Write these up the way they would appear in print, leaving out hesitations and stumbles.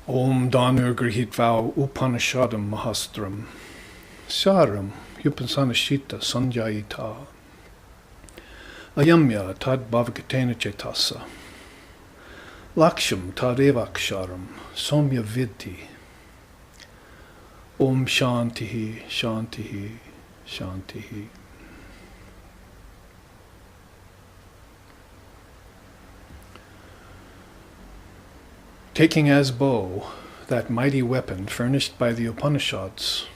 Om Dhanur Grihitva Upanishadam Mahastram Saram Upansanashita Sanjayita Ayamya Tad Bhavakatena Chetasa Laksham Tadevaksharam Somya Vidhi Om Shantihi Shantihi Shantihi. Taking as bow that mighty weapon furnished by the Upanishads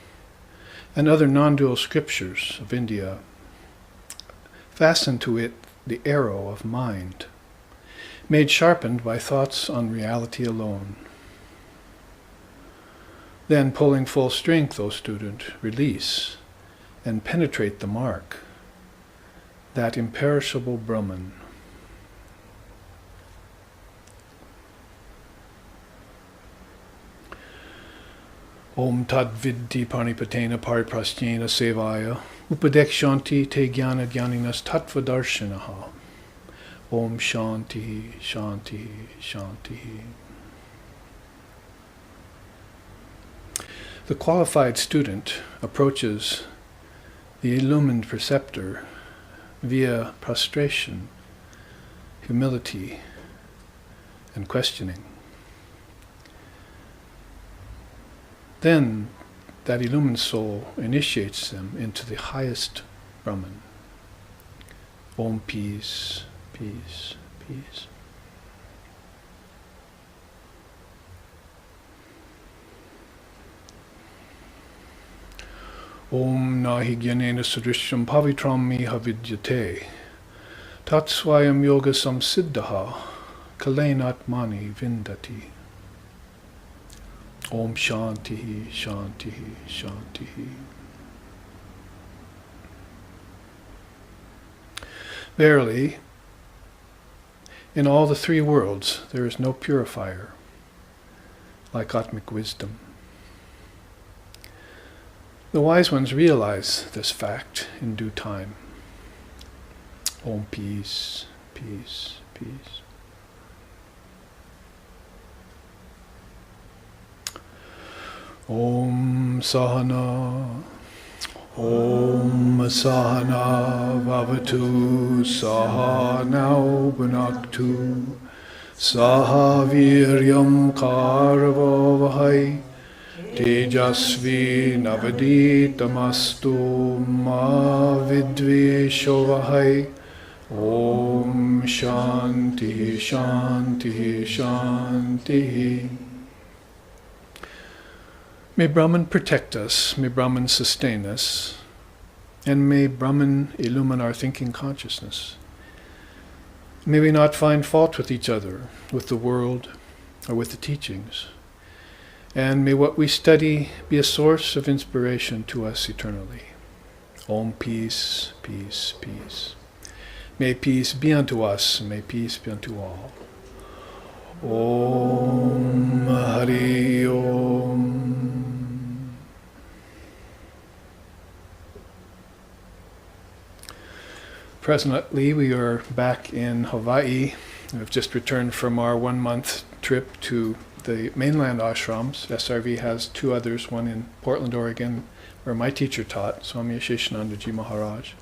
and other non-dual scriptures of India, fasten to it the arrow of mind, made sharpened by thoughts on reality alone. Then, pulling full strength, O student, release and penetrate the mark, that imperishable Brahman. Om tad vidhi parnipatena pariprastyena sevaya upadekshanti te jnana jnaninas tattva darshanaha. Om shanti shanti shanti. The qualified student approaches the illumined preceptor via prostration, humility, and questioning. Then that illumined soul initiates them into the highest Brahman. Om peace, peace, peace. Om nahi jnanena sudrishyam pavitram miha vidyate tat swayam yoga samsiddhaha kalenatmani vindati. Om Shantihi, Shantihi, Shantihi. Verily, in all the three worlds there is no purifier like Atmic wisdom. The wise ones realize this fact in due time. Om peace, peace, peace. Om Sahana, Om Sahana Vavatu, Sahanau Bhunaktu, Saha Viryam Karvavahai, Tejasvi Navaditamastu Ma Vidveshovahai. Om Shanti Shanti Shanti. May Brahman protect us, may Brahman sustain us, and may Brahman illumine our thinking consciousness. May we not find fault with each other, with the world, or with the teachings. And may what we study be a source of inspiration to us eternally. Om peace, peace, peace. May peace be unto us, and may peace be unto all. Om Hari Om. Presently, we are back in Hawaii. We've just returned from our 1-month trip to the mainland ashrams. SRV has 2 others, one in Portland, Oregon, where my teacher taught, Swami Sheshanandaji Maharaj,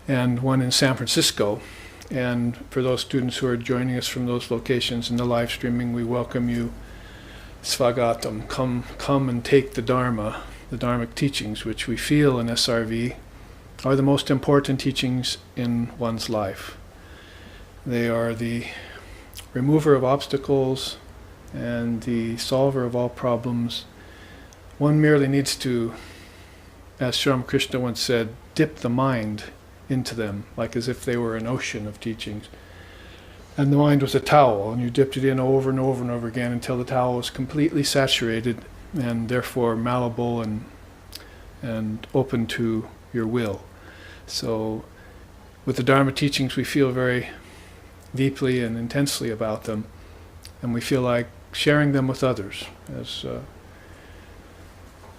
and one in San Francisco. And for those students who are joining us from those locations in the live streaming, we welcome you. Svagatam, come and take the Dharma, the Dharmic teachings, which we feel in SRV are the most important teachings in one's life. They are the remover of obstacles and the solver of all problems. One merely needs to, as Sri Ramakrishna once said, dip the mind into them, like as if they were an ocean of teachings. And the mind was a towel, and you dipped it in over and over and over again until the towel was completely saturated and therefore malleable and open to your will. So with the Dharma teachings, we feel very deeply and intensely about them, and we feel like sharing them with others. As a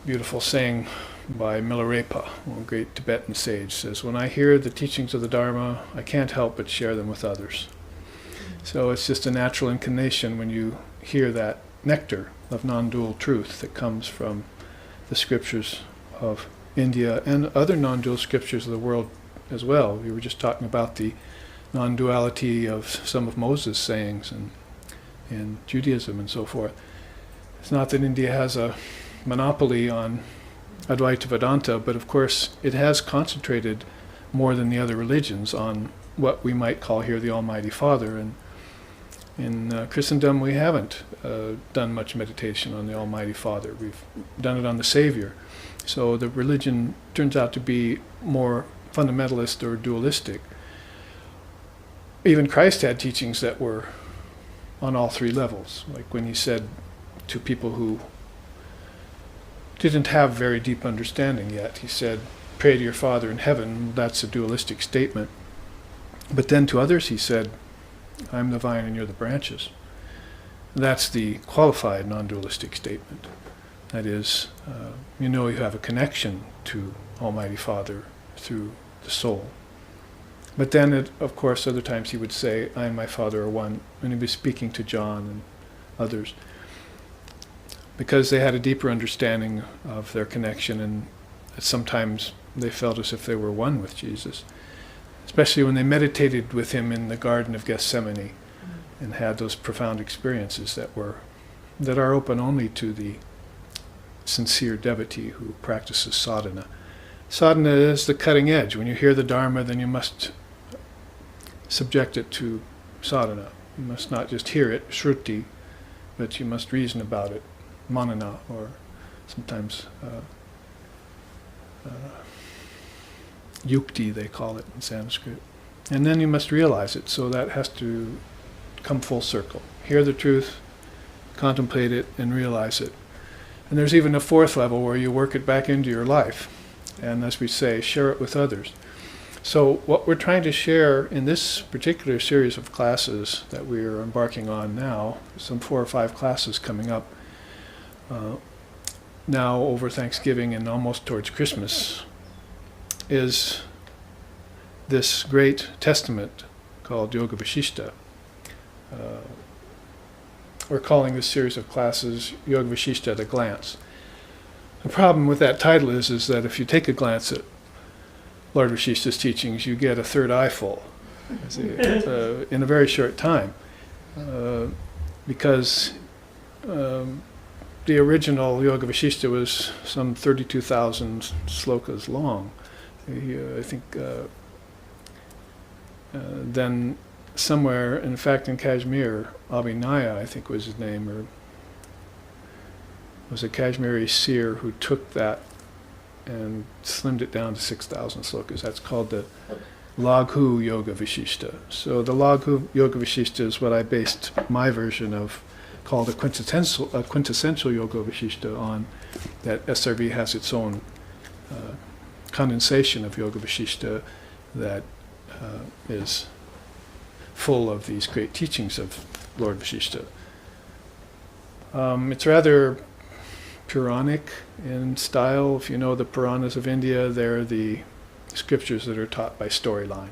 beautiful saying by Milarepa, a great Tibetan sage, says, when I hear the teachings of the Dharma, I can't help but share them with others. So it's just a natural inclination when you hear that nectar of non-dual truth that comes from the scriptures of India and other non-dual scriptures of the world as well. We were just talking about the non-duality of some of Moses' sayings in Judaism and so forth. It's not that India has a monopoly on Advaita Vedanta, but of course it has concentrated more than the other religions on what we might call here the Almighty Father. And in Christendom we haven't done much meditation on the Almighty Father. We've done it on the Savior. So the religion turns out to be more fundamentalist or dualistic. Even Christ had teachings that were on all three levels, like when he said to people who didn't have very deep understanding yet, he said, "Pray to your Father in heaven." That's a dualistic statement. But then to others he said, "I'm the vine and you're the branches." That's the qualified non-dualistic statement. That is, you have a connection to Almighty Father through the soul. But then, of course, other times he would say, "I and my Father are one," when he was speaking to John and others, because they had a deeper understanding of their connection, and sometimes they felt as if they were one with Jesus, especially when they meditated with him in the Garden of Gethsemane and had those profound experiences that are open only to the sincere devotee who practices sadhana. Sadhana is the cutting edge. When you hear the Dharma, then you must subject it to sadhana. You must not just hear it, shruti, but you must reason about it, manana, or sometimes yukti they call it in Sanskrit. And then you must realize it, so that has to come full circle. Hear the truth, contemplate it, and realize it. And there's even a fourth level where you work it back into your life. And as we say, share it with others. So what we're trying to share in this particular series of classes that we are embarking on now, some 4 or 5 classes coming up now over Thanksgiving and almost towards Christmas, is this great testament called Yoga Vasistha. We're calling this series of classes Yoga Vasistha at a Glance. The problem with that title is that if you take a glance at Lord Vasistha's teachings, you get a third eye full in a very short time, because the original Yoga Vasistha was some 32,000 slokas long. I think then somewhere, in fact in Kashmir, Abhinaya I think was his name, or was a Kashmiri seer who took that and slimmed it down to 6,000 slokas. That's called the Laghu Yoga Vasistha. So the Laghu Yoga Vasistha is what I based my version of, called a quintessential Yoga Vasistha on, that SRV has its own condensation of Yoga Vasistha that is full of these great teachings of Lord Vasistha. It's rather Puranic in style. If you know the Puranas of India, they're the scriptures that are taught by storyline.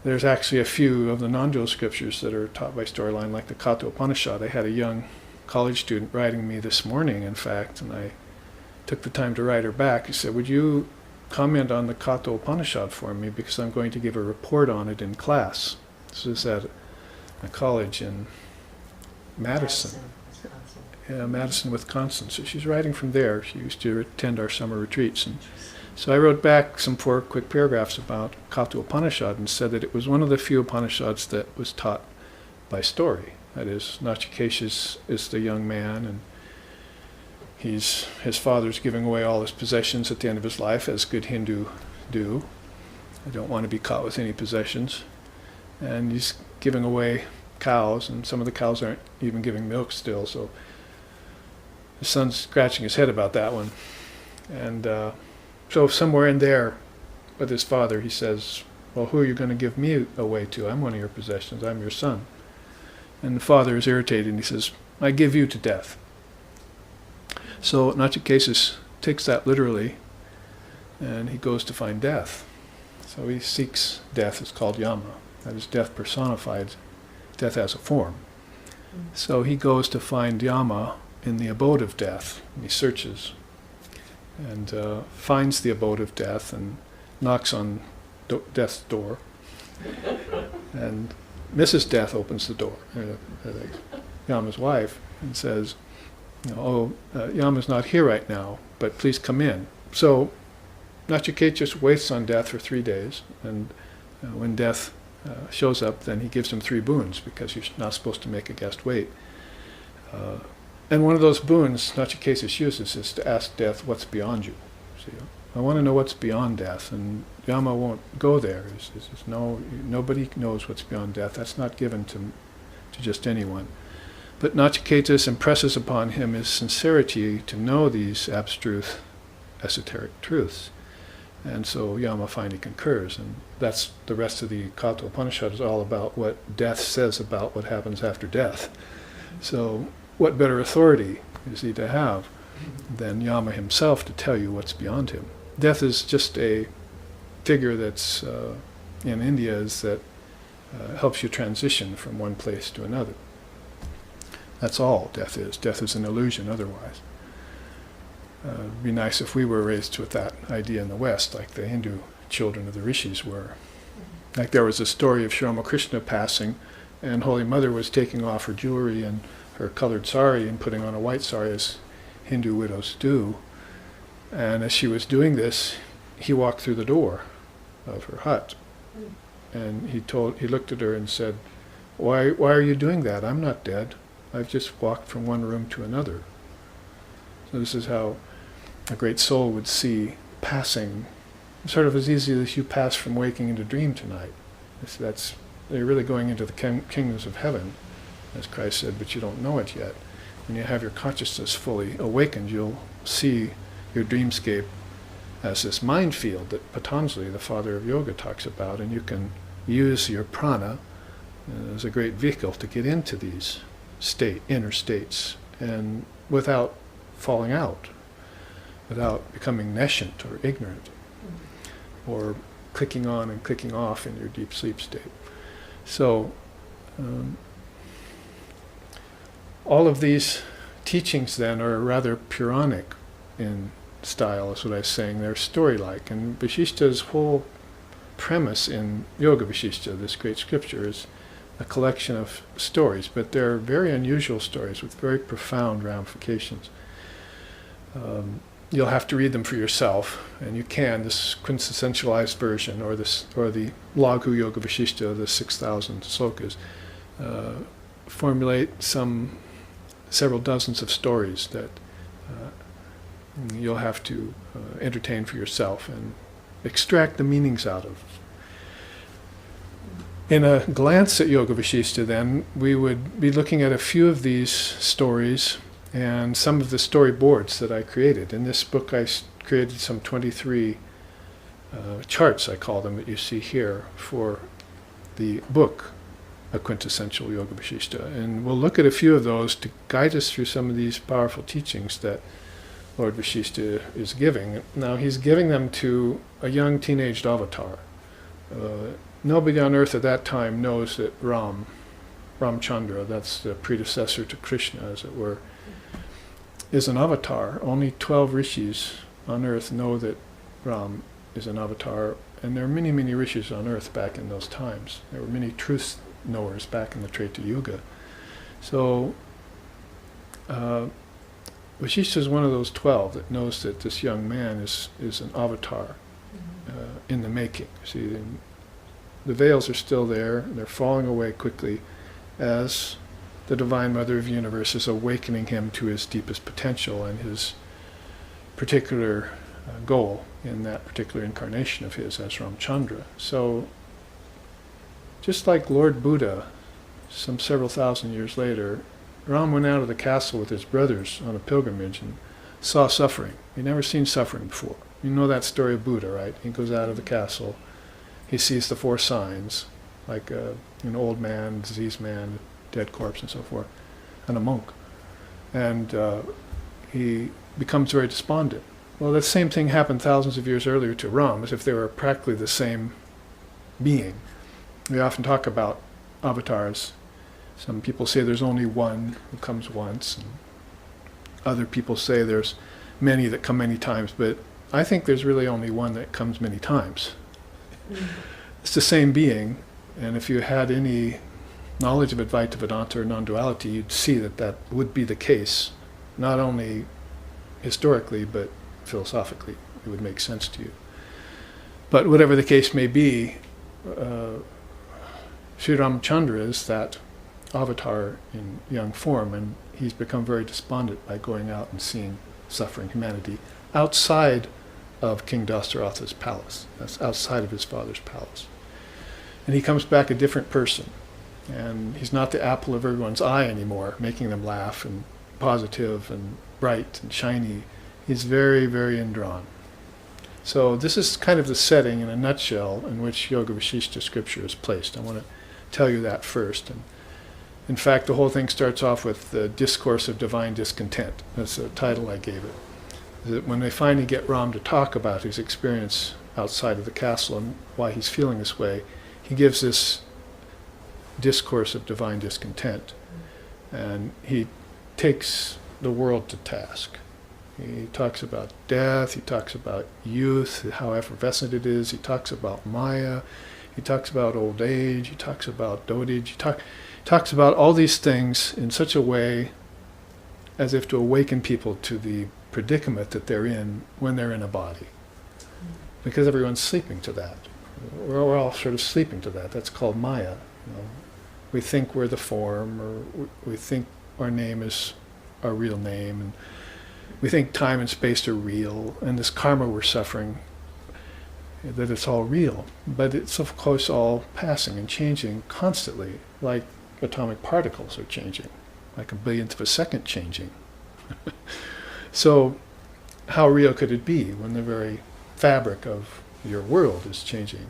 There's actually a few of the non-dual scriptures that are taught by storyline, like the Katha Upanishad. I had a young college student writing me this morning, in fact, and I took the time to write her back. He said, "Would you comment on the Katha Upanishad for me, because I'm going to give a report on it in class." This is at a college in Madison. Madison, Wisconsin. So she's writing from there. She used to attend our summer retreats. And so I wrote back some 4 quick paragraphs about Katha Upanishad and said that it was one of the few Upanishads that was taught by story. That is, Nachikesha is the young man, and his father's giving away all his possessions at the end of his life, as good Hindu do. I don't want to be caught with any possessions. And he's giving away cows, and some of the cows aren't even giving milk still, so his son's scratching his head about that one. And so somewhere in there with his father, he says, "Well, who are you going to give me away to? I'm one of your possessions. I'm your son." And the father is irritated, and he says, "I give you to death." So Nachikesha takes that literally, and he goes to find death. So he seeks death. It's called Yama. That is death personified, death as a form. So he goes to find Yama in the abode of death. And he searches and finds the abode of death and knocks on death's door. And Mrs. Death opens the door, Yama's wife, and says, Yama's not here right now, but please come in. So Nachiketus waits on Death for 3 days, and when Death shows up, then he gives him 3 boons, because you're not supposed to make a guest wait. And one of those boons Nachiketus uses is to ask Death, what's beyond you? See, I want to know what's beyond death, and Yama won't go there. He says, no, nobody knows what's beyond death. That's not given to just anyone. But Nachiketus impresses upon him his sincerity to know these abstruse, esoteric truths. And so Yama finally concurs, and that's the rest of the Katha Upanishad is all about what death says about what happens after death. So what better authority is he to have than Yama himself to tell you what's beyond him? Death is just a figure that's in India is that helps you transition from one place to another. That's all death is. Death is an illusion otherwise. It'd be nice if we were raised with that idea in the West, like the Hindu children of the rishis were. Like there was a story of Shri Ramakrishna passing, and Holy Mother was taking off her jewelry and her colored sari and putting on a white sari, as Hindu widows do. And as she was doing this, he walked through the door of her hut. And he looked at her and said, why are you doing that? I'm not dead. I've just walked from one room to another. So this is how a great soul would see passing, sort of as easy as you pass from waking into dream tonight. They're really going into the kingdoms of heaven, as Christ said, but you don't know it yet. When you have your consciousness fully awakened, you'll see your dreamscape as this minefield that Patanjali, the father of yoga, talks about, and you can use your prana as a great vehicle to get into these inner states, and without falling out, without becoming nescient or ignorant, or clicking on and clicking off in your deep sleep state. So all of these teachings then are rather Puranic in style, is what I was saying. They're story-like. And Vasishtha's whole premise in Yoga Vasistha, this great scripture, is a collection of stories, but they're very unusual stories with very profound ramifications. You'll have to read them for yourself, and you can, this quintessentialized version, or the Laghu Yoga Vasistha, the 6,000 slokas, formulate several dozens of stories that you'll have to entertain for yourself and extract the meanings out of. In a glance at Yoga Vasistha, then, we would be looking at a few of these stories and some of the storyboards that I created. In this book I created some 23 charts, I call them, that you see here, for the book, A Quintessential Yoga Vasistha. And we'll look at a few of those to guide us through some of these powerful teachings that Lord Vasishtha is giving. Now he's giving them to a young teenaged avatar. Nobody on earth at that time knows that Ramchandra, that's the predecessor to Krishna, as it were, is an avatar. Only 12 rishis on earth know that Ram is an avatar, and there are many, many rishis on earth back in those times. There were many truth knowers back in the Treta Yuga. So Vasishtha is one of those 12 that knows that this young man is an avatar in the making. See, the veils are still there, and they're falling away quickly as the Divine Mother of the Universe is awakening him to his deepest potential and his particular goal in that particular incarnation of his as Ramchandra. So, just like Lord Buddha, some several thousand years later, Ram went out of the castle with his brothers on a pilgrimage and saw suffering. He'd never seen suffering before. You know that story of Buddha, right? He goes out of the castle, he sees the 4 signs, like an old man, diseased man, dead corpse and so forth, and a monk. And he becomes very despondent. Well, that same thing happened thousands of years earlier to Ram, as if they were practically the same being. We often talk about avatars Some people say there's only one who comes once, and other people say there's many that come many times, but I think there's really only one that comes many times. It's the same being, and if you had any knowledge of Advaita Vedanta or non-duality, you'd see that that would be the case, not only historically, but philosophically. It would make sense to you. But whatever the case may be, Shri Ramachandra is that avatar in young form, and he's become very despondent by going out and seeing suffering humanity outside of King Dasaratha's palace. That's outside of his father's palace. And he comes back a different person. And he's not the apple of everyone's eye anymore, making them laugh and positive and bright and shiny. He's very, very indrawn. So this is kind of the setting in a nutshell in which Yoga Vasistha scripture is placed. I want to tell you that first. And in fact, the whole thing starts off with the Discourse of Divine Discontent. That's the title I gave it. That when they finally get Ram to talk about his experience outside of the castle and why he's feeling this way, he gives this discourse of divine discontent. And he takes the world to task. He talks about death, he talks about youth, how effervescent it is, he talks about Maya, he talks about old age, he talks about dotage, he talks about all these things in such a way as if to awaken people to the predicament that they're in when they're in a body. Because everyone's sleeping to that. We're all sort of sleeping to that. That's called Maya. You know. We think we're the form, or we think our name is our real name, and we think time and space are real, and this karma we're suffering, that it's all real. But it's of course all passing and changing constantly, like atomic particles are changing, like a billionth of a second changing. So how real could it be when the very fabric of your world is changing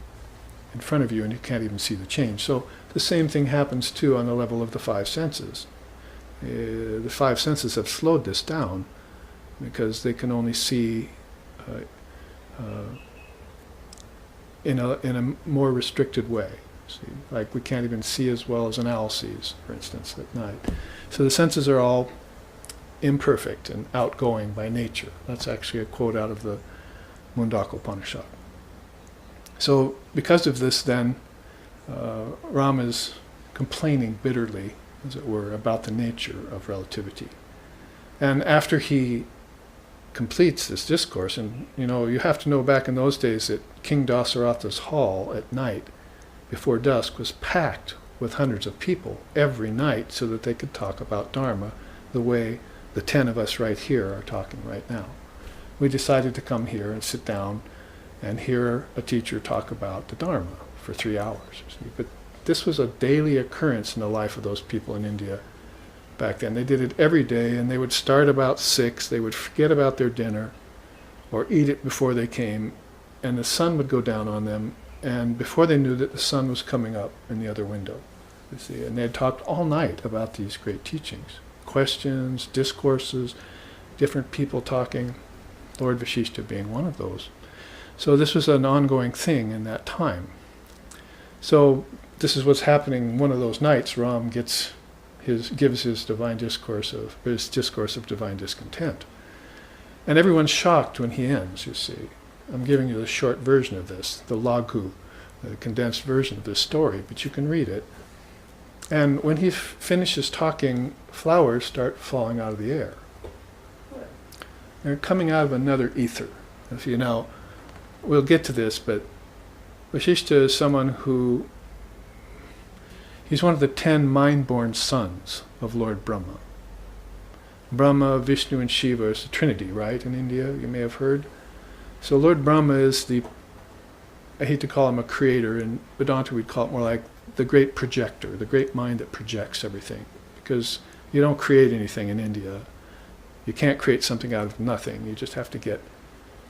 in front of you and you can't even see the change? So the same thing happens too on the level of the five senses. The five senses have slowed this down because they can only see in a more restricted way. See, like we can't even see as well as an owl sees, for instance, at night. So the senses are all imperfect and outgoing by nature. That's actually a quote out of the Mundaka Upanishad. So because of this then, Ram is complaining bitterly, as it were, about the nature of relativity. And after he completes this discourse, and you have to know back in those days that King Dasaratha's hall at night, before dusk, was packed with hundreds of people every night so that they could talk about Dharma the way the 10 of us right here are talking right now. We decided to come here and sit down and hear a teacher talk about the Dharma for 3 hours. See? But this was a daily occurrence in the life of those people in India back then. They did it every day, and they would start about 6, they would forget about their dinner or eat it before they came, and the sun would go down on them, and before they knew that, the sun was coming up in the other window. You see, and they had talked all night about these great teachings. Questions, discourses, different people talking, Lord Vasishtha being one of those. So this was an ongoing thing in that time. So this is what's happening one of those nights. Ram gives his divine discourse of divine discontent. And everyone's shocked when he ends, you see. I'm giving you the short version of this, the Laghu, the condensed version of this story, but you can read it. And when he finishes talking, flowers start falling out of the air. They're coming out of another ether. If you know, we'll get to this, but Vasishtha is someone who, he's one of the 10 mind-born sons of Lord Brahma. Brahma, Vishnu, and Shiva is the Trinity, right, in India, you may have heard. So Lord Brahma is I hate to call him a creator, in Vedanta we'd call it more like the great projector, the great mind that projects everything. Because you don't create anything in India. You can't create something out of nothing. You just have to get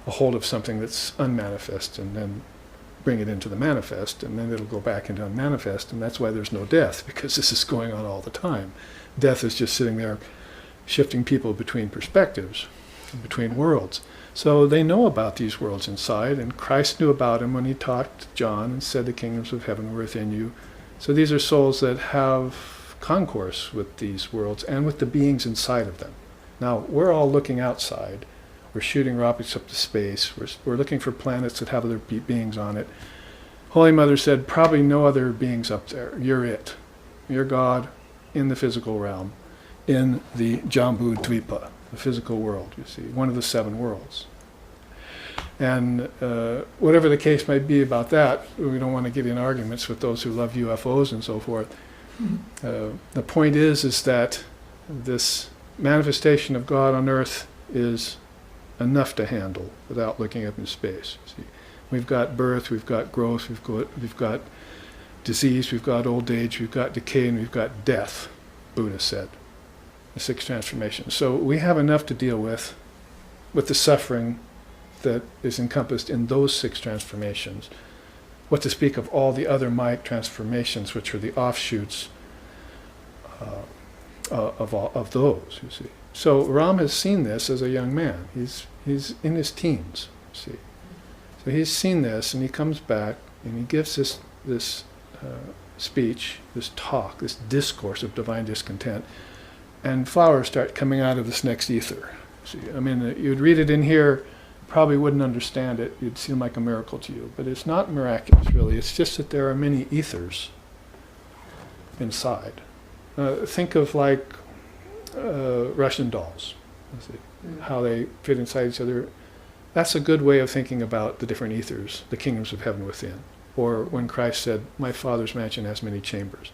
a hold of something that's unmanifest and then bring it into the manifest, and then it'll go back into unmanifest, and that's why there's no death, because this is going on all the time. Death is just sitting there shifting people between perspectives, between worlds. So they know about these worlds inside, and Christ knew about them when he talked to John and said the kingdoms of heaven were within you. So these are souls that have concourse with these worlds and with the beings inside of them. Now, we're all looking outside. We're shooting rockets up to space. We're looking for planets that have other beings on it. Holy Mother said, probably no other beings up there. You're it. You're God in the physical realm, in the Jambu Dvipa, the physical world, you see, one of the 7 worlds. And whatever the case might be about that, we don't want to get in arguments with those who love UFOs and so forth. The point is that this manifestation of God on earth is enough to handle without looking up in space. See, we've got birth, we've got growth, we've got disease, we've got old age, we've got decay, and we've got death, Buddha said. The 6 transformations. So we have enough to deal with the suffering that is encompassed in those 6 transformations. What to speak of all the other Mayic transformations, which are the offshoots of those, you see. So Ram has seen this as a young man. He's in his teens, you see. So he's seen this, and he comes back, and he gives this speech, this talk, this discourse of divine discontent, and flowers start coming out of this next ether. See, I mean, you'd read it in here, probably wouldn't understand it. It'd seem like a miracle to you, but it's not miraculous, really. It's just that there are many ethers inside. Think of like Russian dolls, how they fit inside each other. That's a good way of thinking about the different ethers, the kingdoms of heaven within. Or when Christ said, "My Father's mansion has many chambers."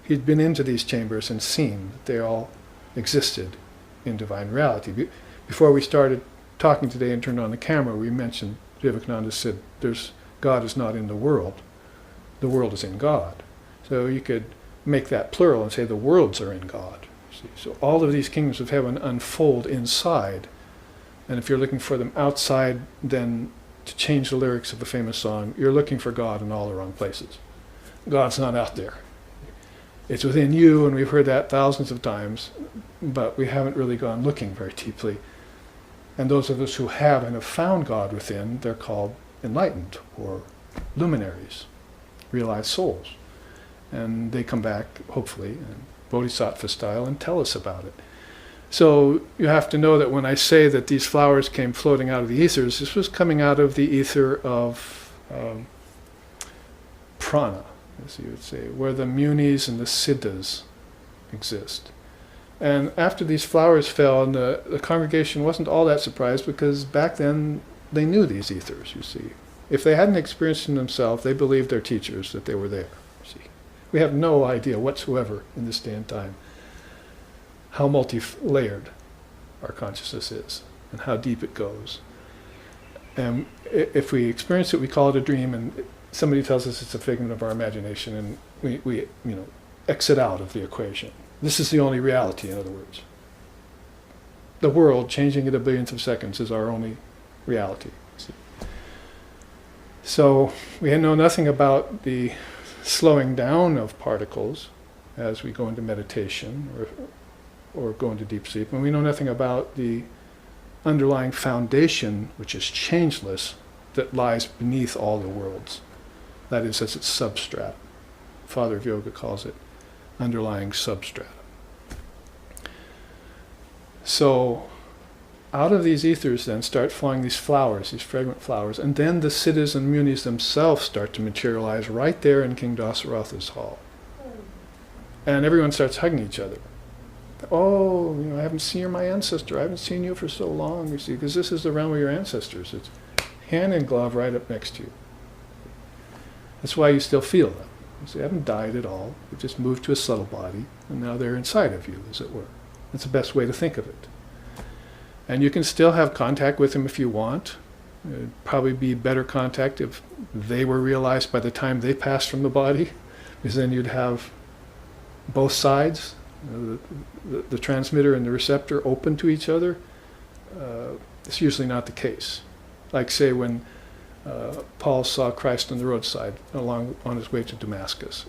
He'd been into these chambers and seen that they all existed in divine reality. Before we started talking today and turned on the camera, we mentioned, Vivekananda said, God is not in the world is in God. So you could make that plural and say the worlds are in God. See? So all of these kingdoms of heaven unfold inside, and if you're looking for them outside, then to change the lyrics of the famous song, you're looking for God in all the wrong places. God's not out there. It's within you, and we've heard that thousands of times, but we haven't really gone looking very deeply. And those of us who have and have found God within, they're called enlightened or luminaries, realized souls. And they come back, hopefully, bodhisattva style, and tell us about it. So you have to know that when I say that these flowers came floating out of the ethers, this was coming out of the ether of prana, as you would say, where the munis and the siddhas exist. And after these flowers fell, and the congregation wasn't all that surprised, because back then they knew these ethers, you see. If they hadn't experienced them themselves, they believed their teachers that they were there, you see. We have no idea whatsoever in this day and time how multi-layered our consciousness is and how deep it goes. And if we experience it, we call it a dream, and somebody tells us it's a figment of our imagination, and we exit out of the equation. This is the only reality, in other words. The world, changing at a billionth of seconds, is our only reality. See? So we know nothing about the slowing down of particles as we go into meditation or go into deep sleep, and we know nothing about the underlying foundation, which is changeless, that lies beneath all the worlds. That is, as its substrate. Father of Yoga calls it underlying substrata. So out of these ethers then start flowing these flowers, these fragrant flowers, and then the siddhas and munis themselves start to materialize right there in King Dasaratha's hall. And everyone starts hugging each other. Oh, I haven't seen my ancestor. I haven't seen you for so long, you see, because this is the realm of your ancestors. It's hand in glove right up next to you. That's why you still feel them. They haven't died at all. They've just moved to a subtle body, and now they're inside of you, as it were. That's the best way to think of it. And you can still have contact with them if you want. It'd probably be better contact if they were realized by the time they passed from the body, because then you'd have both sides, the transmitter and the receptor, open to each other. It's usually not the case. Like, say, when Paul saw Christ on the roadside on his way to Damascus.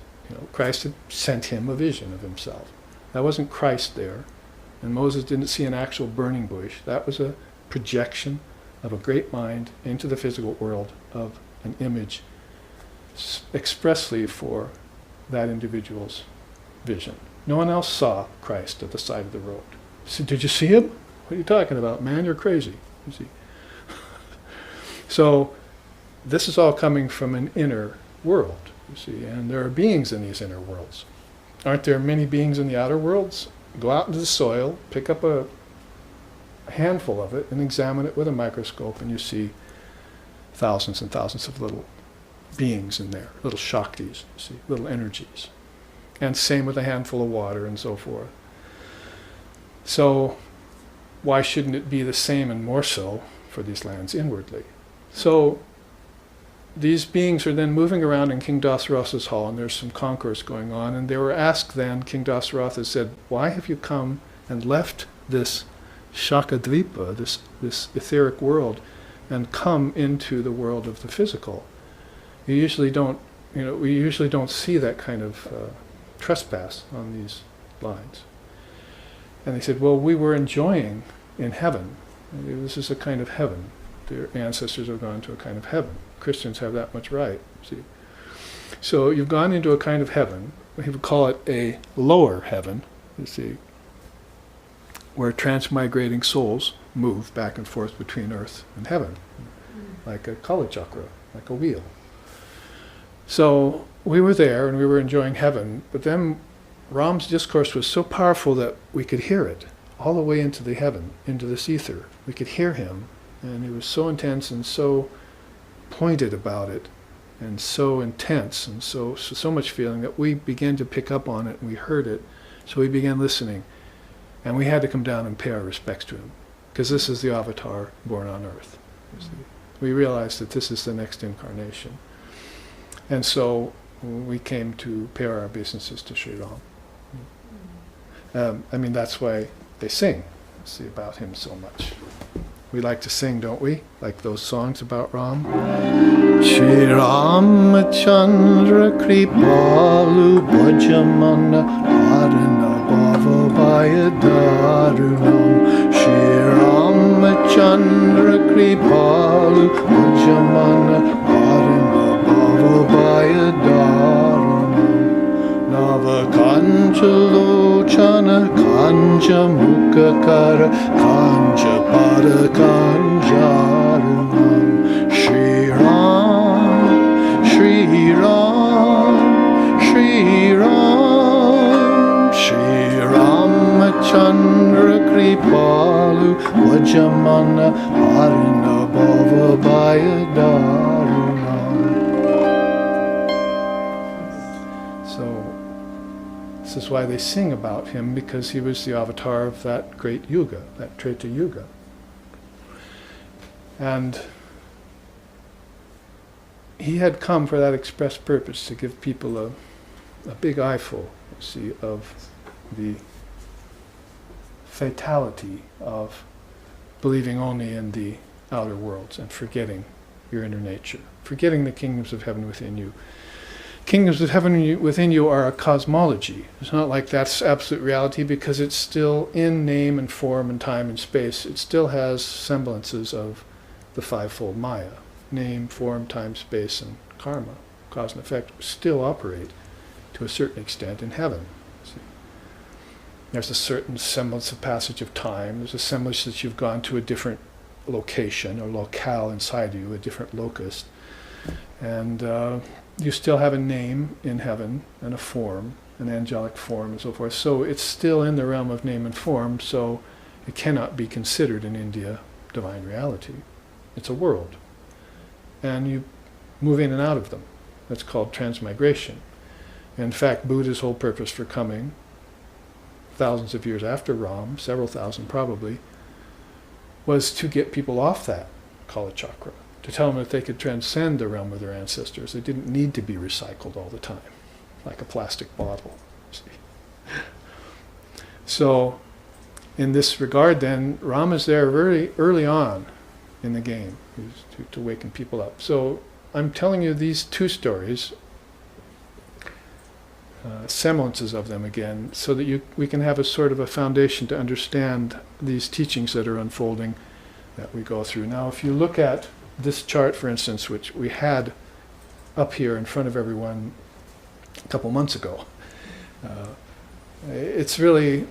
Christ had sent him a vision of himself. That wasn't Christ there. And Moses didn't see an actual burning bush. That was a projection of a great mind into the physical world of an image expressly for that individual's vision. No one else saw Christ at the side of the road. I said, did you see him? What are you talking about, man? You're crazy. You see. So this is all coming from an inner world, you see, and there are beings in these inner worlds. Aren't there many beings in the outer worlds? Go out into the soil, pick up a handful of it, and examine it with a microscope, and you see thousands and thousands of little beings in there, little shaktis, you see, little energies. And same with a handful of water and so forth. So why shouldn't it be the same and more so for these lands inwardly? So these beings are then moving around in King Dasaratha's hall, and there's some concourse going on, and they were asked then, King Dasaratha said, why have you come and left this Shakadvipa, this etheric world, and come into the world of the physical? We usually don't see that kind of trespass on these lines. And they said, well, we were enjoying in heaven. This is a kind of heaven. Their ancestors have gone to a kind of heaven. Christians have that much right, see. So you've gone into a kind of heaven. We would call it a lower heaven, you see, where transmigrating souls move back and forth between earth and heaven, like a Kala chakra, like a wheel. So we were there and we were enjoying heaven, but then Ram's discourse was so powerful that we could hear it all the way into the heaven, into this ether. We could hear him, and he was so intense and so pointed about it, and so intense, and so much feeling that we began to pick up on it, and we heard it, so we began listening. And we had to come down and pay our respects to him, because this is the avatar born on earth. You see. We realized that this is the next incarnation. And so we came to pay our obeisances to Shri Raama. That's why they sing, see, about him so much. We like to sing, don't we? Like those songs about Ram. Shri Raama Chandra Kripalu Bhajamana Harana Bhavabhaya Darunam. Shri Raama Chandra Kripalu Bhajamana Harana Bhavabhaya Darunam. Nava Kanchalochana Kancha Mukakara Kancha Pada Kanjarunam. Shri Ram, Shri Ram, Shri Ram, Shri Ramachandra Kripalu Vajamana Harana Bhavabhaya Darunam. So this is why they sing about him, because he was the avatar of that great yuga, that Treta Yuga. And he had come for that express purpose, to give people a big eyeful, you see, of the fatality of believing only in the outer worlds and forgetting your inner nature, forgetting the kingdoms of heaven within you. Kingdoms of heaven within you are a cosmology. It's not like that's absolute reality, because it's still in name and form and time and space. It still has semblances of the fivefold Maya. Name, form, time, space, and karma, cause and effect, still operate to a certain extent in heaven. See? There's a certain semblance of passage of time. There's a semblance that you've gone to a different location or locale inside you, a different locus. And you still have a name in heaven and a form, an angelic form and so forth. So it's still in the realm of name and form, so it cannot be considered in India divine reality. It's a world. And you move in and out of them. That's called transmigration. In fact, Buddha's whole purpose for coming, thousands of years after Ram, several thousand probably, was to get people off that Kala chakra, to tell them that they could transcend the realm of their ancestors. They didn't need to be recycled all the time, like a plastic bottle. See? So, in this regard then, Ram is there very early on in the game, to waken people up. So, I'm telling you these two stories, semblances of them again, so that we can have a sort of a foundation to understand these teachings that are unfolding that we go through. Now, if you look at this chart, for instance, which we had up here in front of everyone a couple months ago, It's really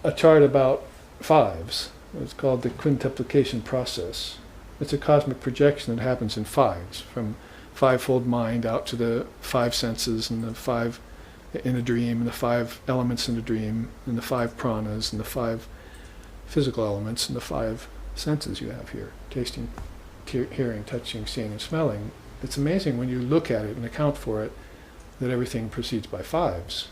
a chart about fives. It's called the quintuplication process. It's a cosmic projection that happens in fives, from fivefold mind out to the five senses and the five in a dream, and the five elements in a dream, and the five pranas, and the five physical elements, and the five senses you have here: tasting, hearing, touching, seeing, and smelling. It's amazing when you look at it and account for it that everything proceeds by fives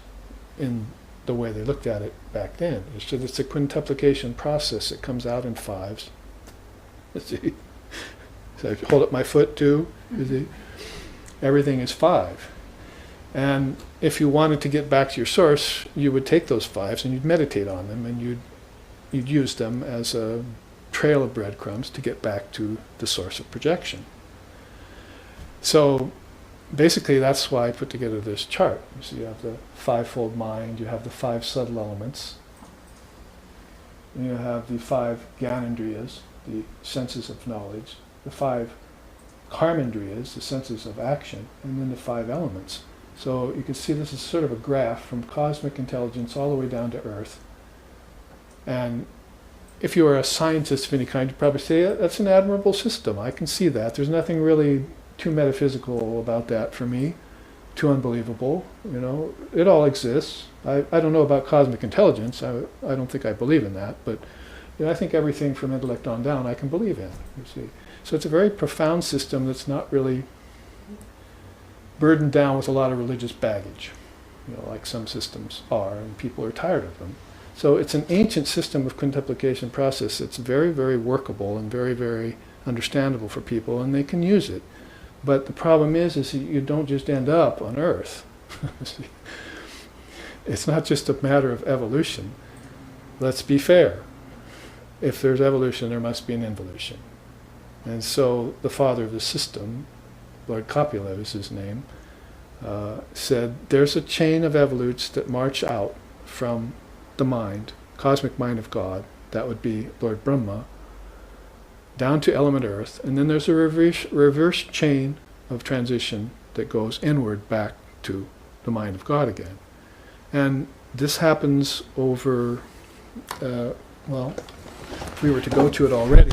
in the way they looked at it back then. It's a quintuplication process that comes out in fives. Let's see. So I hold up my foot too. You see? Everything is five. And if you wanted to get back to your source, you would take those fives and you'd meditate on them, and you'd use them as a trail of breadcrumbs to get back to the source of projection. So basically that's why I put together this chart. So you have the fivefold mind, you have the five subtle elements, and you have the five gyanendriyas, the senses of knowledge, the five karmendriyas, the senses of action, and then the five elements. So you can see this is sort of a graph from cosmic intelligence all the way down to earth. And if you were a scientist of any kind, you'd probably say, yeah, that's an admirable system. I can see that. There's nothing really too metaphysical about that for me, too unbelievable. You know, it all exists. I don't know about cosmic intelligence. I don't think I believe in that, but you know, I think everything from intellect on down I can believe in, you see. So it's a very profound system that's not really burdened down with a lot of religious baggage, you know, like some systems are, and people are tired of them. So it's an ancient system of quintuplication process that's very, very workable and very, very understandable for people, and they can use it. But the problem is that you don't just end up on Earth. It's not just a matter of evolution. Let's be fair. If there's evolution, there must be an involution. And so the father of the system, Lord Coppola is his name, said there's a chain of evolutes that march out from the mind, cosmic mind of God, that would be Lord Brahma, down to element earth, and then there's a reverse chain of transition that goes inward back to the mind of God again. And this happens over, well, if we were to go to it already,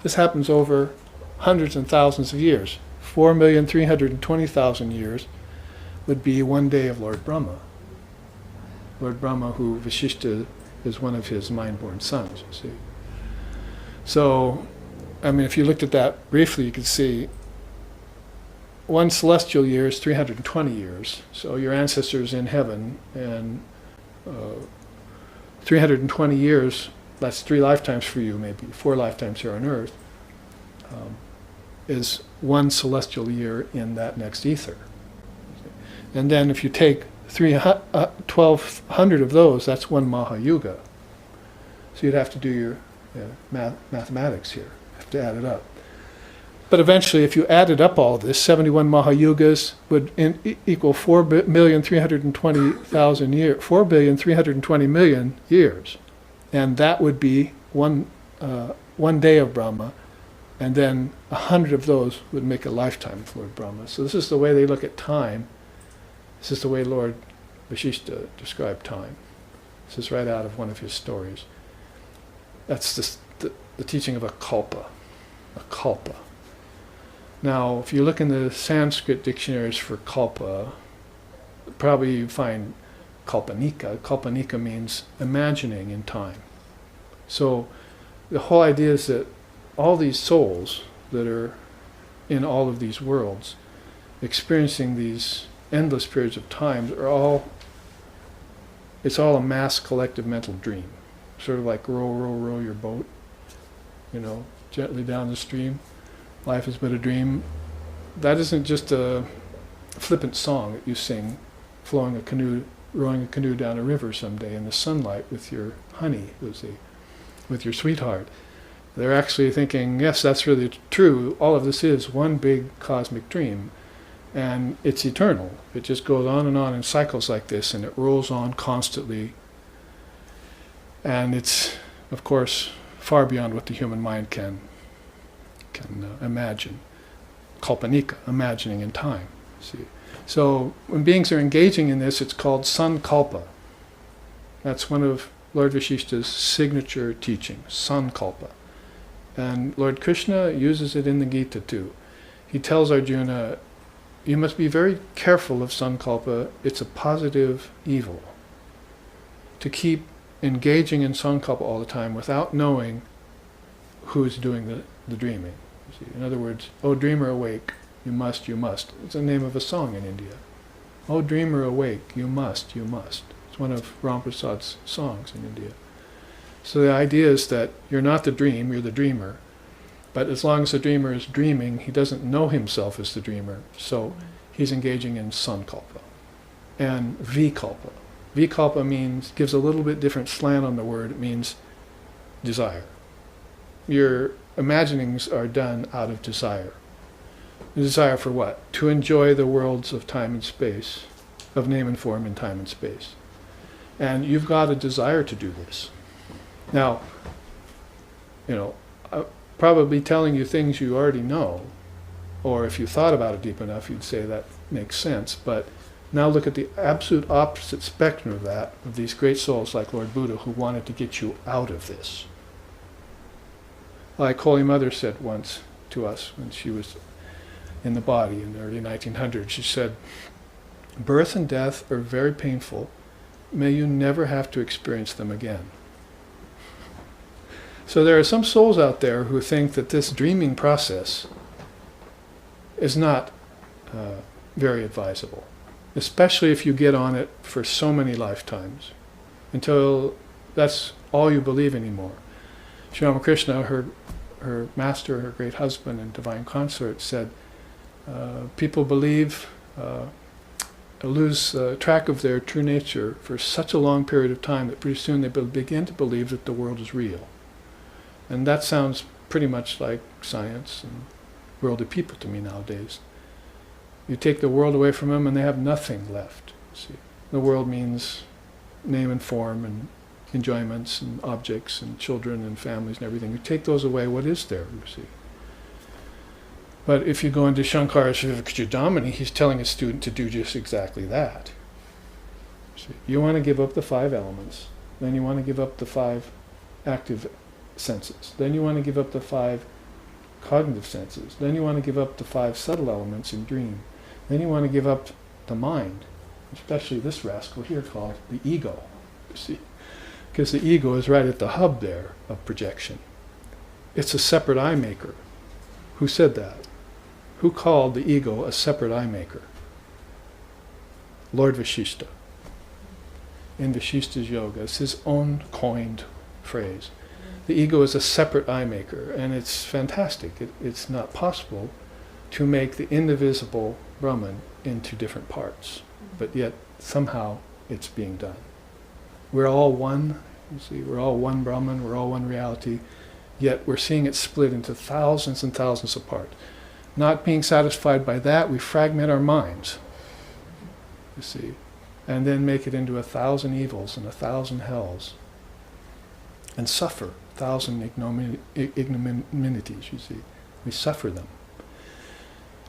this happens over hundreds and thousands of years. 4,320,000 years would be one day of Lord Brahma. Lord Brahma, who Vasishtha is one of his mind-born sons, you see. So, I mean, if you looked at that briefly, you could see one celestial year is 320 years. So your ancestors in heaven, and 320 years, that's 3 lifetimes for you, maybe 4 lifetimes here on earth, is one celestial year in that next ether. And then if you take 1,200 of those, that's one Mahayuga. So you'd have to do your mathematics here, have to add it up. But eventually, if you added up all this, 71 Mahayugas would equal 4,320,000 years, 4,320,000,000 years. And that would be one day of Brahma, and then 100 of those would make a lifetime of Lord Brahma. So this is the way they look at time. This is the way Lord Vasishtha described time. This is right out of one of his stories. That's the teaching of a kalpa. A kalpa. Now, if you look in the Sanskrit dictionaries for kalpa, probably you find kalpanika. Kalpanika means imagining in time. So the whole idea is that all these souls that are in all of these worlds, experiencing these endless periods of time, it's all a mass collective mental dream. Sort of like row, row, row your boat, you know, gently down the stream. Life is but a dream. That isn't just a flippant song that you sing, rowing a canoe down a river someday in the sunlight with your honey, with your sweetheart. They're actually thinking, yes, that's really true. All of this is one big cosmic dream, and it's eternal. It just goes on in cycles like this, and it rolls on constantly. And it's, of course, far beyond what the human mind can imagine. Kalpanika, imagining in time. See, so when beings are engaging in this, it's called sankalpa. That's one of Lord Vasishtha's signature teachings, sankalpa. And Lord Krishna uses it in the Gita too. He tells Arjuna, you must be very careful of sankalpa. It's a positive evil. To keep engaging in sankalpa all the time without knowing who's doing the dreaming. You see? In other words, oh dreamer awake, you must, you must. It's the name of a song in India. Oh dreamer awake, you must, you must. It's one of Ram Prasad's songs in India. So the idea is that you're not the dream, you're the dreamer. But as long as the dreamer is dreaming, he doesn't know himself as the dreamer. So he's engaging in sankalpa. And vikalpa. Vikalpa means, gives a little bit different slant on the word. It means desire. Your imaginings are done out of desire. The desire for what? To enjoy the worlds of time and space, of name and form in time and space. And you've got a desire to do this. Now, I'm probably telling you things you already know, or if you thought about it deep enough, you'd say that makes sense. But now look at the absolute opposite spectrum of that, of these great souls like Lord Buddha who wanted to get you out of this. Like Holy Mother said once to us when she was in the body in the early 1900s, she said, birth and death are very painful. May you never have to experience them again. So there are some souls out there who think that this dreaming process is not very advisable, especially if you get on it for so many lifetimes, until that's all you believe anymore. Shri Ramakrishna, her master, her great husband and divine consort, said, people lose track of their true nature for such a long period of time that pretty soon they begin to believe that the world is real. And that sounds pretty much like science and worldly people to me nowadays. You take the world away from them and they have nothing left. See, the world means name and form and enjoyments and objects and children and families and everything. You take those away, what is there, you see? But if you go into Shankara's Chudamani, he's telling a student to do just exactly that. See, you want to give up the 5 elements, then you want to give up the 5 active senses, then you want to give up the 5 cognitive senses, then you want to give up the 5 subtle elements in dream, then you want to give up the mind, especially this rascal here called the ego, you see, because the ego is right at the hub there of projection. It's a separate eye maker. Who said that? Who called the ego a separate eye maker? Lord Vasishtha. In Vasishtha's yoga, it's his own coined phrase. The ego is a separate eye maker, and it's fantastic. It's not possible to make the indivisible Brahman into different parts, but yet somehow it's being done. We're all one, you see, we're all one Brahman, we're all one reality, yet we're seeing it split into thousands and thousands apart. Not being satisfied by that, we fragment our minds, you see, and then make it into 1,000 evils and 1,000 hells, and suffer 1,000 ignominities, you see. We suffer them.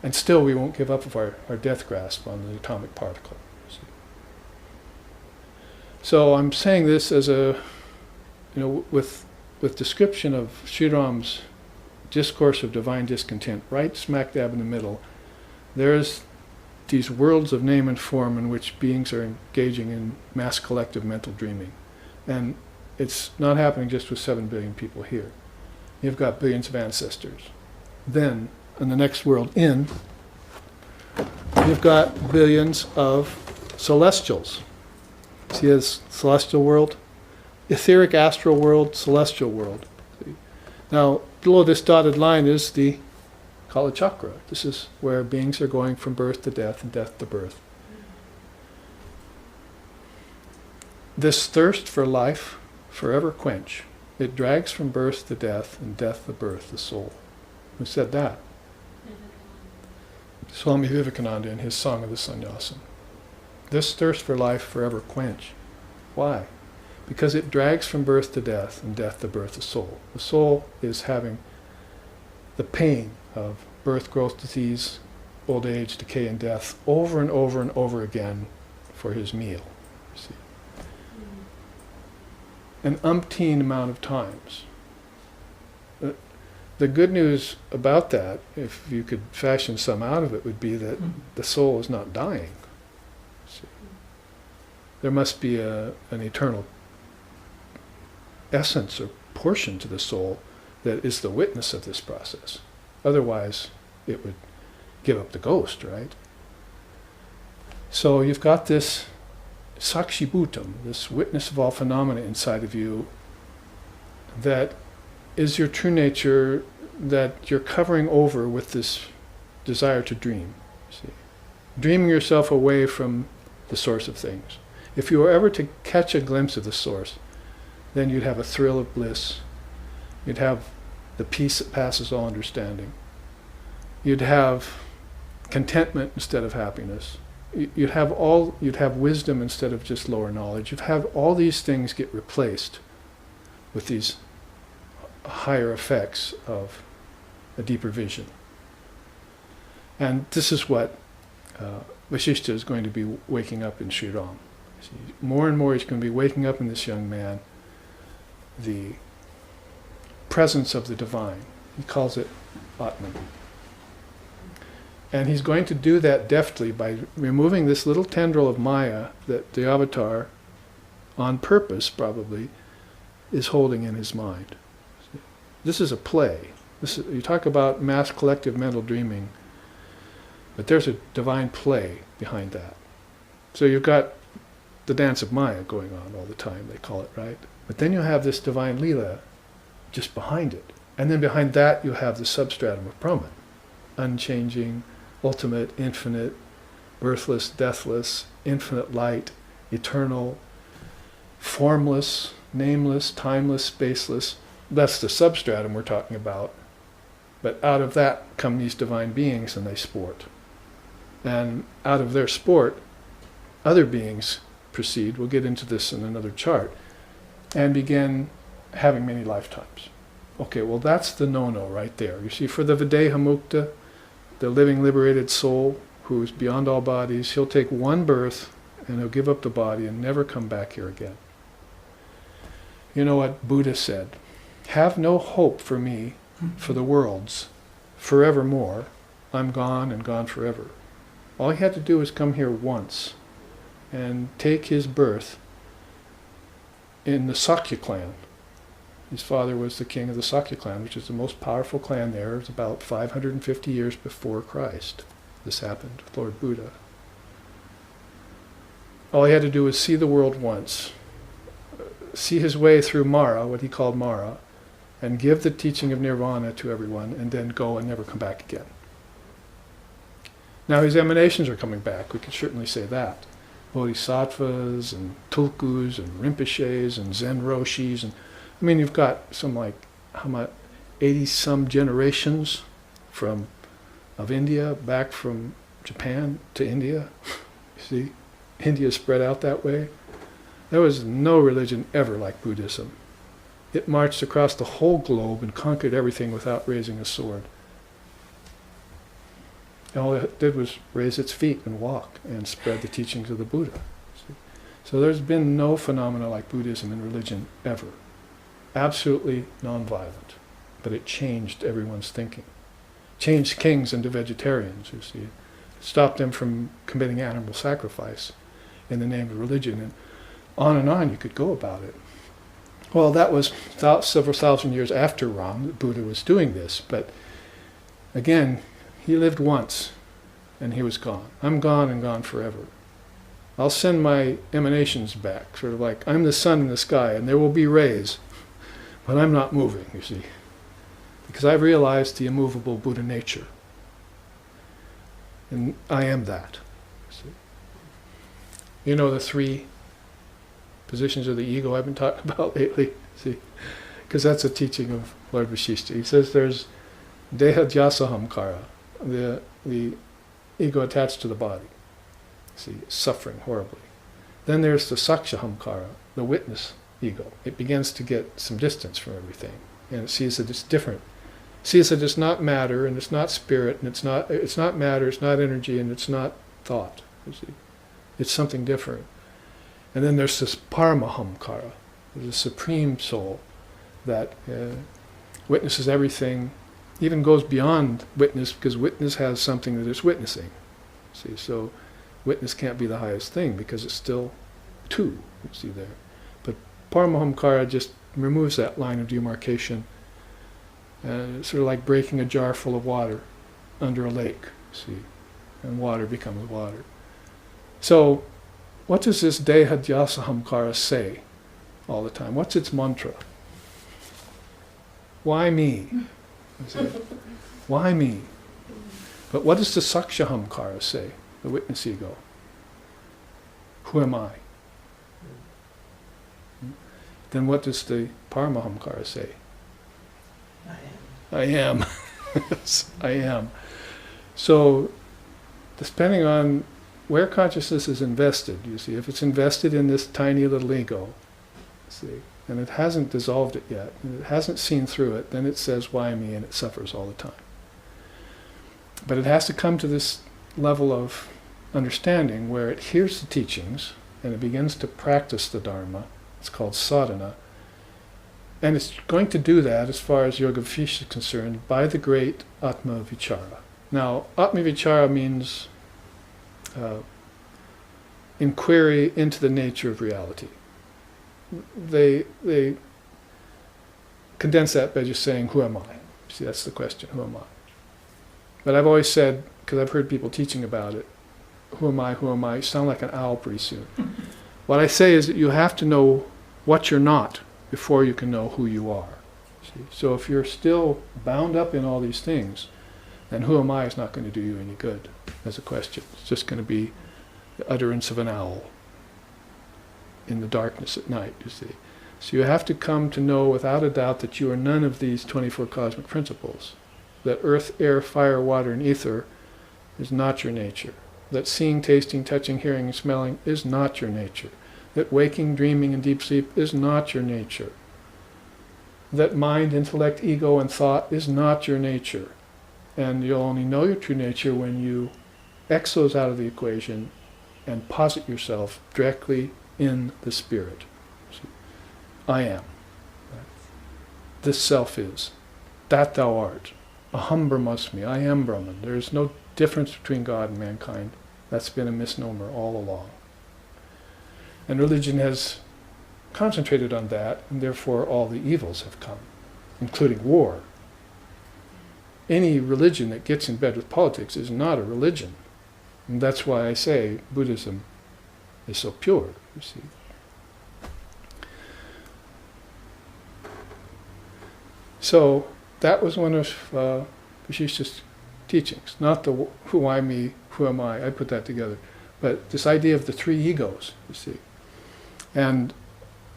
And still we won't give up of our death grasp on the atomic particle, you see. So I'm saying this as a, with description of Sri Rama's discourse of divine discontent, right smack dab in the middle, there's these worlds of name and form in which beings are engaging in mass collective mental dreaming. And it's not happening just with 7 billion people here. You've got billions of ancestors. Then, in the next world in, you've got billions of celestials. See this celestial world? Etheric astral world, celestial world. See? Now, below this dotted line is the Kala Chakra. This is where beings are going from birth to death and death to birth. This thirst for life, forever quench. It drags from birth to death and death to birth the soul. Who said that? Swami Vivekananda in his Song of the Sannyasin. This thirst for life forever quench. Why? Because it drags from birth to death and death to birth the soul. The soul is having the pain of birth, growth, disease, old age, decay, and death over and over and over again for his meal. You see. an umpteen amount of times. The good news about that, if you could fashion some out of it, would be that the soul is not dying. See? There must be an eternal essence or portion to the soul that is the witness of this process. Otherwise, it would give up the ghost, right? So you've got this sakshi bhutam, this witness of all phenomena inside of you that is your true nature, that you're covering over with this desire to dream. See? Dreaming yourself away from the source of things. If you were ever to catch a glimpse of the source, then you'd have a thrill of bliss. You'd have the peace that passes all understanding. You'd have contentment instead of happiness. You'd have wisdom instead of just lower knowledge. You'd have all these things get replaced with these higher effects of a deeper vision. And this is what Vasishtha is going to be waking up in Shri Raama. More and more he's going to be waking up in this young man the presence of the divine. He calls it Atman. And he's going to do that deftly by removing this little tendril of Maya that the avatar, on purpose probably, is holding in his mind. This is a play. You talk about mass collective mental dreaming, but there's a divine play behind that. So you've got the dance of Maya going on all the time, they call it, right? But then you have this divine Leela just behind it. And then behind that you have the substratum of Brahman, unchanging, ultimate, infinite, birthless, deathless, infinite light, eternal, formless, nameless, timeless, spaceless. That's the substratum we're talking about. But out of that come these divine beings and they sport. And out of their sport, other beings proceed, we'll get into this in another chart, and begin having many lifetimes. Okay, well that's the no-no right there. You see, for the Videha Mukta, the living liberated soul who is beyond all bodies, he'll take one birth and he'll give up the body and never come back here again. You know what Buddha said? Have no hope for me, for the worlds, forevermore. I'm gone and gone forever. All he had to do was come here once and take his birth in the Sakya clan. His father was the king of the Sakya clan, which is the most powerful clan there. It was about 550 years before Christ. This happened with Lord Buddha. All he had to do was see the world once, see his way through Mara, what he called Mara, and give the teaching of Nirvana to everyone, and then go and never come back again. Now his emanations are coming back, we could certainly say that. Bodhisattvas and Tulkus and Rinpoches and Zen Roshis, and I mean, you've got some like, how much, 80-some generations of India, back from Japan to India. You see, India spread out that way. There was no religion ever like Buddhism. It marched across the whole globe and conquered everything without raising a sword. And all it did was raise its feet and walk and spread the teachings of the Buddha. See? So there's been no phenomena like Buddhism in religion ever. Absolutely non-violent. But it changed everyone's thinking. Changed kings into vegetarians, you see. Stopped them from committing animal sacrifice in the name of religion. And on you could go about it. Well, that was several thousand years after Ram that Buddha was doing this. But again, he lived once and he was gone. I'm gone and gone forever. I'll send my emanations back, sort of like I'm the sun in the sky and there will be rays. But I'm not moving, you see, because I've realized the immovable Buddha nature. And I am that. See? You know the three positions of the ego I've been talking about lately, see? Because that's a teaching of Lord Vasishtha. He says there's deha dhyasahamkara, the ego attached to the body, see, suffering horribly. Then there's the sakshahamkara, the witness ego. It begins to get some distance from everything, and it sees that it's different. It sees that it's not matter, and it's not spirit, and it's not matter, it's not energy, and it's not thought. You see, it's something different. And then there's this paramahamkara, There's a supreme soul that witnesses everything, even goes beyond witness, because witness has something that it's witnessing. See, so witness can't be the highest thing because it's still two, you see there. But Paramahamkara just removes that line of demarcation. It's sort of like breaking a jar full of water under a lake, see, and water becomes water. So, what does this Dehadhyasahamkara say all the time? What's its mantra? Why me? Why me? But what does the Sakshahamkara say, the witness ego? Who am I? Then what does the Paramahamkara say? I am. Yes, I am. So, depending on where consciousness is invested, you see, if it's invested in this tiny little ego, see, and it hasn't dissolved it yet, and it hasn't seen through it, then it says, why me, and it suffers all the time. But it has to come to this level of understanding where it hears the teachings, and it begins to practice the Dharma. It's called sadhana. And it's going to do that, as far as Yoga Vasistha is concerned, by the great Atma Vichara. Now, Atma Vichara means inquiry into the nature of reality. They condense that by just saying, who am I? See, that's the question, who am I? But I've always said, because I've heard people teaching about it, who am I, sound like an owl pretty soon. What I say is that you have to know what you're not before you can know who you are. See? So if you're still bound up in all these things, then who am I is not going to do you any good as a question. It's just going to be the utterance of an owl in the darkness at night, you see. So you have to come to know without a doubt that you are none of these 24 cosmic principles. That earth, air, fire, water, and ether is not your nature. That seeing, tasting, touching, hearing, and smelling is not your nature. That waking, dreaming, and deep sleep is not your nature. That mind, intellect, ego, and thought is not your nature. And you'll only know your true nature when you X those out of the equation and posit yourself directly in the spirit. See? I am. This self is. That thou art. Aham Brahmasmi. I am Brahman. There is no difference between God and mankind. That's been a misnomer all along. And religion has concentrated on that, and therefore all the evils have come, including war. Any religion that gets in bed with politics is not a religion. And that's why I say Buddhism is so pure, you see. So that was one of Vasishtha's teachings. Not the who I me, who am I put that together. But this idea of the three egos, you see. And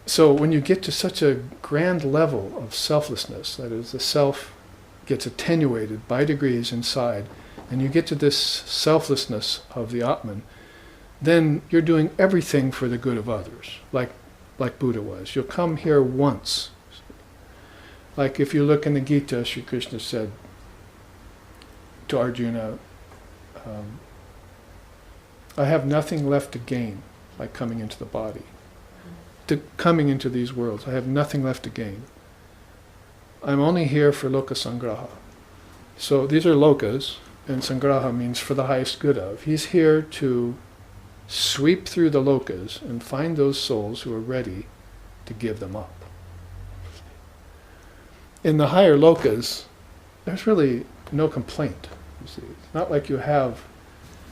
so when you get to such a grand level of selflessness, that is, the self gets attenuated by degrees inside, and you get to this selflessness of the Atman, then you're doing everything for the good of others, like Buddha was. You'll come here once. Like if you look in the Gita, Sri Krishna said to Arjuna, I have nothing left to gain by coming into the body. Coming into these worlds, I have nothing left to gain. I'm only here for loka sangraha. So these are lokas, and sangraha means for the highest good of. He's here to sweep through the lokas and find those souls who are ready to give them up. In the higher lokas, there's really no complaint. You see, it's not like you have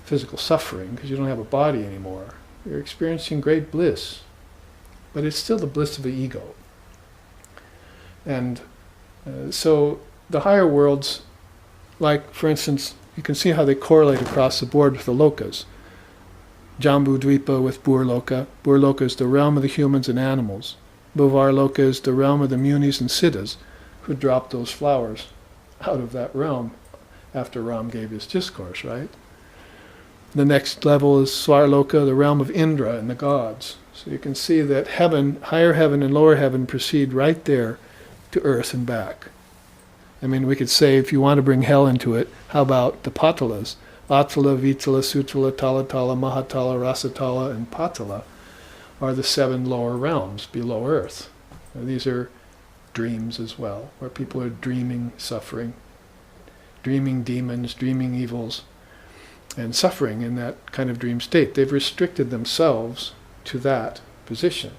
physical suffering because you don't have a body anymore. You're experiencing great bliss, but it's still the bliss of the ego. And so the higher worlds, like for instance, you can see how they correlate across the board with the lokas. Jambu Dvipa with Burloka. Burloka is the realm of the humans and animals. Bhuvarloka is the realm of the munis and siddhas, who dropped those flowers out of that realm after Ram gave his discourse, right? The next level is Svarloka, the realm of Indra and the gods. So you can see that heaven, higher heaven and lower heaven proceed right there to earth and back. I mean, we could say, if you want to bring hell into it, how about the Patalas? Atala, Vitala, Sutala, Talatala, Mahatala, Rasatala, and Patala are the 7 lower realms below earth. These are dreams as well, where people are dreaming suffering, dreaming demons, dreaming evils, and suffering in that kind of dream state. They've restricted themselves to that position.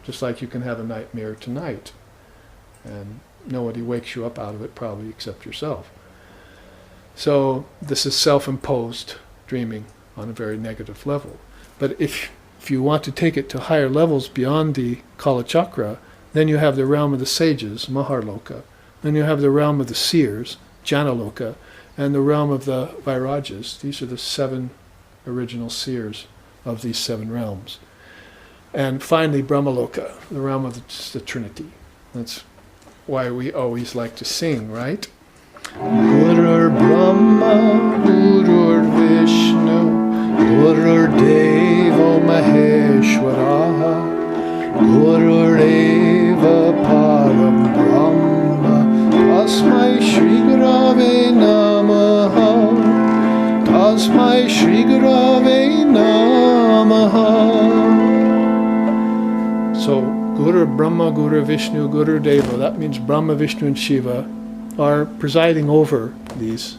Just like you can have a nightmare tonight, and nobody wakes you up out of it probably except yourself. So this is self-imposed dreaming on a very negative level. But if you want to take it to higher levels beyond the Kala Chakra, then you have the realm of the sages, Maharloka. Then you have the realm of the seers, Janaloka, and the realm of the Vairajas. These are the 7 original seers of these 7 realms. And finally, Brahmaloka, the realm of the Trinity. That's why we always like to sing, right? Gurur Brahma, Gurur Vishnu, Gurur Deva Maheshwara, Gurur Eva Param Brahma, Tasmai Shri Gurave Namaha, Tasmai Shri Gurave Namaha. So, Guru Brahma, Guru Vishnu, Guru Deva, that means Brahma, Vishnu, and Shiva are presiding over these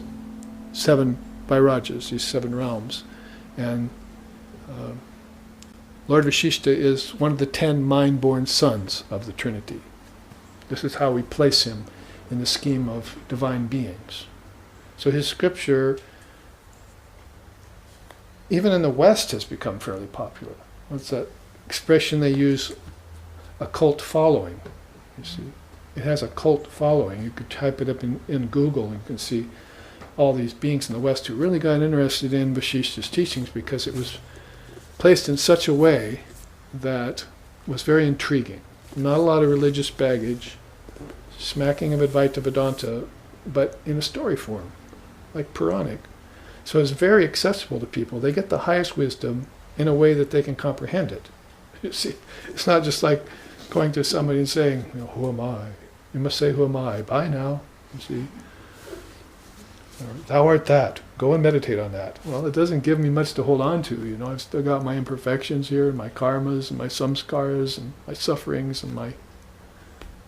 7 Vairajas, these 7 realms. And Lord Vasishtha is one of the 10 mind-born sons of the Trinity. This is how we place him in the scheme of divine beings. So his scripture, even in the West, has become fairly popular. What's that expression they use? A cult following. You see, it has a cult following. You could type it up in Google and you can see all these beings in the West who really got interested in Vasishtha's teachings because it was placed in such a way that was very intriguing. Not a lot of religious baggage, smacking of Advaita Vedanta, but in a story form, like Puranic. So it's very accessible to people. They get the highest wisdom in a way that they can comprehend it. You see, it's not just like going to somebody and saying, who am I? You must say, who am I? Bye now. You see, thou art that. Go and meditate on that. Well, it doesn't give me much to hold on to. I've still got my imperfections here, and my karmas, and my samskaras, and my sufferings, and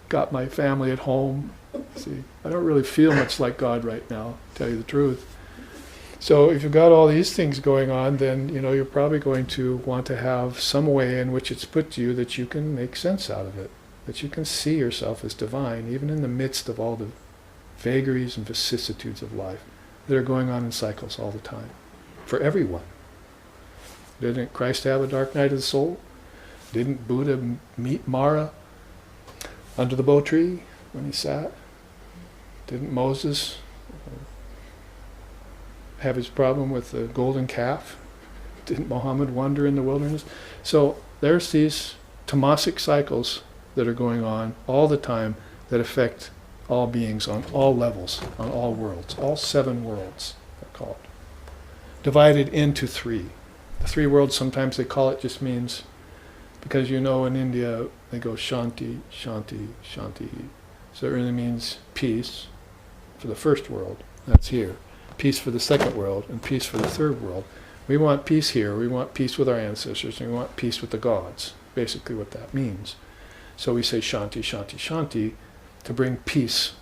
got my family at home. See, I don't really feel much like God right now, to tell you the truth. So if you've got all these things going on, then you're probably going to want to have some way in which it's put to you that you can make sense out of it, that you can see yourself as divine, even in the midst of all the vagaries and vicissitudes of life that are going on in cycles all the time, for everyone. Didn't Christ have a dark night of the soul? Didn't Buddha meet Mara under the bo tree when he sat? Didn't Moses have his problem with the golden calf? Didn't Muhammad wander in the wilderness? So there's these tamasic cycles that are going on all the time that affect all beings on all levels, on all worlds. All 7 worlds are called. Divided into 3. The 3 worlds, sometimes they call it, just means, because in India they go Shanti, Shanti, Shanti. So it really means peace for the first world. That's here. Peace for the second world, and peace for the third world. We want peace here. We want peace with our ancestors, and we want peace with the gods. Basically what that means. So we say Shanti, Shanti, Shanti, to bring peace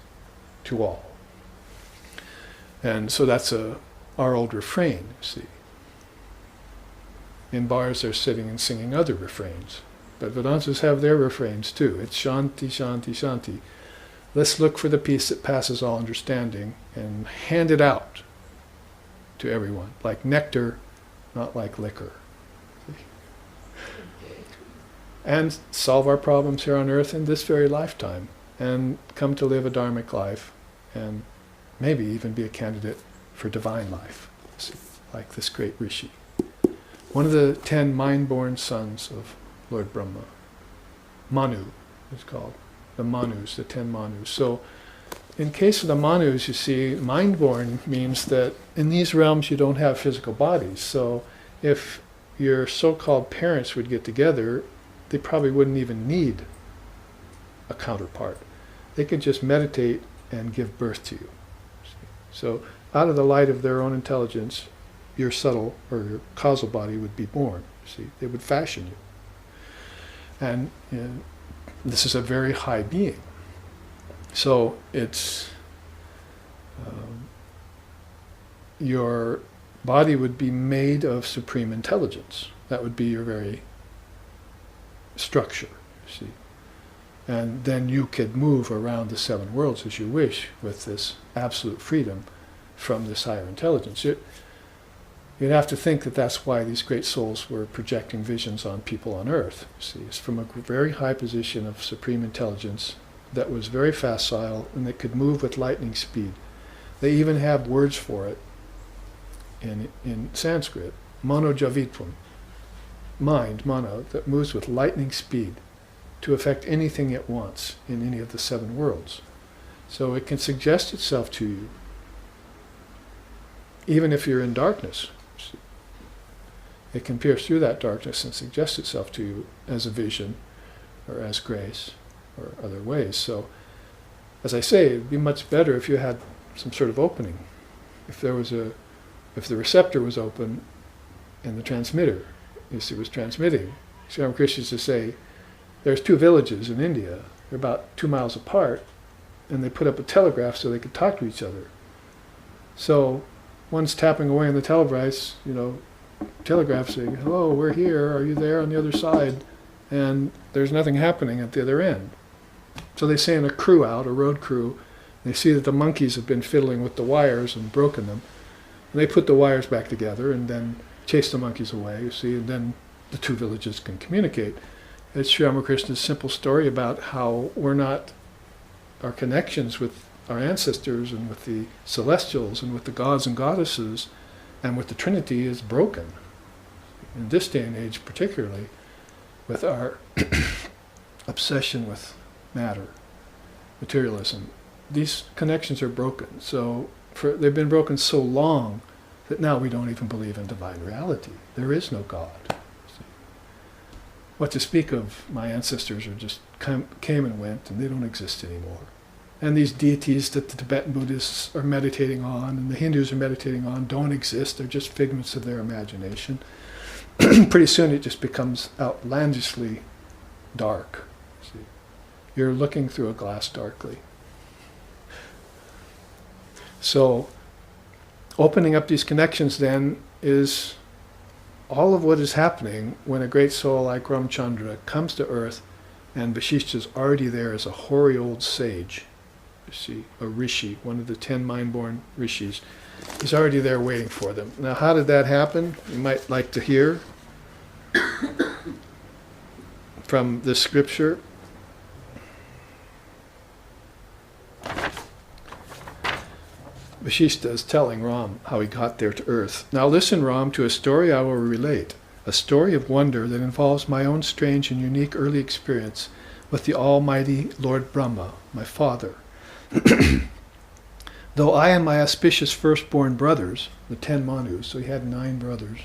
to all. And so that's our old refrain, you see. In bars they're sitting and singing other refrains. But Vedantas have their refrains too. It's Shanti, Shanti, Shanti. Let's look for the peace that passes all understanding and hand it out to everyone, like nectar, not like liquor. And solve our problems here on earth in this very lifetime, and come to live a dharmic life, and maybe even be a candidate for divine life, like this great rishi. One of the 10 mind-born sons of Lord Brahma. Manu is called. The Manus, the 10 Manus. So in case of the Manus, you see, mind-born means that in these realms you don't have physical bodies. So if your so-called parents would get together, they probably wouldn't even need a counterpart. They could just meditate and give birth to you. So out of the light of their own intelligence, your subtle or your causal body would be born. See, they would fashion you. And This is a very high being. So it's your body would be made of supreme intelligence. That would be your very structure, you see. And then you could move around the seven worlds as you wish with this absolute freedom from this higher intelligence. You'd have to think that that's why these great souls were projecting visions on people on earth. You see, it's from a very high position of supreme intelligence that was very facile and that could move with lightning speed. They even have words for it in Sanskrit, mano javitvam, mind, mano, that moves with lightning speed to affect anything it wants in any of the seven worlds. So it can suggest itself to you, even if you're in darkness. It can pierce through that darkness and suggest itself to you as a vision or as grace or other ways. So, as I say, it'd be much better if you had some sort of opening. If the receptor was open and the transmitter, was transmitting. Sri Ramakrishna used to say, there's two villages in India, they're about 2 miles apart, and they put up a telegraph so they could talk to each other. So, one's tapping away on the telegraph saying, hello, we're here, are you there on the other side? And there's nothing happening at the other end. So they send a crew out, a road crew, they see that the monkeys have been fiddling with the wires and broken them. And they put the wires back together and then chase the monkeys away, you see, and then the two villages can communicate. It's Sri Ramakrishna's simple story about how our connections with our ancestors and with the celestials and with the gods and goddesses and with the Trinity is broken. In this day and age particularly, with our obsession with matter, materialism, these connections are broken. So they've been broken so long that now we don't even believe in divine reality. There is no God. See? What to speak of, my ancestors are just came and went, and they don't exist anymore. And these deities that the Tibetan Buddhists are meditating on and the Hindus are meditating on don't exist. They're just figments of their imagination. Pretty soon it just becomes outlandishly dark. See? You're looking through a glass darkly. So, opening up these connections then is all of what is happening when a great soul like Ramchandra comes to earth and Vasishtha's already there as a hoary old sage. You see, a rishi, one of the 10 mind-born rishis. He's already there waiting for them. Now, how did that happen? You might like to hear from this scripture. Vasishtha is telling Ram how he got there to earth. Now listen, Ram, to a story I will relate, a story of wonder that involves my own strange and unique early experience with the Almighty Lord Brahma, my father. Though I and my auspicious firstborn brothers, the 10 Manus, so he had 9 brothers,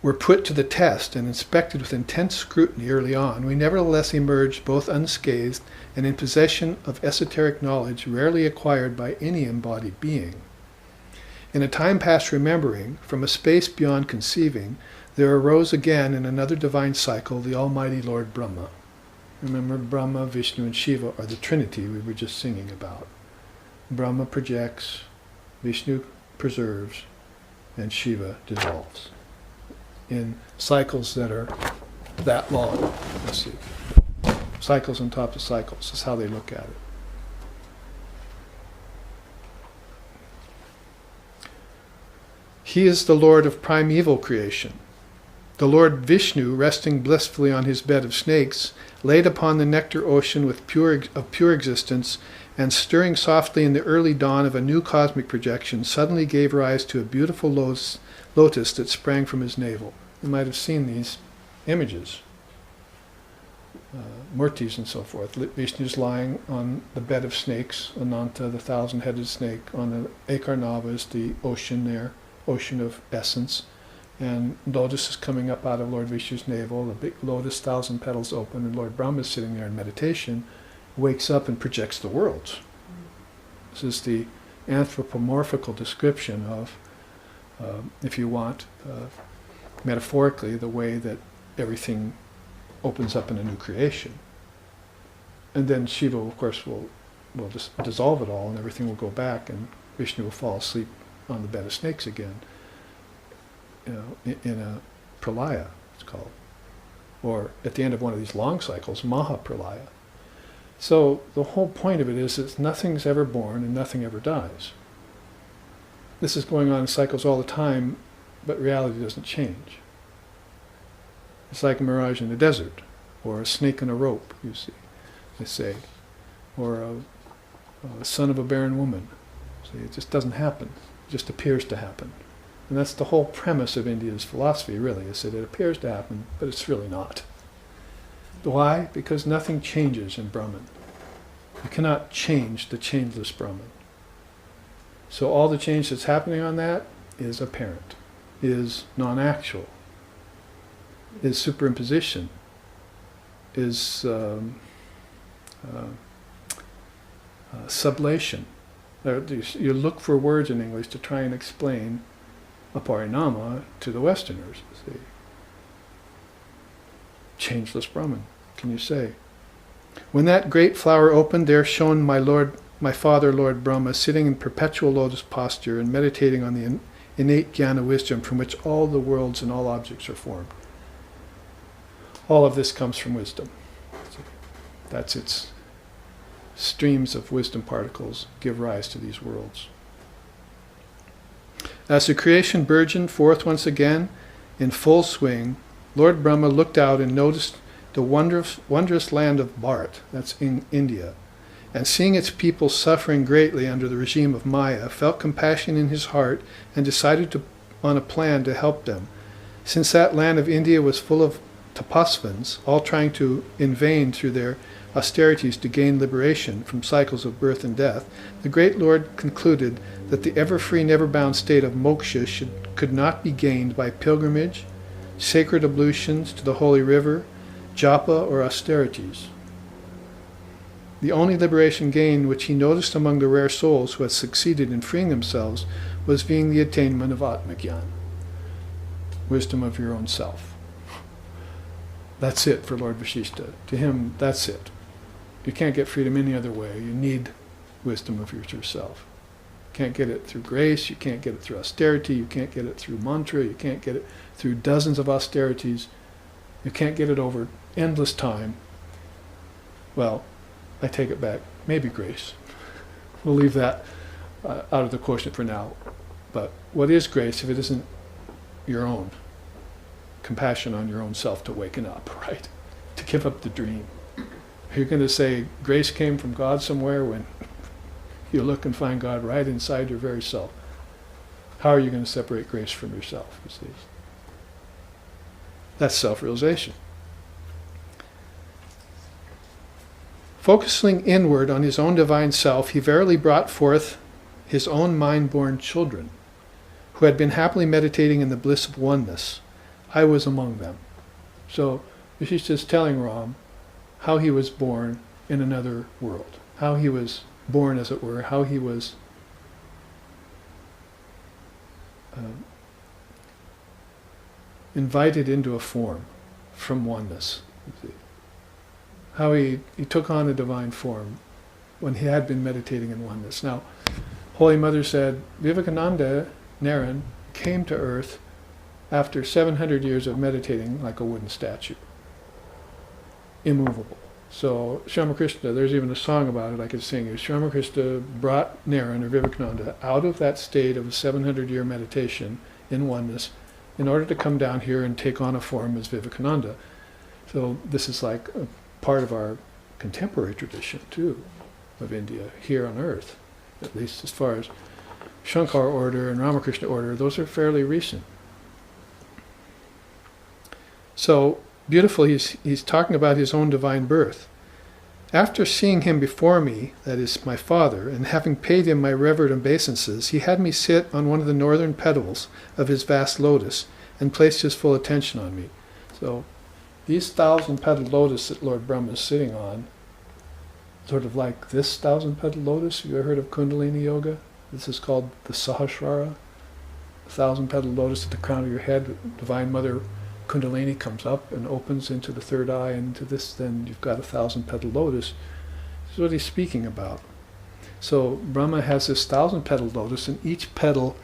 were put to the test and inspected with intense scrutiny early on, we nevertheless emerged both unscathed and in possession of esoteric knowledge rarely acquired by any embodied being. In a time past remembering, from a space beyond conceiving, there arose again in another divine cycle the Almighty Lord Brahma. Remember, Brahma, Vishnu, and Shiva are the Trinity we were just singing about. Brahma projects, Vishnu preserves, and Shiva dissolves. In cycles that are that long. Let's see. Cycles on top of cycles is how they look at it. He is the Lord of primeval creation. The Lord Vishnu, resting blissfully on his bed of snakes, laid upon the nectar ocean of pure existence, and stirring softly in the early dawn of a new cosmic projection, suddenly gave rise to a beautiful lotus that sprang from his navel. You might have seen these images, murtis and so forth. Vishnu's lying on the bed of snakes, Ananta, the 1,000-headed snake, on the Ekarnavas, the ocean there, ocean of essence. And lotus is coming up out of Lord Vishnu's navel, the big lotus, 1,000 petals open, and Lord Brahma is sitting there in meditation, wakes up and projects the worlds. This is the anthropomorphical description of, if you want, metaphorically, the way that everything opens up in a new creation. And then Shiva, of course, will just dissolve it all and everything will go back and Vishnu will fall asleep on the bed of snakes again. In a pralaya, it's called. Or at the end of one of these long cycles, Mahapralaya. So the whole point of it is that nothing's ever born and nothing ever dies. This is going on in cycles all the time, but reality doesn't change. It's like a mirage in the desert, or a snake in a rope, you see, they say, or a son of a barren woman. See, it just doesn't happen. It just appears to happen. And that's the whole premise of India's philosophy, really, is that it appears to happen, but it's really not. Why? Because nothing changes in Brahman. You cannot change the changeless Brahman. So all the change that's happening on that is apparent, is non-actual, is superimposition, is sublation. You look for words in English to try and explain aparinama to the Westerners. See, changeless Brahman, can you say? When that great flower opened, there shone my father, Lord Brahma, sitting in perpetual lotus posture and meditating on the innate jnana wisdom from which all the worlds and all objects are formed. All of this comes from wisdom. That's its streams of wisdom particles give rise to these worlds. As the creation burgeoned forth once again in full swing, Lord Brahma looked out and noticed the wondrous land of Bharat, that's in India, and seeing its people suffering greatly under the regime of Maya, felt compassion in his heart and decided on a plan to help them. Since that land of India was full of tapasvins, all trying to in vain through their austerities to gain liberation from cycles of birth and death, the great Lord concluded that the ever-free, never-bound state of moksha could not be gained by pilgrimage, sacred ablutions to the holy river, japa, or austerities. The only liberation gained which he noticed among the rare souls who had succeeded in freeing themselves was being the attainment of Atmagyan, wisdom of your own self. That's it for Lord Vasishtha. To him, that's it. You can't get freedom any other way. You need wisdom of your true self. You can't get it through grace, you can't get it through austerity, you can't get it through mantra, you can't get it through dozens of austerities, you can't get it over endless time. Well, I take it back. Maybe grace. We'll leave that out of the quotient for now. But what is grace if it isn't your own? Compassion on your own self to waken up, right? To give up the dream. Are you going to say grace came from God somewhere when you look and find God right inside your very self? How are you going to separate grace from yourself, you see? That's self-realization. Focusing inward on his own divine self, he verily brought forth his own mind-born children, who had been happily meditating in the bliss of oneness. I was among them. So Vasishtha is telling Ram how he was born in another world, how he was born, as it were, how he was invited into a form from oneness. How he took on a divine form when he had been meditating in oneness. Now, Holy Mother said, Vivekananda, Naren, came to earth after 700 years of meditating like a wooden statue. Immovable. So, Sri Ramakrishna, there's even a song about it I could sing. Sri Ramakrishna brought Naren, or Vivekananda, out of that state of a 700-year meditation in oneness in order to come down here and take on a form as Vivekananda. So this is like a part of our contemporary tradition, too, of India, here on earth. At least as far as Shankar order and Ramakrishna order, those are fairly recent. So, beautiful, he's talking about his own divine birth. After seeing him before me, that is, my father, and having paid him my revered obeisances, he had me sit on one of the northern petals of his vast lotus and placed his full attention on me. So, these 1,000-petaled lotus that Lord Brahma is sitting on, sort of like this 1,000-petaled lotus. Have you ever heard of Kundalini Yoga? This is called the Sahasrara, the 1,000-petaled lotus at the crown of your head, Divine Mother Kundalini comes up and opens into the third eye and into this, then you've got a 1,000-petaled lotus. This is what he's speaking about. So Brahma has this 1,000-petaled lotus, and each petal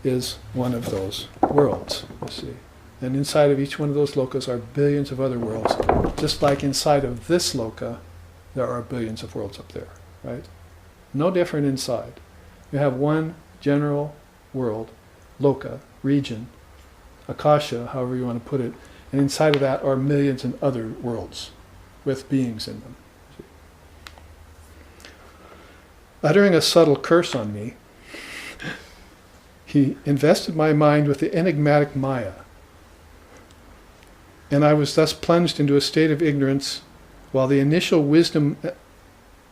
is one of those worlds, you see. And inside of each one of those lokas are billions of other worlds. Just like inside of this loka, there are billions of worlds up there, right? No different inside. You have one general world, loka, region, akasha, however you want to put it, and inside of that are millions and other worlds with beings in them. Uttering a subtle curse on me, he invested my mind with the enigmatic Maya, and I was thus plunged into a state of ignorance, while the initial wisdom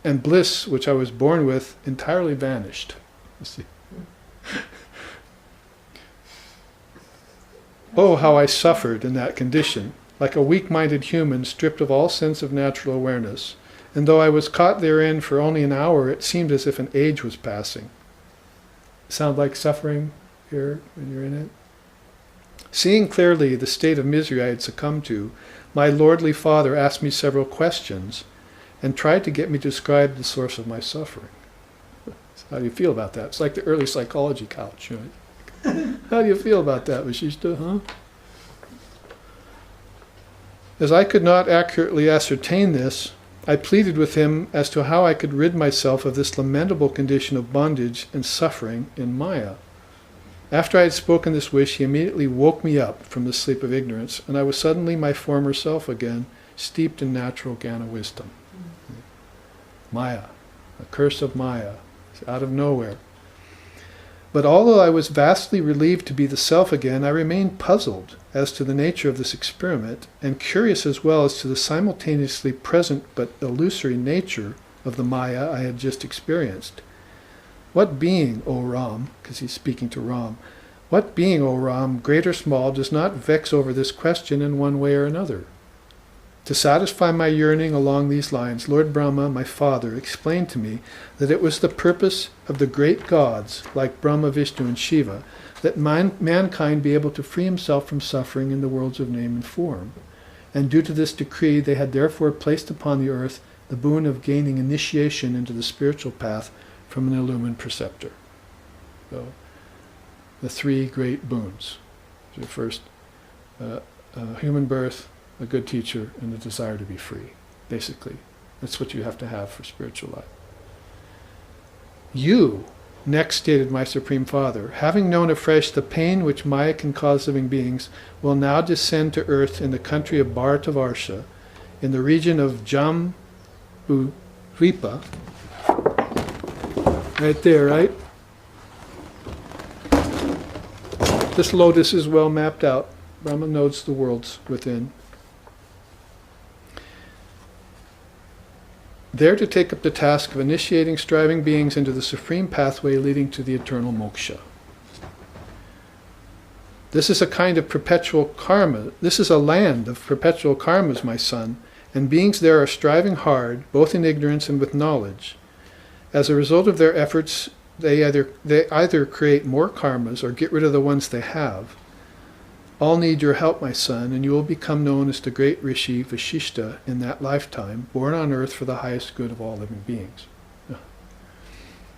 and bliss which I was born with entirely vanished. You see. Oh, how I suffered in that condition, like a weak-minded human stripped of all sense of natural awareness, and though I was caught therein for only an hour, it seemed as if an age was passing. Sound like suffering here when you're in it? Seeing clearly the state of misery I had succumbed to, my lordly father asked me several questions and tried to get me to describe the source of my suffering. How do you feel about that? It's like the early psychology couch, right? How do you feel about that, Vasishtha, huh? As I could not accurately ascertain this, I pleaded with him as to how I could rid myself of this lamentable condition of bondage and suffering in Maya. After I had spoken this wish, he immediately woke me up from the sleep of ignorance, and I was suddenly my former self again, steeped in natural Jnana wisdom. Maya, a curse of Maya, out of nowhere. But although I was vastly relieved to be the self again, I remained puzzled as to the nature of this experiment, and curious as well as to the simultaneously present but illusory nature of the Maya I had just experienced. What being, O Ram, because he's speaking to Ram, what being, O Ram, great or small, does not vex over this question in one way or another? To satisfy my yearning along these lines, Lord Brahma, my father, explained to me that it was the purpose of the great gods, like Brahma, Vishnu, and Shiva, that mankind be able to free himself from suffering in the worlds of name and form. And due to this decree, they had therefore placed upon the earth the boon of gaining initiation into the spiritual path from an illumined preceptor. So, the three great boons. So first, human birth, a good teacher, and the desire to be free. Basically, that's what you have to have for spiritual life. You, next stated my Supreme Father, having known afresh the pain which Maya can cause living beings, will now descend to earth in the country of Bharatavarsha, in the region of Jambudvipa, right there, right? This lotus is well mapped out. Brahma knows the worlds within. There to take up the task of initiating striving beings into the supreme pathway leading to the eternal moksha. This is a kind of perpetual karma. This is a land of perpetual karmas, my son, and beings there are striving hard, both in ignorance and with knowledge. As a result of their efforts, they either create more karmas or get rid of the ones they have. All need your help, my son, and you will become known as the great Rishi Vasishtha in that lifetime, born on earth for the highest good of all living beings.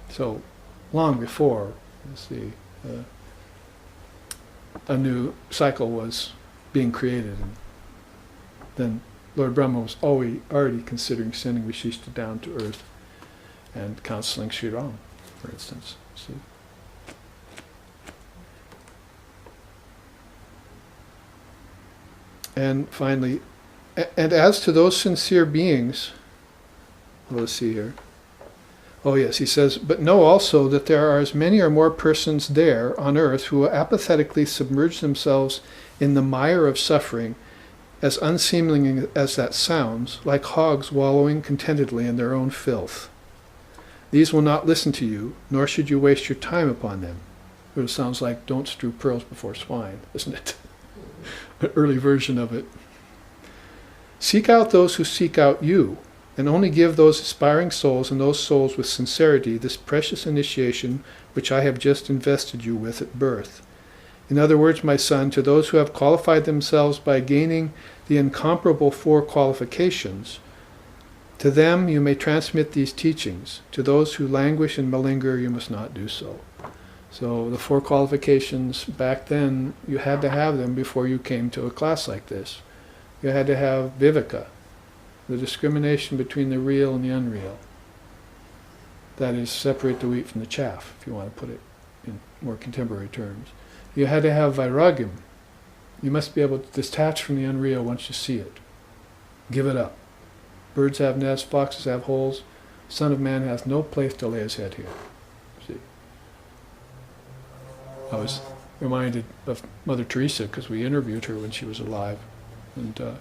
So, long before, a new cycle was being created, and then Lord Brahma was already considering sending Vasishtha down to earth and counseling Shri Raama, for instance. See? And finally, and as to those sincere beings, let's see here. Oh yes, he says, but know also that there are as many or more persons there on earth who will apathetically submerge themselves in the mire of suffering, as unseemly as that sounds, like hogs wallowing contentedly in their own filth. These will not listen to you, nor should you waste your time upon them. It sounds like don't strew pearls before swine, isn't it? An early version of it. Seek out those who seek out you, and only give those aspiring souls and those souls with sincerity this precious initiation which I have just invested you with at birth. In other words, my son, to those who have qualified themselves by gaining the incomparable 4 qualifications, to them you may transmit these teachings. To those who languish and malinger, you must not do so. So the 4 qualifications, back then, you had to have them before you came to a class like this. You had to have viveka, the discrimination between the real and the unreal. That is, separate the wheat from the chaff, if you want to put it in more contemporary terms. You had to have vairagyam. You must be able to detach from the unreal once you see it. Give it up. Birds have nests, foxes have holes. Son of Man has no place to lay his head here. See? I was reminded of Mother Teresa because we interviewed her when she was alive. And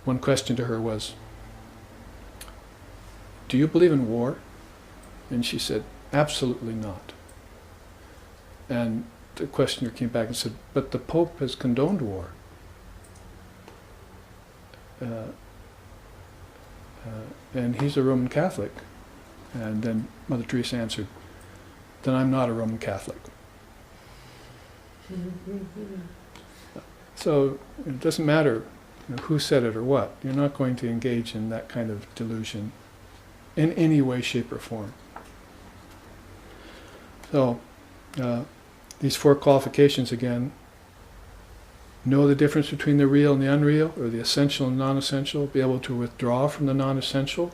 one question to her was, do you believe in war? And she said, absolutely not. And the questioner came back and said, but the Pope has condoned war. And he's a Roman Catholic. And then Mother Teresa answered, then I'm not a Roman Catholic. So it doesn't matter who said it or what. You're not going to engage in that kind of delusion in any way, shape, or form. So these 4 qualifications again: know the difference between the real and the unreal, or the essential and non-essential, be able to withdraw from the non-essential.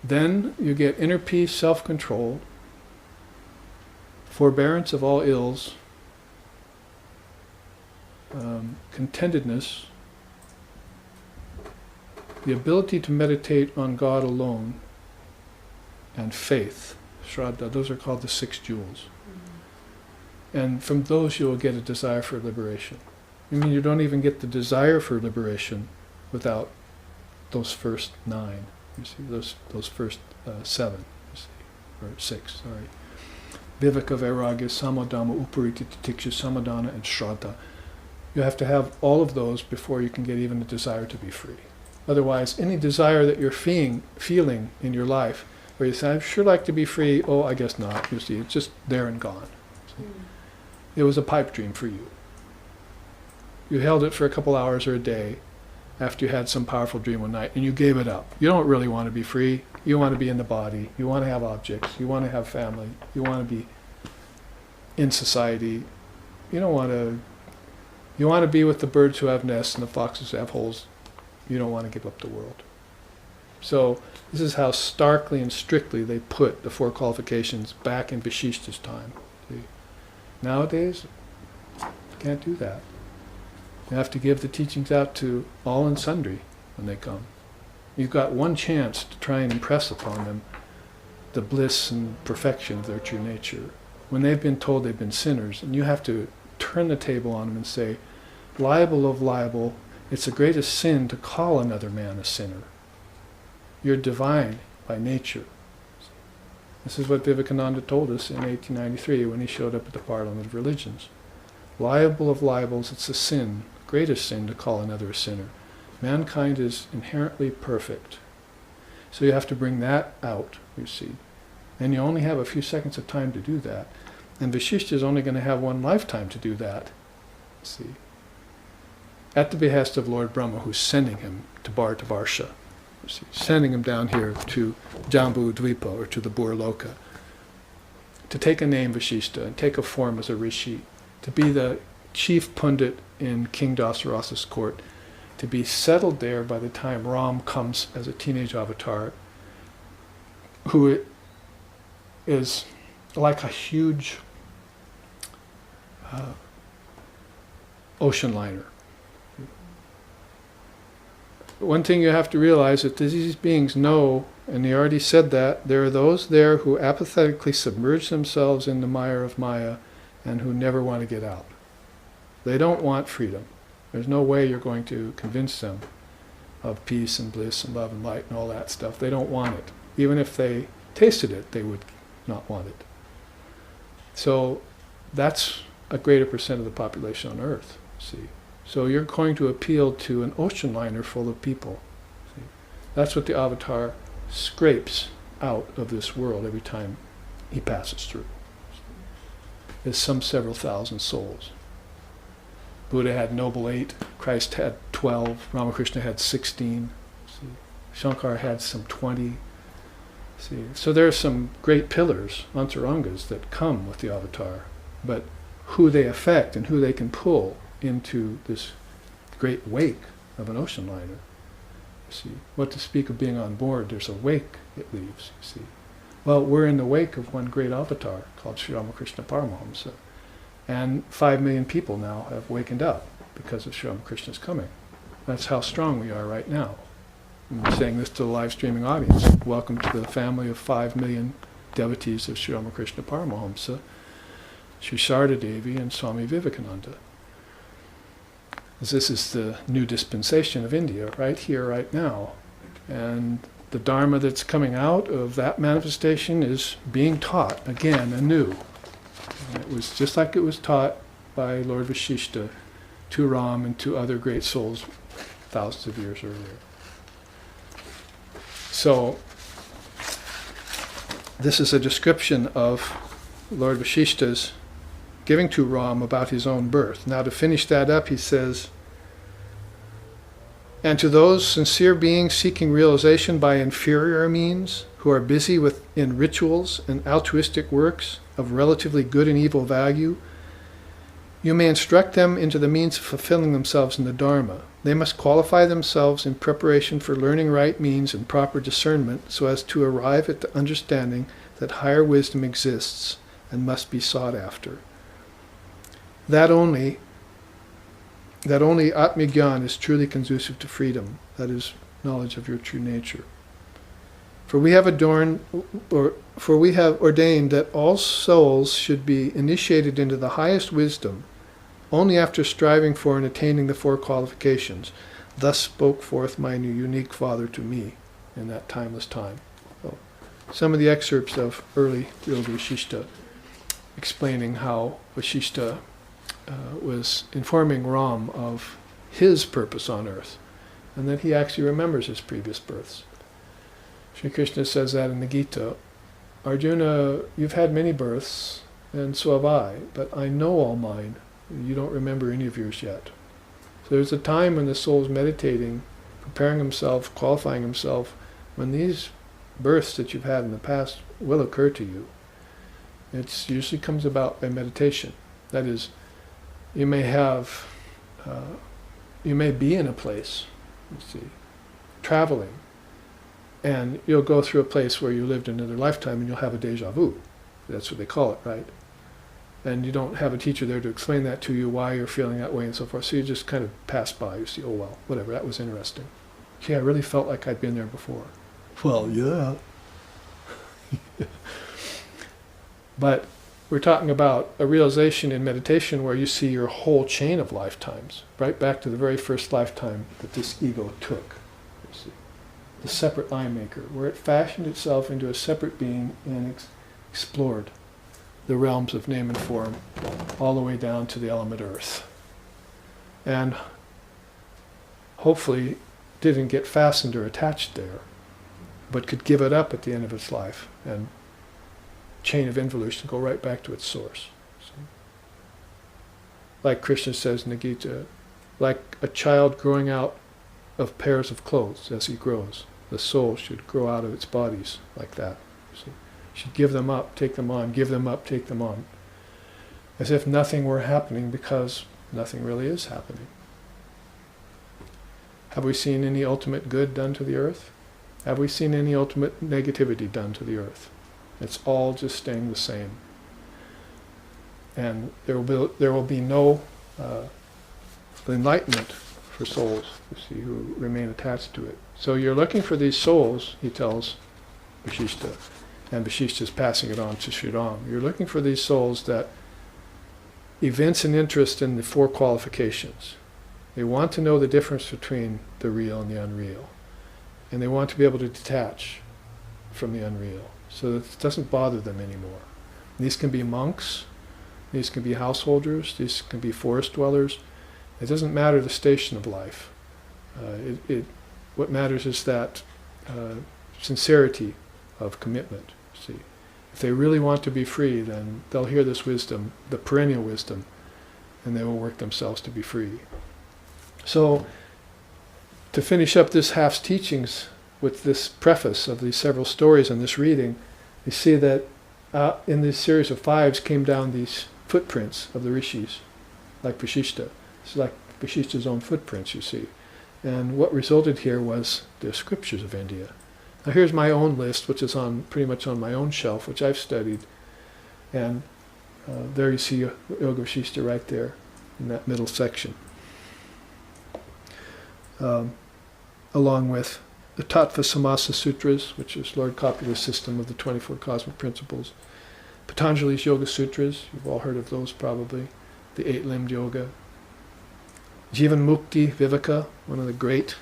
Then you get inner peace, self-control, forbearance of all ills, contentedness, the ability to meditate on God alone, and faith, shraddha. Those are called the 6 jewels. And from those you will get a desire for liberation. I mean, you don't even get the desire for liberation without those first 9. You see, those first 7, you see, or 6, sorry. Viveka, vairagya, samadhamma, upariti, titiksha, samadhana, and shraddha. You have to have all of those before you can get even a desire to be free. Otherwise, any desire that you're feeling in your life, where you say, I'd sure like to be free, oh, I guess not, you see, it's just there and gone. It was a pipe dream for you. You held it for a couple hours or a day after you had some powerful dream one night, and you gave it up. You don't really want to be free. You want to be in the body. You want to have objects. You want to have family. You want to be in society. You don't want to... You want to be with the birds who have nests and the foxes who have holes. You don't want to give up the world. So this is how starkly and strictly they put the 4 qualifications back in Vasishtha's time. See? Nowadays, you can't do that. You have to give the teachings out to all and sundry when they come. You've got one chance to try and impress upon them the bliss and perfection of their true nature. When they've been told they've been sinners, and you have to turn the table on them and say, liable of liable, it's the greatest sin to call another man a sinner. You're divine by nature. This is what Vivekananda told us in 1893 when he showed up at the Parliament of Religions. Liable of libels, it's a sin, greatest sin to call another a sinner. Mankind is inherently perfect. So you have to bring that out, you see. And you only have a few seconds of time to do that. And Vasishtha is only going to have one lifetime to do that, see. At the behest of Lord Brahma, who's sending him to Bharatavarsha, sending him down here to Jambu Dvipa, or to the Burloka, to take a name Vasishtha and take a form as a rishi, to be the chief pundit in King Dasarasa's court, to be settled there by the time Ram comes as a teenage avatar, who is like a huge ocean liner. One thing you have to realize is that these beings know, and they already said that, there are those there who apathetically submerge themselves in the mire of Maya and who never want to get out. They don't want freedom. There's no way you're going to convince them of peace and bliss and love and light and all that stuff. They don't want it. Even if they tasted it, they would not want it. So that's a greater percent of the population on Earth, see. So you're going to appeal to an ocean liner full of people. See? That's what the avatar scrapes out of this world every time he passes through. is some several thousand souls. Buddha had noble 8, Christ had 12, Ramakrishna had 16, see. Shankar had some 20. See. So there are some great pillars, antarangas, that come with the avatar, but who they affect and who they can pull into this great wake of an ocean liner. See, what to speak of being on board, there's a wake it leaves, you see. Well, we're in the wake of one great avatar called Shri Ramakrishna Paramahamsa. And 5 million people now have wakened up because of Shri Ramakrishna's coming. That's how strong we are right now. I'm saying this to the live streaming audience. Welcome to the family of 5 million devotees of Shri Ramakrishna Paramahamsa, Shri Sharda Devi and Swami Vivekananda. This is the new dispensation of India, right here, right now. And the Dharma that's coming out of that manifestation is being taught again anew. And it was just like it was taught by Lord Vasishtha to Ram and to other great souls thousands of years earlier. So, this is a description of Lord Vasishtha's giving to Ram about his own birth. Now to finish that up, he says, and to those sincere beings seeking realization by inferior means, who are busy in rituals and altruistic works of relatively good and evil value, you may instruct them into the means of fulfilling themselves in the Dharma. They must qualify themselves in preparation for learning right means and proper discernment so as to arrive at the understanding that higher wisdom exists and must be sought after. That only Atmigyan is truly conducive to freedom, that is, knowledge of your true nature. For we have ordained that all souls should be initiated into the highest wisdom only after striving for and attaining the 4 qualifications. Thus spoke forth my unique Father to me in that timeless time. So, some of the excerpts of early Yoga Vasistha explaining how Vasishtha was informing Ram of his purpose on earth, and that he actually remembers his previous births. Sri Krishna says that in the Gita, Arjuna, you've had many births, and so have I, but I know all mine. You don't remember any of yours yet. So there's a time when the soul is meditating, preparing himself, qualifying himself, when these births that you've had in the past will occur to you. It usually comes about by meditation. That is, you may be in a place, you see, traveling, and you'll go through a place where you lived another lifetime and you'll have a déjà vu. That's what they call it, right? And you don't have a teacher there to explain that to you, why you're feeling that way and so forth. So you just kind of pass by. You see, oh well, whatever, that was interesting. Gee, I really felt like I'd been there before. Well, yeah. But we're talking about a realization in meditation where you see your whole chain of lifetimes, right back to the very first lifetime that this ego took. You see, the separate eye maker, where it fashioned itself into a separate being and explored the realms of name and form, all the way down to the element earth. And hopefully didn't get fastened or attached there, but could give it up at the end of its life and chain of involution go right back to its source. So, like Krishna says in the Gita, like a child growing out of pairs of clothes as he grows, the soul should grow out of its bodies like that. So, should give them up, take them on, give them up, take them on. As if nothing were happening, because nothing really is happening. Have we seen any ultimate good done to the earth? Have we seen any ultimate negativity done to the earth? It's all just staying the same. And there will be no enlightenment for souls, you see, who remain attached to it. So you're looking for these souls, he tells Vasishtha, and Vasishtha is passing it on to Shri Raama. You're looking for these souls that evince an interest in the 4 qualifications. They want to know the difference between the real and the unreal. And they want to be able to detach from the unreal, so that it doesn't bother them anymore. These can be monks, these can be householders, these can be forest dwellers. It doesn't matter the station of life. What matters is that sincerity of commitment. See, If they really want to be free, then they'll hear this wisdom, the perennial wisdom, and they will work themselves to be free. So, to finish up this half's teachings with this preface of these several stories and this reading, you see that in this series of 5s came down these footprints of the rishis, like Vasishtha. It's like Vasishtha's own footprints, you see. And what resulted here was the scriptures of India. Now here's my own list, which is on pretty much on my own shelf, which I've studied. And there you see Yoga Vasistha right there in that middle section. Along with the Tattva Samasa Sutras, which is Lord Kapala's system of the 24 cosmic principles. Patanjali's Yoga Sutras, you've all heard of those probably. The 8-limbed yoga. Jivan Mukti Viveka, one of the great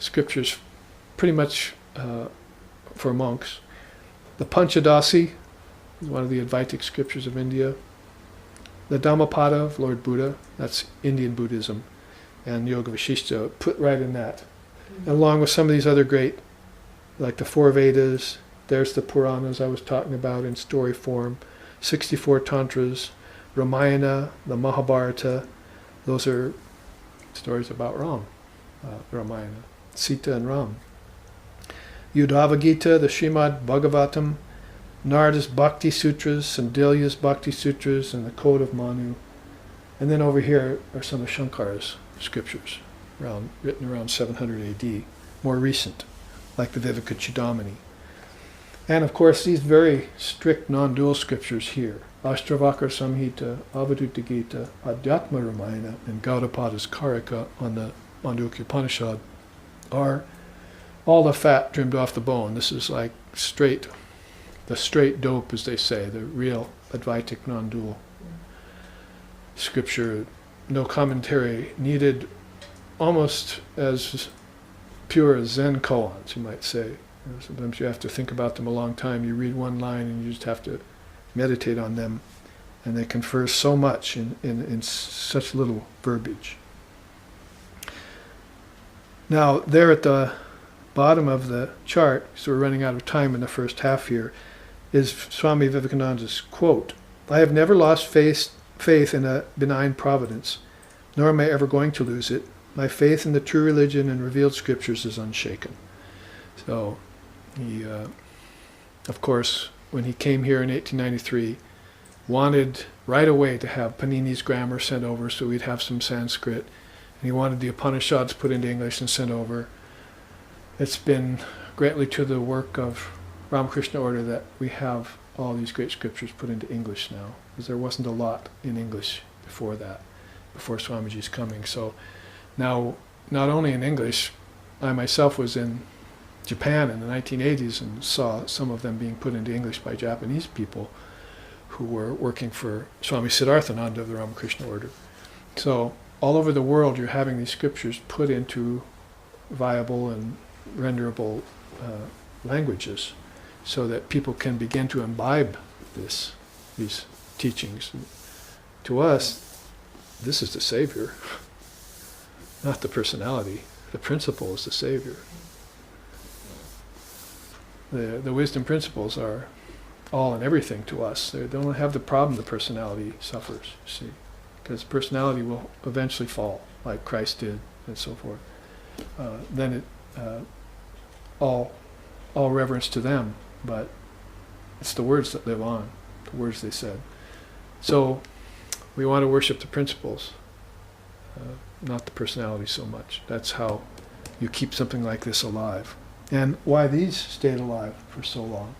scriptures pretty much for monks. The Panchadasi is one of the Advaitic scriptures of India. The Dhammapada of Lord Buddha, that's Indian Buddhism, and Yoga Vasistha put right in that. And along with some of these other great, like the 4 Vedas, there's the Puranas I was talking about in story form, 64 Tantras, Ramayana, the Mahabharata, those are stories about Ram, Ramayana, Sita and Ram. Uddhava Gita, the Srimad Bhagavatam, Narada's Bhakti Sutras, Sandilya's Bhakti Sutras, and the Code of Manu. And then over here are some of Shankara's scriptures, written around 700 AD, more recent, like the Vivekachudamani. And of course, these very strict non-dual scriptures here, Ashtavakra Samhita, Avadutta Gita, Adhyatma Ramayana, and Gaudapada's Karika on the Mandukya Upanishad, are all the fat trimmed off the bone. This is like the straight dope, as they say, the real Advaitic non-dual scripture, no commentary needed, almost as pure as Zen koans, you might say. Sometimes you have to think about them a long time. You read one line and you just have to meditate on them, and they confer so much in such little verbiage. Now, there at the bottom of the chart, so we're running out of time in the first half here, is Swami Vivekananda's quote, "I have never lost faith in a benign providence, nor am I ever going to lose it. My faith in the true religion and revealed scriptures is unshaken." So, he, of course, when he came here in 1893, wanted right away to have Panini's grammar sent over so we'd have some Sanskrit, and he wanted the Upanishads put into English and sent over. It's been greatly to the work of Ramakrishna Order that we have all these great scriptures put into English now, because there wasn't a lot in English before that, before Swamiji's coming. So now, not only in English, I myself was in Japan in the 1980s and saw some of them being put into English by Japanese people who were working for Swami Siddharthananda of the Ramakrishna Order. So all over the world you're having these scriptures put into viable and renderable languages so that people can begin to imbibe these teachings. And to us, this is the Savior, not the personality. The principle is the Savior. The wisdom principles are all and everything to us. They don't have the problem the personality suffers, see, because personality will eventually fall, like Christ did, and so forth. Then all reverence to them, but it's the words that live on, the words they said. So we want to worship the principles, not the personality so much. That's how you keep something like this alive. And why these stayed alive for so long.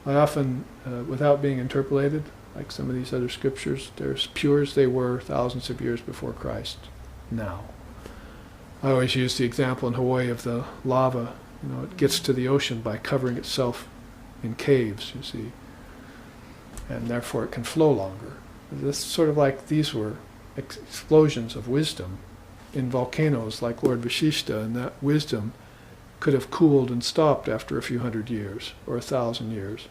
I often, without being interpolated, like some of these other scriptures, they're as pure as they were thousands of years before Christ now. I always use the example in Hawaii of the lava. It gets to the ocean by covering itself in caves, you see, and therefore it can flow longer. This is sort of like these were explosions of wisdom in volcanoes like Lord Vasishtha, and that wisdom could have cooled and stopped after a few hundred years or 1,000 years,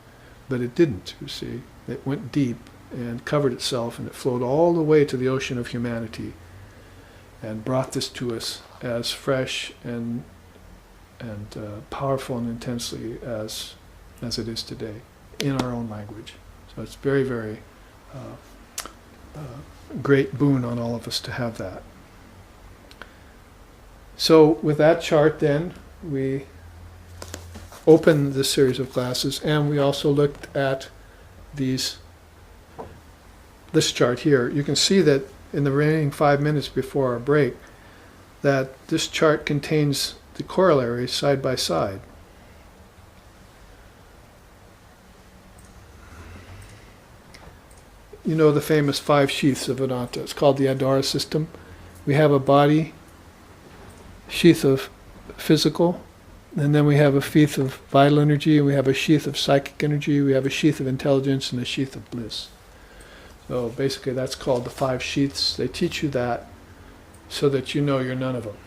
but it didn't, you see. It went deep and covered itself, and it flowed all the way to the ocean of humanity and brought this to us as fresh and powerful and intensely as it is today in our own language. So it's very, very great boon on all of us to have that. So with that chart then, we opened this series of classes, and we also looked at this chart here. You can see that in the remaining 5 minutes before our break, that this chart contains the corollaries side by side. You know the famous 5 sheaths of Vedanta. It's called the Adhara system. We have a body sheath of physical, and then we have a sheath of vital energy, and we have a sheath of psychic energy, we have a sheath of intelligence, and a sheath of bliss. So basically that's called the 5 sheaths. They teach you that so that you know you're none of them.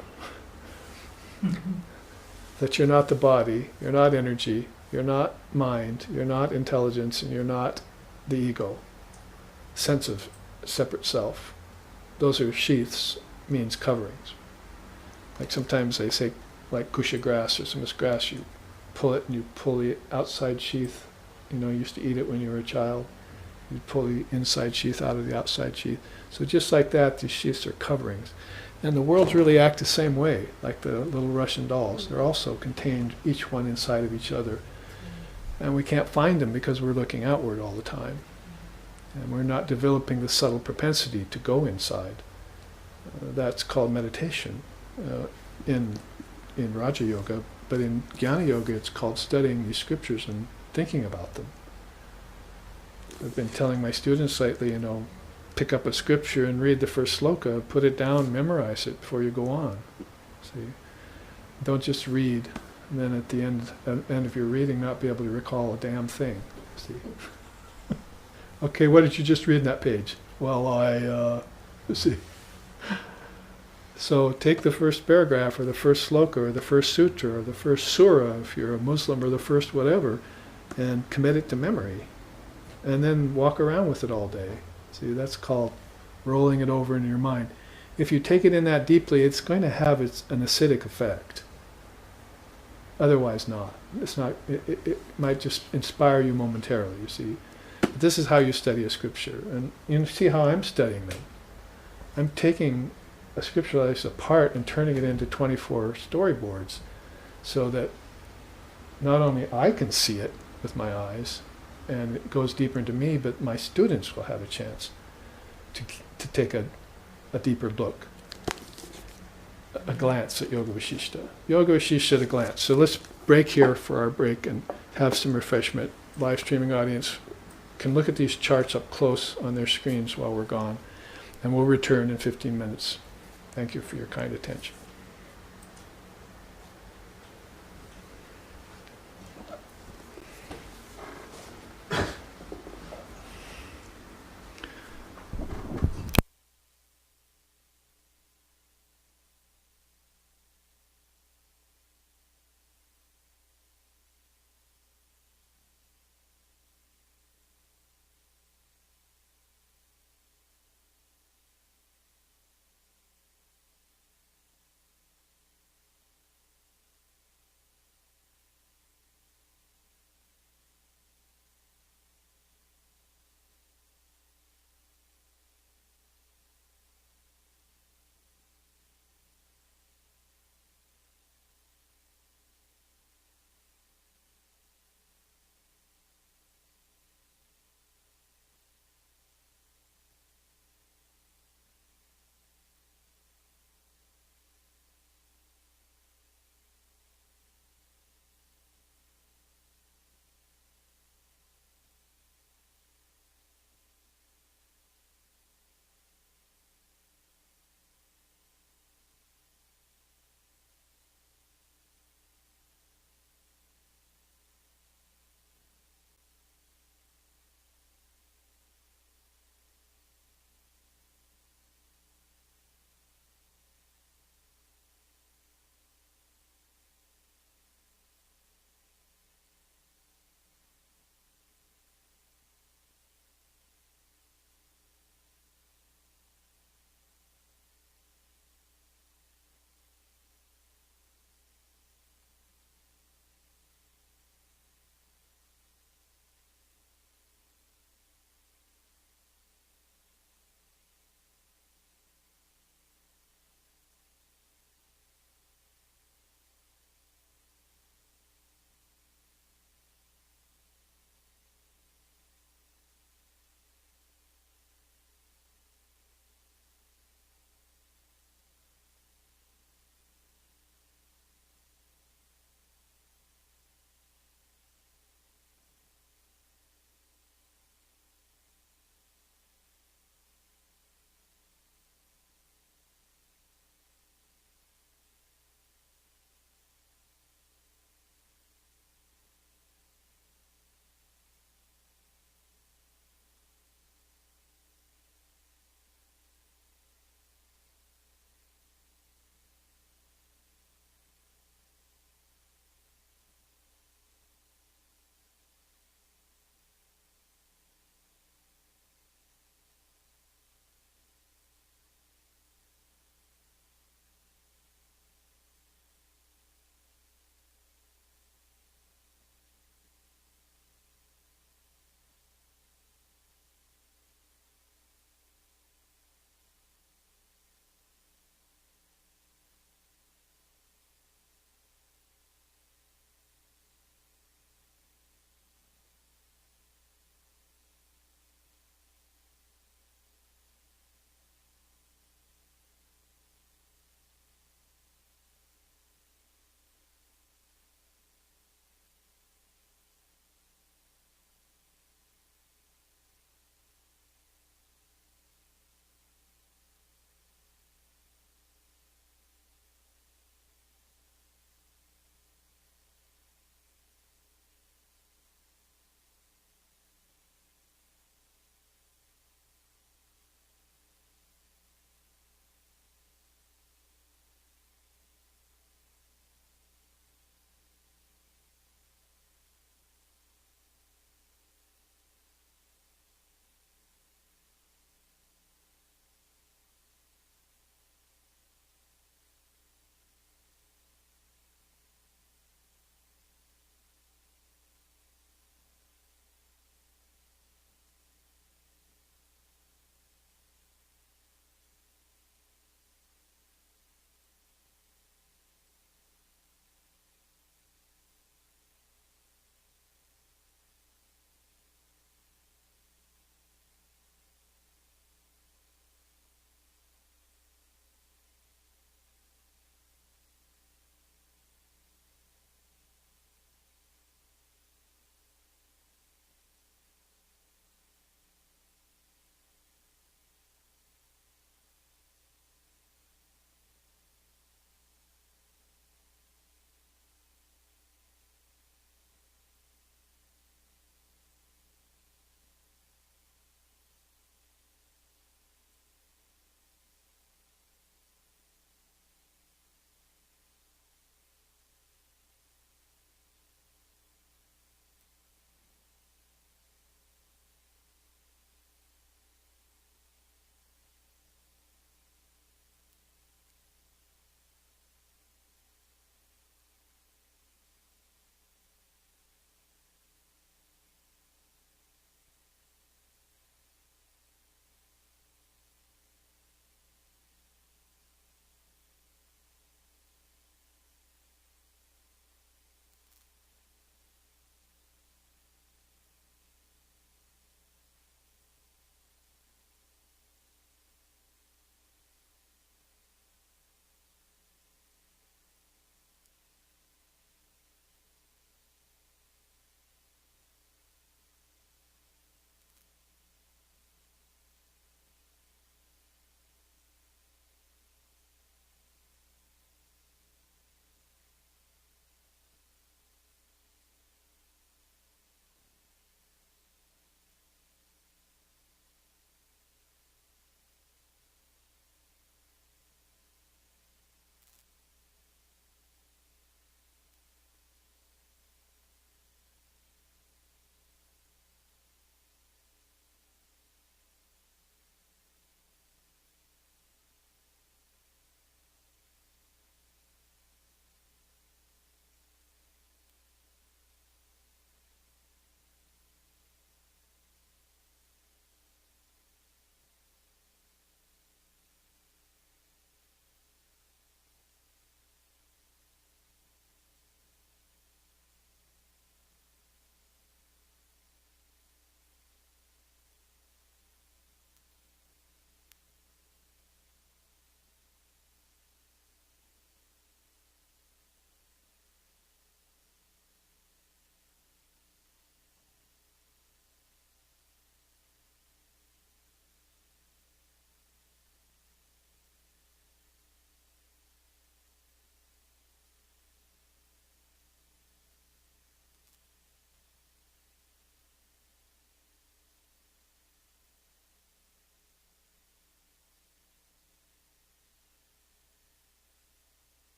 That you're not the body, you're not energy, you're not mind, you're not intelligence, and you're not the ego, sense of separate self. Those are sheaths, means coverings. Like sometimes they say, like kusha grass or some grass, you pull it and you pull the outside sheath. You know, you used to eat it when you were a child. You pull the inside sheath out of the outside sheath. So just like that, these sheaths are coverings. And the worlds really act the same way, like the little Russian dolls. They're also contained, each one inside of each other. And we can't find them because we're looking outward all the time. And we're not developing the subtle propensity to go inside. That's called meditation in Raja Yoga, but in Jnana Yoga it's called studying these scriptures and thinking about them. I've been telling my students lately, you know, pick up a scripture and read the first sloka, put it down, memorize it before you go on. See, don't just read and then at the end of your reading not be able to recall a damn thing. See. Okay, what did you just read in that page? Well, see. So take the first paragraph or the first sloka or the first sutra or the first surah if you're a Muslim, or the first whatever, and commit it to memory. And then walk around with it all day. See, that's called rolling it over in your mind. If you take it in that deeply, it's going to have an acidic effect. Otherwise not. It's not. It might just inspire you momentarily, you see. But this is how you study a scripture. And you see how I'm studying them. I'm taking a scripture apart and turning it into 24 storyboards so that not only I can see it with my eyes and it goes deeper into me, but my students will have a chance to take a deeper look, a glance at Yoga Vasistha. Yoga Vasistha at a glance. So let's break here for our break and have some refreshment. Live streaming audience can look at these charts up close on their screens while we're gone, and we'll return in 15 minutes. Thank you for your kind attention.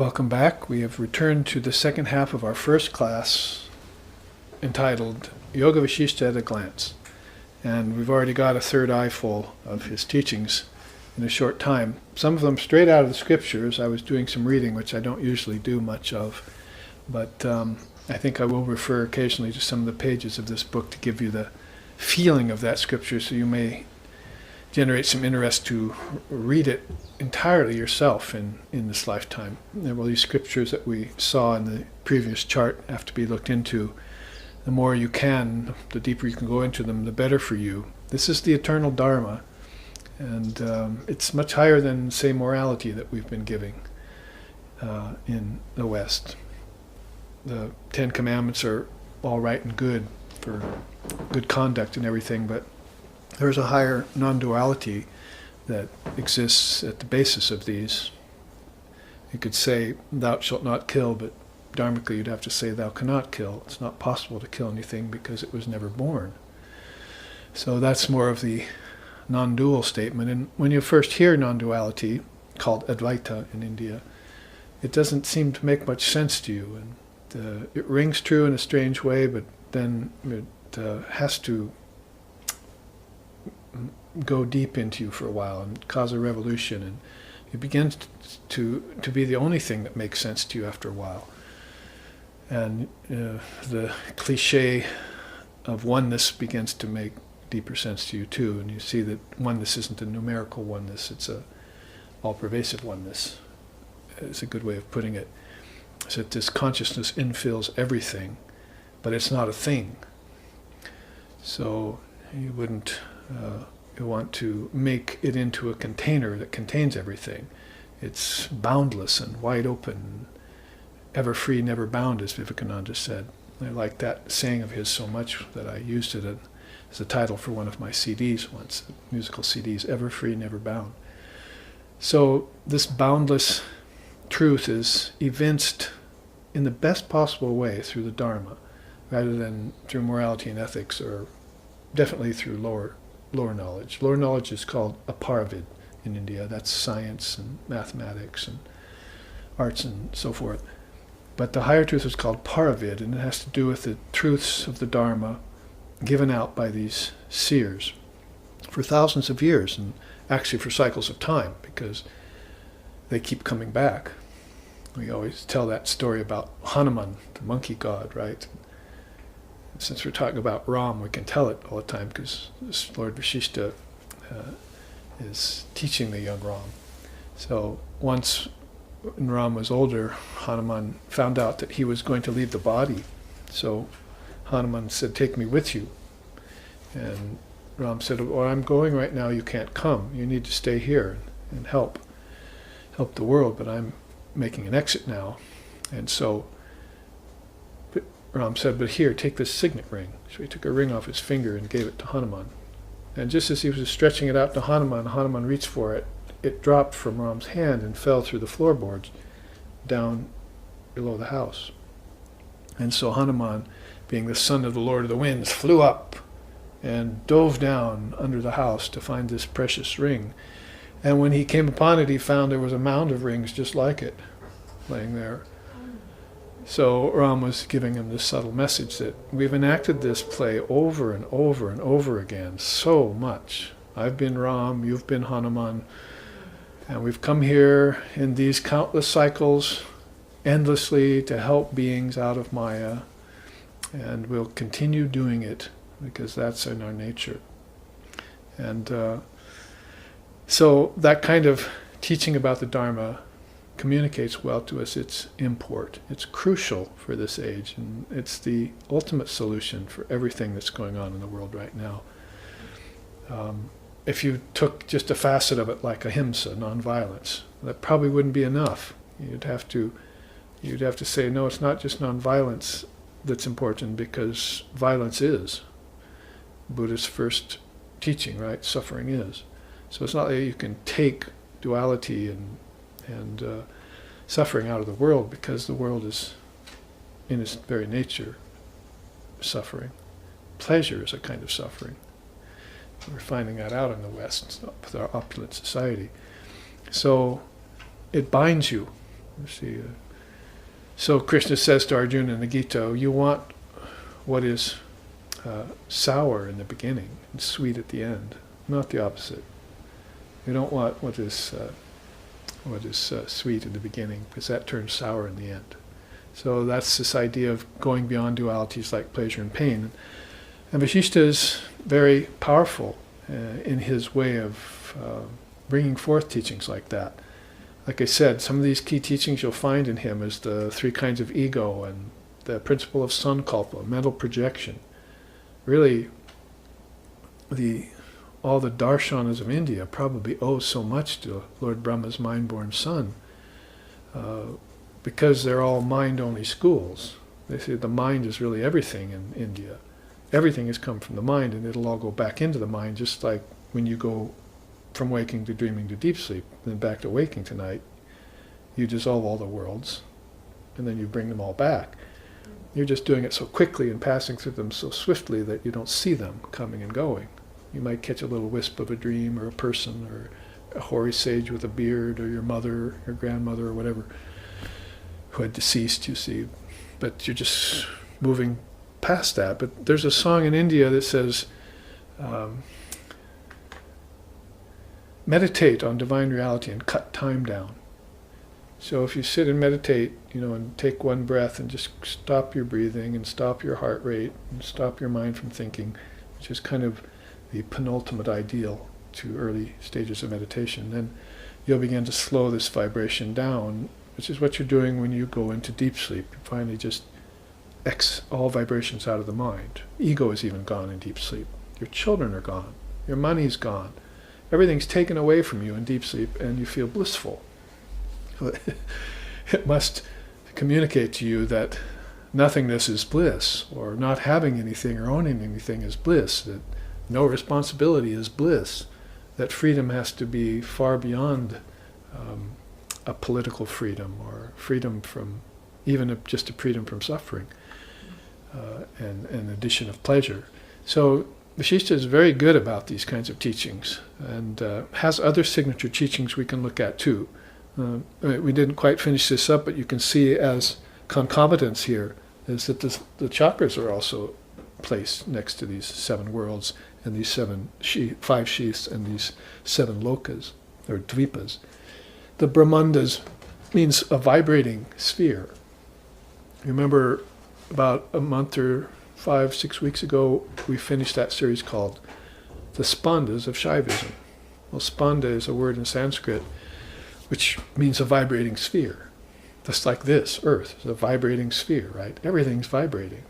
Welcome back. We have returned to the second half of our first class entitled Yoga Vasistha at a Glance. And we've already got a third eye full of his teachings in a short time. Some of them straight out of the scriptures. I was doing some reading, which I don't usually do much of, but I think I will refer occasionally to some of the pages of this book to give you the feeling of that scripture, so you may generate some interest to read it entirely yourself in this lifetime. There were these scriptures that we saw in the previous chart have to be looked into. The more you can, the deeper you can go into them, the better for you. This is the eternal Dharma, and it's much higher than, say, morality that we've been giving in the West. The Ten Commandments are all right and good for good conduct and everything, but there's a higher non-duality that exists at the basis of these. You could say, thou shalt not kill, but dharmically you'd have to say, thou cannot kill. It's not possible to kill anything because it was never born. So that's more of the non-dual statement. And when you first hear non-duality, called Advaita in India, it doesn't seem to make much sense to you. And it rings true in a strange way, but then it has to go deep into you for a while and cause a revolution, and it begins to be the only thing that makes sense to you after a while. And the cliche of oneness begins to make deeper sense to you too, and you see that oneness isn't a numerical oneness, it's a all-pervasive oneness. It's a good way of putting it. So that this consciousness infills everything, but it's not a thing. So you wouldn't you want to make it into a container that contains everything. It's boundless and wide open, ever free, never bound, as Vivekananda said. I like that saying of his so much that I used it as a title for one of my CDs once, musical CDs, ever free, never bound. So this boundless truth is evinced in the best possible way through the Dharma, rather than through morality and ethics, or definitely through lower knowledge. Lower knowledge is called aparavid in India. That's science and mathematics and arts and so forth. But the higher truth is called paravid, and it has to do with the truths of the Dharma given out by these seers for thousands of years, and actually for cycles of time, because they keep coming back. We always tell that story about Hanuman, the monkey god, right? Since we're talking about Ram, we can tell it all the time because Lord Vasishtha is teaching the young Ram. So once, when Ram was older, Hanuman found out that he was going to leave the body. So Hanuman said, "Take me with you." And Ram said, "Well, I'm going right now. You can't come. You need to stay here and help the world. But I'm making an exit now." And so Ram said, "But here, take this signet ring." So he took a ring off his finger and gave it to Hanuman. And just as he was stretching it out to Hanuman, Hanuman reached for it. It dropped from Ram's hand and fell through the floorboards down below the house. And so Hanuman, being the son of the Lord of the Winds, flew up and dove down under the house to find this precious ring. And when he came upon it, he found there was a mound of rings just like it laying there. So Ram was giving him this subtle message that we've enacted this play over and over and over again so much. I've been Ram, you've been Hanuman, and we've come here in these countless cycles endlessly to help beings out of Maya, and we'll continue doing it because that's in our nature. And so that kind of teaching about the Dharma communicates well to us its import. It's crucial for this age, and it's the ultimate solution for everything that's going on in the world right now. If you took just a facet of it like ahimsa, nonviolence, that probably wouldn't be enough. You'd have to say, no, it's not just nonviolence that's important, because violence is Buddha's first teaching, right? Suffering is. So it's not that you can take duality and suffering out of the world, because the world is, in its very nature, suffering. Pleasure is a kind of suffering. We're finding that out in the West with our opulent society. So it binds you. You see, so Krishna says to Arjuna in the Gita, you want what is sour in the beginning and sweet at the end, not the opposite. You don't want what is sweet in the beginning, because that turns sour in the end. So that's this idea of going beyond dualities like pleasure and pain. And Vasishtha is very powerful in his way of bringing forth teachings like that. Like I said, some of these key teachings you'll find in him is the 3 kinds of ego and the principle of sankalpa, mental projection. Really, all the darshanas of India probably owe so much to Lord Brahma's mind-born son, because they're all mind-only schools. They say the mind is really everything in India. Everything has come from the mind, and it'll all go back into the mind, just like when you go from waking to dreaming to deep sleep, and then back to waking tonight. You dissolve all the worlds, and then you bring them all back. You're just doing it so quickly and passing through them so swiftly that you don't see them coming and going. You might catch a little wisp of a dream or a person or a hoary sage with a beard, or your mother, your grandmother, or whatever, who had deceased, you see. But you're just moving past that. But there's a song in India that says, meditate on divine reality and cut time down. So if you sit and meditate, and take one breath and just stop your breathing and stop your heart rate and stop your mind from thinking, which is kind of the penultimate ideal to early stages of meditation, then you'll begin to slow this vibration down, which is what you're doing when you go into deep sleep. You finally just X all vibrations out of the mind. Ego is even gone in deep sleep. Your children are gone. Your money's gone. Everything's taken away from you in deep sleep, and you feel blissful. It must communicate to you that nothingness is bliss, or not having anything or owning anything is bliss, that no responsibility is bliss, that freedom has to be far beyond a political freedom, or freedom from, even just a freedom from suffering, and an addition of pleasure. So Vasishtha is very good about these kinds of teachings, and has other signature teachings we can look at too. We didn't quite finish this up, but you can see as concomitants here is that the chakras are also placed next to these 7 worlds and these 5 sheaths and these 7 lokas, or dvipas. The Brahmandas means a vibrating sphere. Remember, about a month or 5-6 weeks ago, we finished that series called The Spandas of Shaivism. Well, spanda is a word in Sanskrit which means a vibrating sphere. Just like this, Earth is a vibrating sphere, right? Everything's vibrating.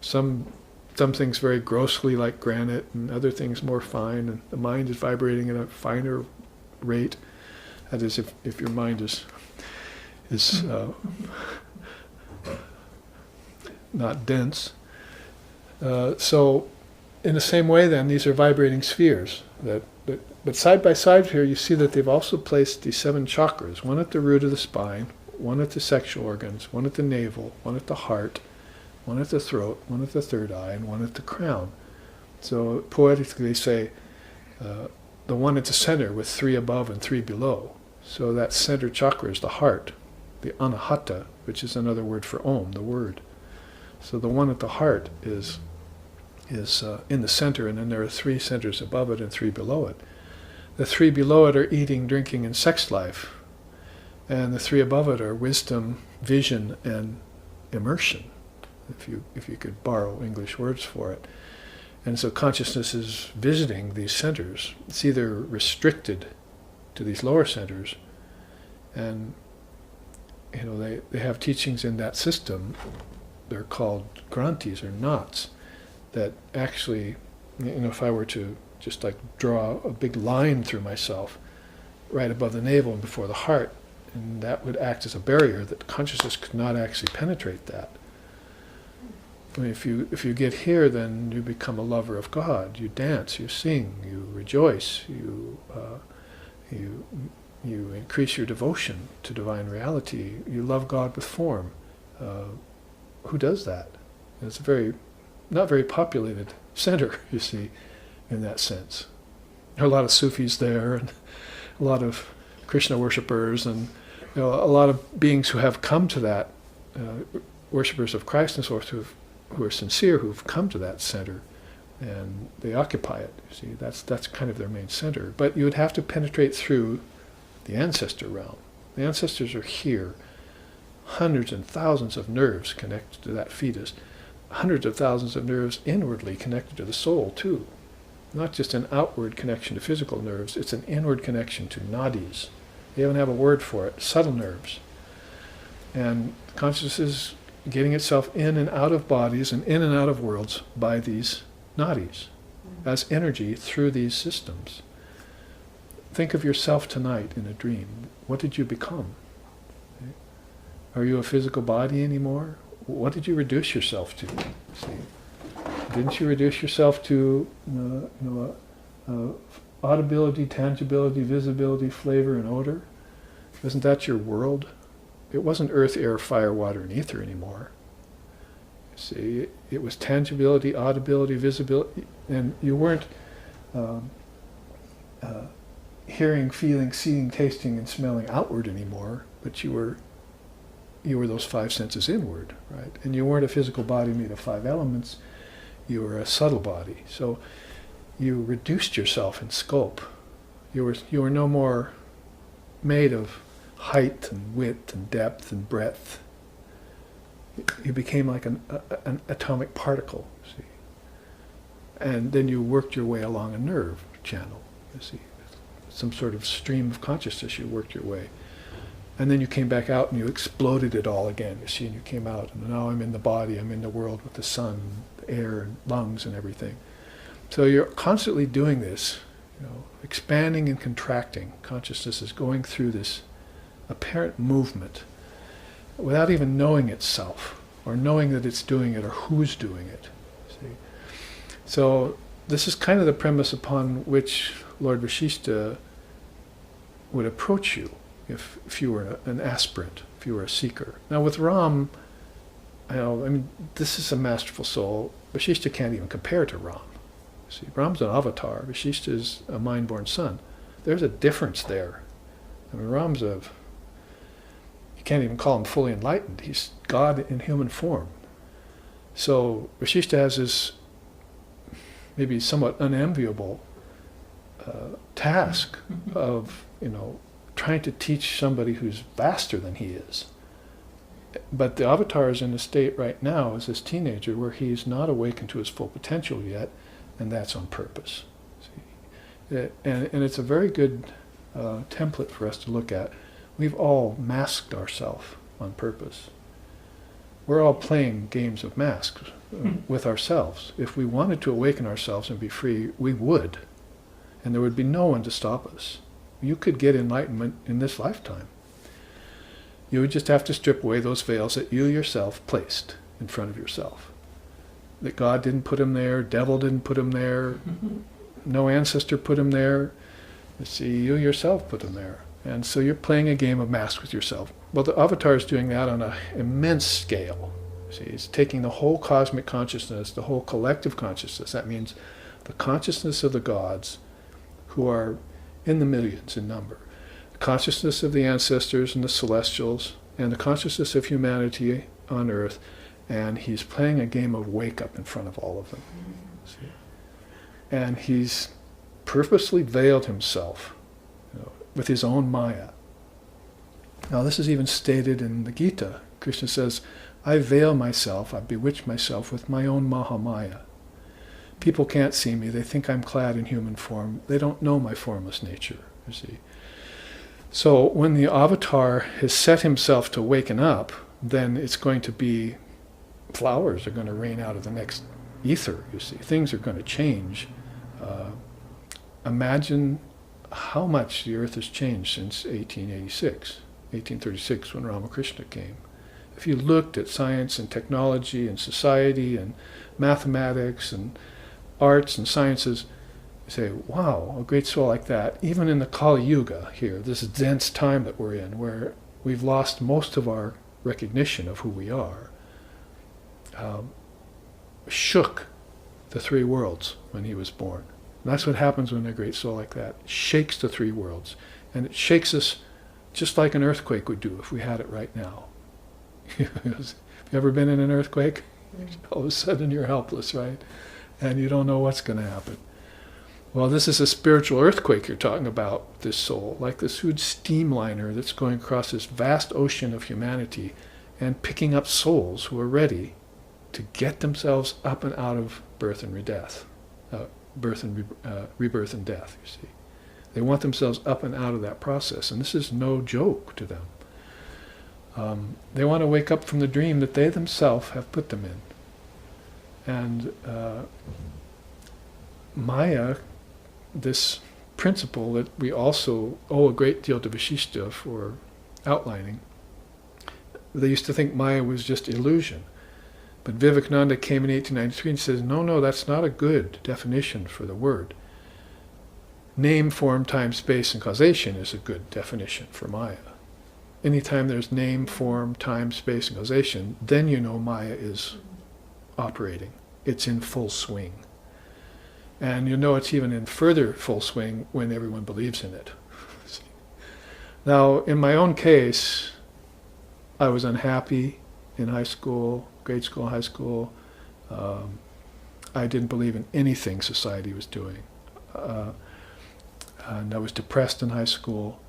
Some things very grossly like granite, and other things more fine, and the mind is vibrating at a finer rate. That is, if your mind is not dense. So in the same way then, these are vibrating spheres. But side by side here, you see that they've also placed these 7 chakras, one at the root of the spine, one at the sexual organs, one at the navel, one at the heart, one at the throat, one at the third eye, and one at the crown. So poetically they say the one at the center with 3 above and 3 below. So that center chakra is the heart, the anahata, which is another word for Om, the word. So the one at the heart is in the center, and then there are 3 centers above it and 3 below it. The 3 below it are eating, drinking, and sex life. And the 3 above it are wisdom, vision, and immersion, if you could borrow English words for it. And so consciousness is visiting these centers. It's either restricted to these lower centers, and they have teachings in that system. They're called granthis, or knots, that actually, if I were to just like draw a big line through myself right above the navel and before the heart, and that would act as a barrier that consciousness could not actually penetrate that. I mean, if you get here, then you become a lover of God. You dance, you sing, you rejoice, you increase your devotion to divine reality. You love God with form. Who does that? It's a not very populated center, you see, in that sense. There are a lot of Sufis there, and a lot of Krishna worshippers, and A lot of beings who have come to that, worshippers of Christ and so forth, who are sincere, who've come to that center, and they occupy it. You see, that's kind of their main center. But you would have to penetrate through the ancestor realm. The ancestors are here. Hundreds and thousands of nerves connected to that fetus. Hundreds of thousands of nerves inwardly connected to the soul, too. Not just an outward connection to physical nerves, it's an inward connection to nadis. They even have a word for it, subtle nerves. And consciousness is getting itself in and out of bodies and in and out of worlds by these nadis, as energy through these systems. Think of yourself tonight in a dream. What did you become? Are you a physical body anymore? What did you reduce yourself to? See, didn't you reduce yourself to audibility, tangibility, visibility, flavor, and odor? Isn't that your world? It wasn't earth, air, fire, water, and ether anymore. See, it was tangibility, audibility, visibility, and you weren't hearing, feeling, seeing, tasting, and smelling outward anymore, but you were those five senses inward, right? And you weren't a physical body made of five elements, you were a subtle body. So you reduced yourself in scope. You were no more made of height and width and depth and breadth. You became like an atomic particle, see. And then you worked your way along a nerve channel, you see. Some sort of stream of consciousness, you worked your way. And then you came back out and you exploded it all again, you see, and you came out, and now I'm in the body, I'm in the world with the sun, the air, and lungs and everything. So you're constantly doing this, expanding and contracting. Consciousness is going through this apparent movement without even knowing itself, or knowing that it's doing it, or who's doing it. See? So this is kind of the premise upon which Lord Vasishtha would approach you if you were an aspirant, if you were a seeker. Now with Ram, this is a masterful soul. Vasishtha can't even compare to Ram. See, Ram's an avatar. Vasishtha is a mind-born son. There's a difference there. Ram's you can't even call him fully enlightened. He's God in human form. So Vasishtha has this maybe somewhat unenviable task of, trying to teach somebody who's vaster than he is. But the avatar is in a state right now as this teenager where he's not awakened to his full potential yet, and that's on purpose. See? And it's a very good template for us to look at. We've all masked ourselves on purpose. We're all playing games of masks with ourselves. If we wanted to awaken ourselves and be free, we would. And there would be no one to stop us. You could get enlightenment in this lifetime. You would just have to strip away those veils that you yourself placed in front of yourself. That God didn't put him there, devil didn't put him there, no ancestor put him there. You see, you yourself put him there. And so you're playing a game of masks with yourself. Well, the avatar is doing that on an immense scale. See, it's taking the whole cosmic consciousness, the whole collective consciousness. That means the consciousness of the gods, who are in the millions in number, the consciousness of the ancestors and the celestials, and the consciousness of humanity on earth, and he's playing a game of wake-up in front of all of them. See? And he's purposely veiled himself with his own Maya. Now this is even stated in the Gita. Krishna says, I veil myself, I bewitch myself with my own Mahamaya. People can't see me, they think I'm clad in human form. They don't know my formless nature, you see. So when the avatar has set himself to waken up, then it's going to be, flowers are going to rain out of the next ether, you see. Things are going to change. Imagine how much the earth has changed since 1836, when Ramakrishna came. If you looked at science and technology and society and mathematics and arts and sciences, you say, wow, a great soul like that, even in the Kali Yuga here, this dense time that we're in, where we've lost most of our recognition of who we are, shook the three worlds when he was born. And that's what happens when a great soul like that shakes the three worlds. And it shakes us just like an earthquake would do if we had it right now. Have you ever been in an earthquake? All of a sudden you're helpless, right? And you don't know what's going to happen. Well, this is a spiritual earthquake you're talking about, this soul, like this huge steamliner that's going across this vast ocean of humanity and picking up souls who are ready to get themselves up and out of birth and rebirth and death, you see. They want themselves up and out of that process, and this is no joke to them. They want to wake up from the dream that they themselves have put them in. And Maya, this principle that we also owe a great deal to Vasishtha for outlining, they used to think Maya was just illusion. But Vivekananda came in 1893 and says, no, that's not a good definition for the word. Name, form, time, space, and causation is a good definition for Maya. Anytime there's name, form, time, space, and causation, then you know Maya is operating. It's in full swing. And you know it's even in further full swing when everyone believes in it. Now, in my own case, I was unhappy in high school, grade school, high school. I didn't believe in anything society was doing. And I was depressed in high school.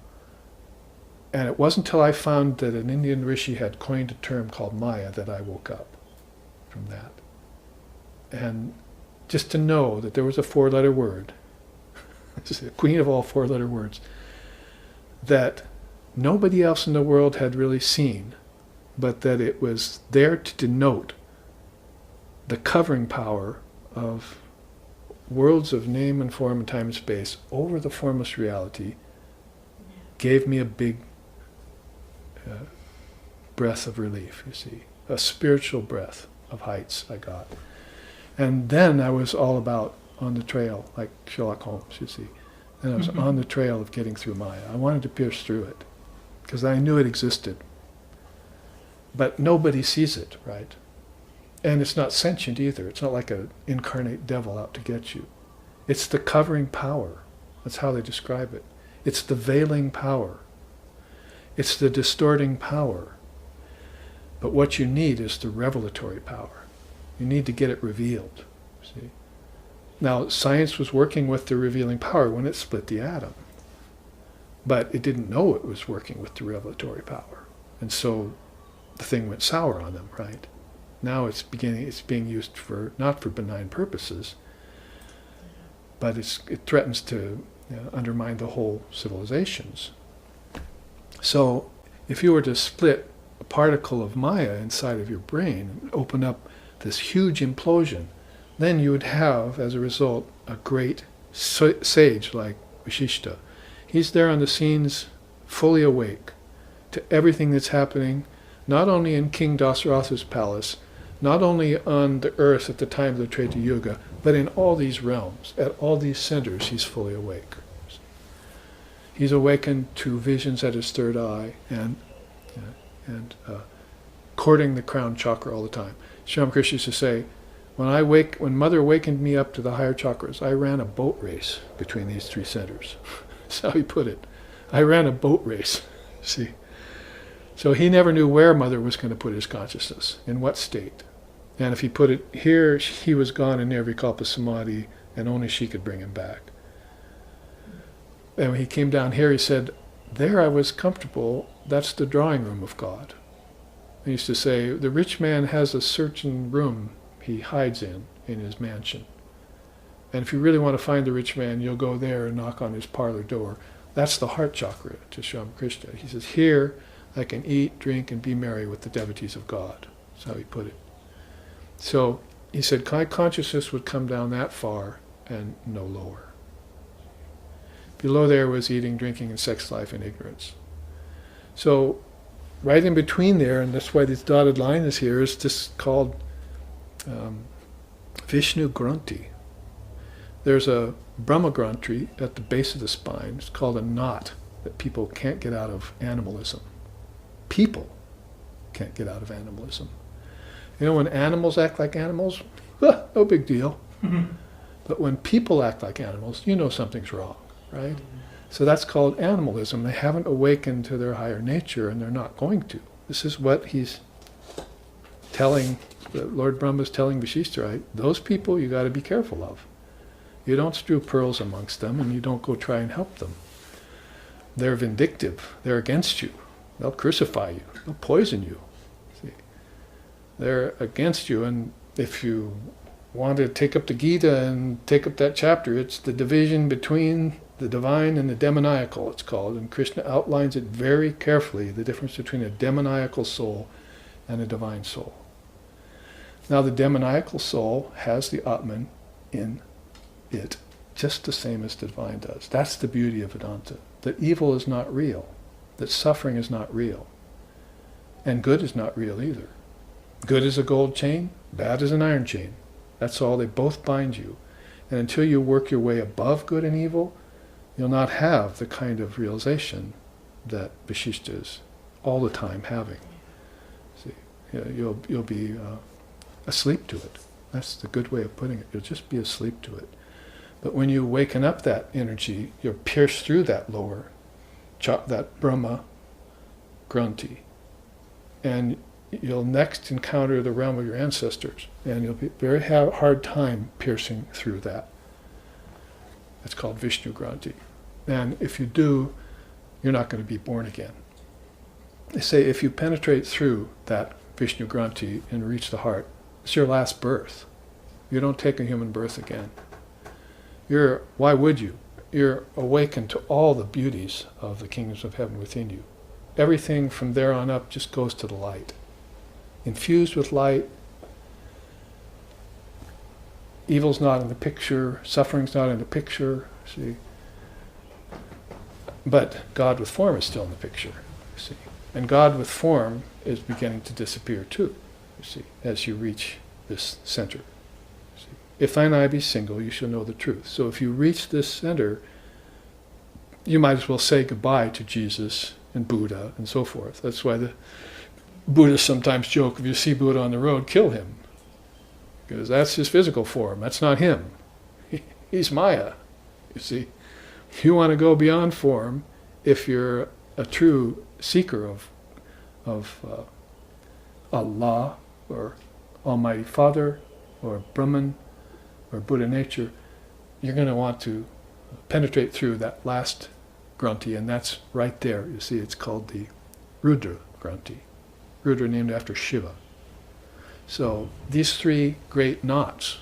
And it wasn't until I found that an Indian rishi had coined a term called Maya that I woke up from that. And just to know that there was a 4-letter word, the queen of all 4-letter words, that nobody else in the world had really seen, but that it was there to denote the covering power of worlds of name and form and time and space over the formless reality, gave me a big breath of relief, you see. A spiritual breath of heights I got. And then I was all about on the trail, like Sherlock Holmes, you see. And I was on the trail of getting through Maya. I wanted to pierce through it, because I knew it existed. But nobody sees it, right? And it's not sentient either. It's not like an incarnate devil out to get you. It's the covering power. That's how they describe it. It's the veiling power. It's the distorting power. But what you need is the revelatory power. You need to get it revealed, see? Now, science was working with the revealing power when it split the atom. But it didn't know it was working with the revelatory power. And so the thing went sour on them, right? Now it's being used for, not for benign purposes, but it threatens to undermine the whole civilizations. So if you were to split a particle of Maya inside of your brain and open up this huge implosion, then you would have, as a result, a great sage like Vasishtha. He's there on the scenes, fully awake to everything that's happening, not only in King Dasaratha's palace, not only on the earth at the time of the Treta Yuga, but in all these realms, at all these centers, he's fully awake. He's awakened to visions at his third eye and courting the crown chakra all the time. Shri Ramakrishna used to say, when Mother awakened me up to the higher chakras, I ran a boat race between these 3 centers. That's how he put it. I ran a boat race, see. So he never knew where Mother was going to put his consciousness, in what state. And if he put it here, he was gone in Nirvikalpa Samadhi, and only she could bring him back. And when he came down here, he said, there I was comfortable, that's the drawing room of God. He used to say, the rich man has a certain room he hides in his mansion. And if you really want to find the rich man, you'll go there and knock on his parlor door. That's the heart chakra to Sri Ramakrishna. He says, here I can eat, drink, and be merry with the devotees of God. That's how he put it. So he said, consciousness would come down that far and no lower. Below there was eating, drinking, and sex life and ignorance. So right in between there, and that's why this dotted line is here, is just called Vishnu Granthi. There's a Brahma Granthi at the base of the spine. It's called a knot that people can't get out of animalism. People can't get out of animalism. You know, when animals act like animals, no big deal. But when people act like animals, you know something's wrong, right? So that's called animalism. They haven't awakened to their higher nature, and they're not going to. This is what he's telling, Lord Brahma's telling Vasishtha, right? Those people you got to be careful of. You don't strew pearls amongst them, and you don't go try and help them. They're vindictive. They're against you. They'll crucify you. They'll poison you. See? They're against you, and if you want to take up the Gita and take up that chapter, it's the division between the divine and the demoniacal, it's called, and Krishna outlines it very carefully, the difference between a demoniacal soul and a divine soul. Now the demoniacal soul has the Atman in it, just the same as the divine does. That's the beauty of Vedanta, that evil is not real, that suffering is not real, and good is not real either. Good is a gold chain, bad is an iron chain. That's all, they both bind you. And until you work your way above good and evil, you'll not have the kind of realization that Vasishtha is all the time having. See, you'll be asleep to it. That's the good way of putting it. You'll just be asleep to it. But when you waken up that energy, you'll pierce through that lower, that Brahma Granthi, and you'll next encounter the realm of your ancestors, and you'll be very hard time piercing through that. It's called Vishnu Granthi. And if you do, you're not going to be born again. They say if you penetrate through that Vishnu Granthi and reach the heart, it's your last birth. You don't take a human birth again. Why would you? You're awakened to all the beauties of the kingdoms of heaven within you. Everything from there on up just goes to the light. Infused with light, evil's not in the picture, suffering's not in the picture, see. But God with form is still in the picture, you see. And God with form is beginning to disappear too, you see, as you reach this center. See. If thine eye be single, you shall know the truth. So if you reach this center, you might as well say goodbye to Jesus and Buddha and so forth. That's why the Buddhists sometimes joke, if you see Buddha on the road, kill him. Because that's his physical form. That's not him. He's Maya, you see. You want to go beyond form if you're a true seeker of Allah or Almighty Father or Brahman or Buddha nature. You're going to want to penetrate through that last Granthi, and that's right there. You see, it's called the Rudra Granthi. Rudra named after Shiva. So these three great knots,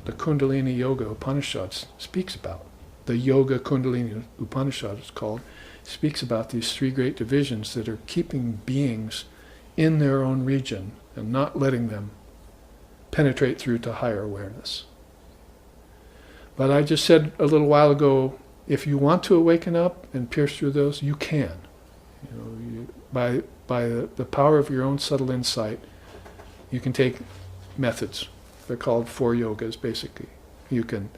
the Kundalini Yoga Upanishad speaks about. The Yoga Kundalini Upanishad is called, speaks about these three great divisions that are keeping beings in their own region and not letting them penetrate through to higher awareness. But I just said a little while ago, if you want to awaken up and pierce through those, you can. By the power of your own subtle insight, you can take methods. They're called 4 yogas, basically. You can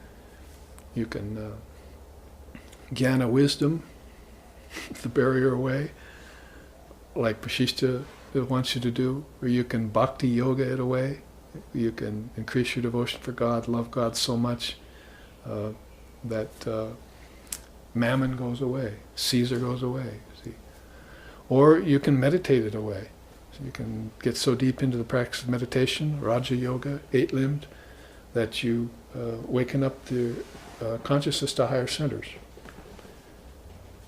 jnana wisdom, the barrier away, like Vasishtha wants you to do, or you can bhakti yoga it away. You can increase your devotion for God, love God so much that mammon goes away, Caesar goes away. See? Or you can meditate it away. So you can get so deep into the practice of meditation, Raja Yoga, 8-limbed, that you waken up the consciousness to higher centers.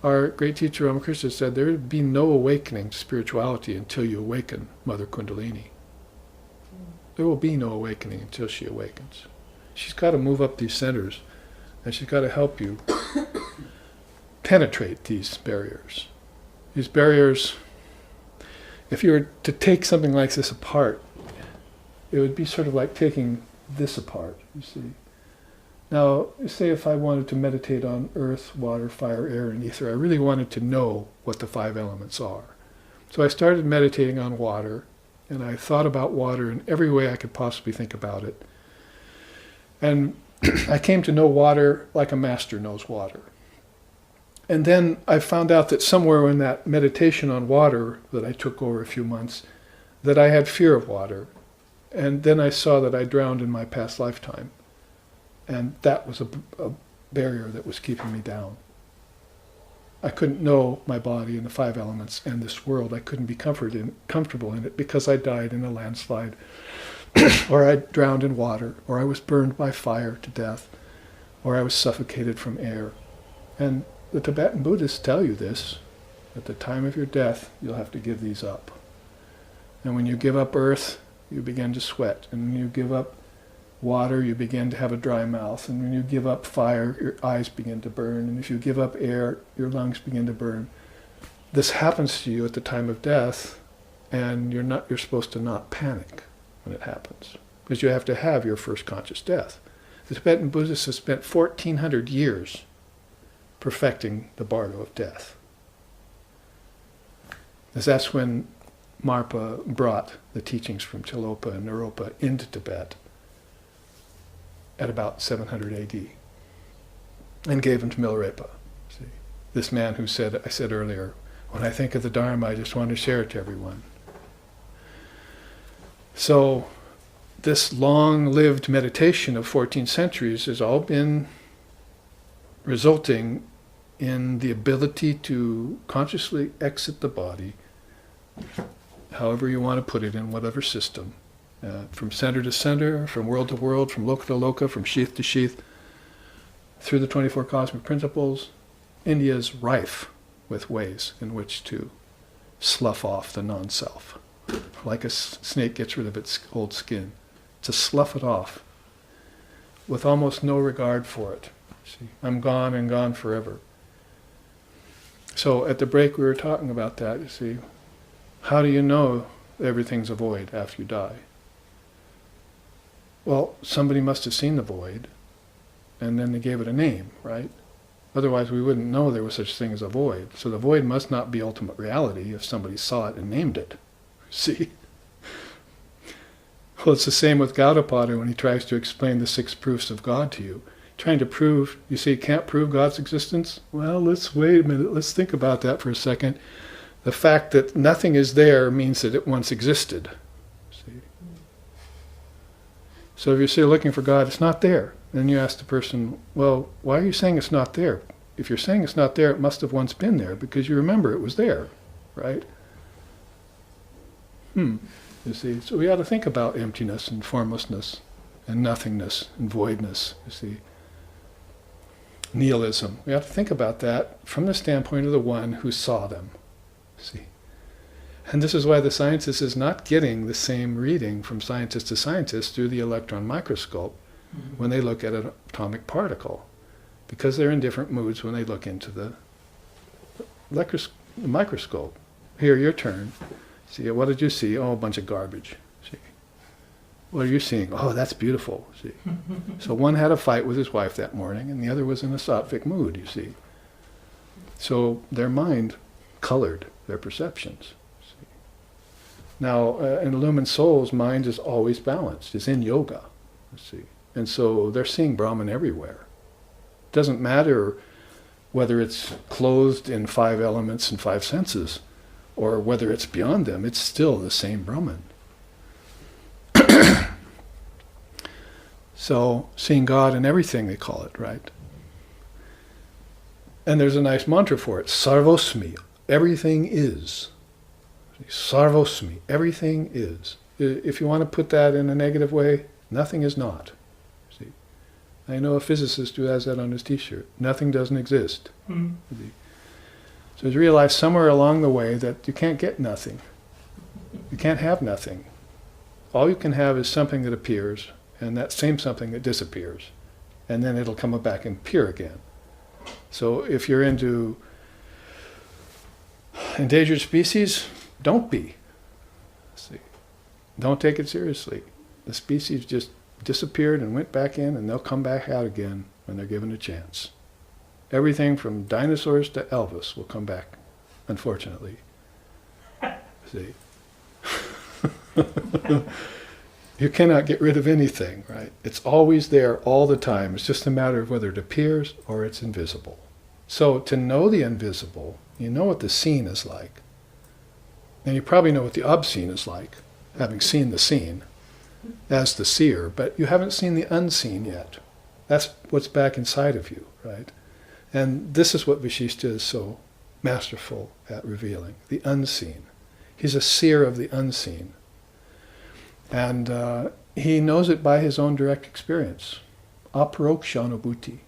Our great teacher Ramakrishna said there would be no awakening to spirituality until you awaken Mother Kundalini. There will be no awakening until she awakens. She's got to move up these centers, and she's got to help you penetrate these barriers. These barriers, if you were to take something like this apart, it would be sort of like taking this apart, you see. Now, say if I wanted to meditate on earth, water, fire, air, and ether, I really wanted to know what the 5 elements are. So I started meditating on water, and I thought about water in every way I could possibly think about it. And I came to know water like a master knows water. And then I found out that somewhere in that meditation on water that I took over a few months, that I had fear of water. And then I saw that I drowned in my past lifetime. And that was a barrier that was keeping me down. I couldn't know my body and the five elements and this world. I couldn't be comfortable in it because I died in a landslide, or I drowned in water, or I was burned by fire to death, or I was suffocated from air. And the Tibetan Buddhists tell you this. At the time of your death, you'll have to give these up. And when you give up earth, you begin to sweat. And when you give up water, you begin to have a dry mouth. And when you give up fire, your eyes begin to burn. And if you give up air, your lungs begin to burn. This happens to you at the time of death, and you're supposed to not panic when it happens, because you have to have your first conscious death. The Tibetan Buddhists have spent 1,400 years perfecting the bardo of death. Because that's when Marpa brought the teachings from Tilopa and Naropa into Tibet at about 700 AD and gave them to Milarepa. See, this man who said, I said earlier, when I think of the Dharma, I just want to share it to everyone. So this long-lived meditation of 14 centuries has all been resulting in the ability to consciously exit the body, however you want to put it, in whatever system, from center to center, from world to world, from loka to loka, from sheath to sheath, through the 24 cosmic principles. India is rife with ways in which to slough off the non-self. Like a snake gets rid of its old skin, to slough it off with almost no regard for it. See, I'm gone and gone forever. So at the break we were talking about that, you see. How do you know everything's a void after you die? Well, somebody must have seen the void, and then they gave it a name, right? Otherwise we wouldn't know there was such thing as a void. So the void must not be ultimate reality if somebody saw it and named it. See? Well, it's the same with Gaudapada when he tries to explain the 6 proofs of God to you. Trying to prove, you say, can't prove God's existence? Well, let's wait a minute, let's think about that for a second. The fact that nothing is there means that it once existed. See? So if you're looking for God, it's not there. Then you ask the person, well, why are you saying it's not there? If you're saying it's not there, it must have once been there, because you remember it was there, right? You see, so we ought to think about emptiness and formlessness and nothingness and voidness, you see. Nihilism. We have to think about that from the standpoint of the one who saw them. See? And this is why the scientist is not getting the same reading from scientist to scientist through the electron microscope when they look at an atomic particle, because they're in different moods when they look into the microscope. Here, your turn. See, what did you see? Oh, a bunch of garbage. See? What are you seeing? Oh, that's beautiful. See? So one had a fight with his wife that morning, and the other was in a sattvic mood, you see. So their mind colored their perceptions. See? Now, an illumined soul's mind is always balanced, is in yoga. See? And so they're seeing Brahman everywhere. It doesn't matter whether it's clothed in 5 elements and 5 senses, or whether it's beyond them, it's still the same Brahman. So, seeing God in everything, they call it, right? And there's a nice mantra for it, Sarvosmi, everything is. Sarvosmi, everything is. If you want to put that in a negative way, nothing is not. See, I know a physicist who has that on his t-shirt. Nothing doesn't exist. So you realize somewhere along the way that you can't get nothing. You can't have nothing. All you can have is something that appears, and that same something that disappears. And then it'll come back and appear again. So if you're into endangered species, don't be. See, don't take it seriously. The species just disappeared and went back in, and they'll come back out again when they're given a chance. Everything from dinosaurs to Elvis will come back, unfortunately. See? You cannot get rid of anything, right? It's always there all the time. It's just a matter of whether it appears or it's invisible. So to know the invisible, you know what the seen is like. And you probably know what the obscene is like, having seen the seen as the seer, but you haven't seen the unseen yet. That's what's back inside of you, right? And this is what Vasishtha is so masterful at revealing, the unseen. He's a seer of the unseen. And he knows it by his own direct experience. Aparokshanubhuti.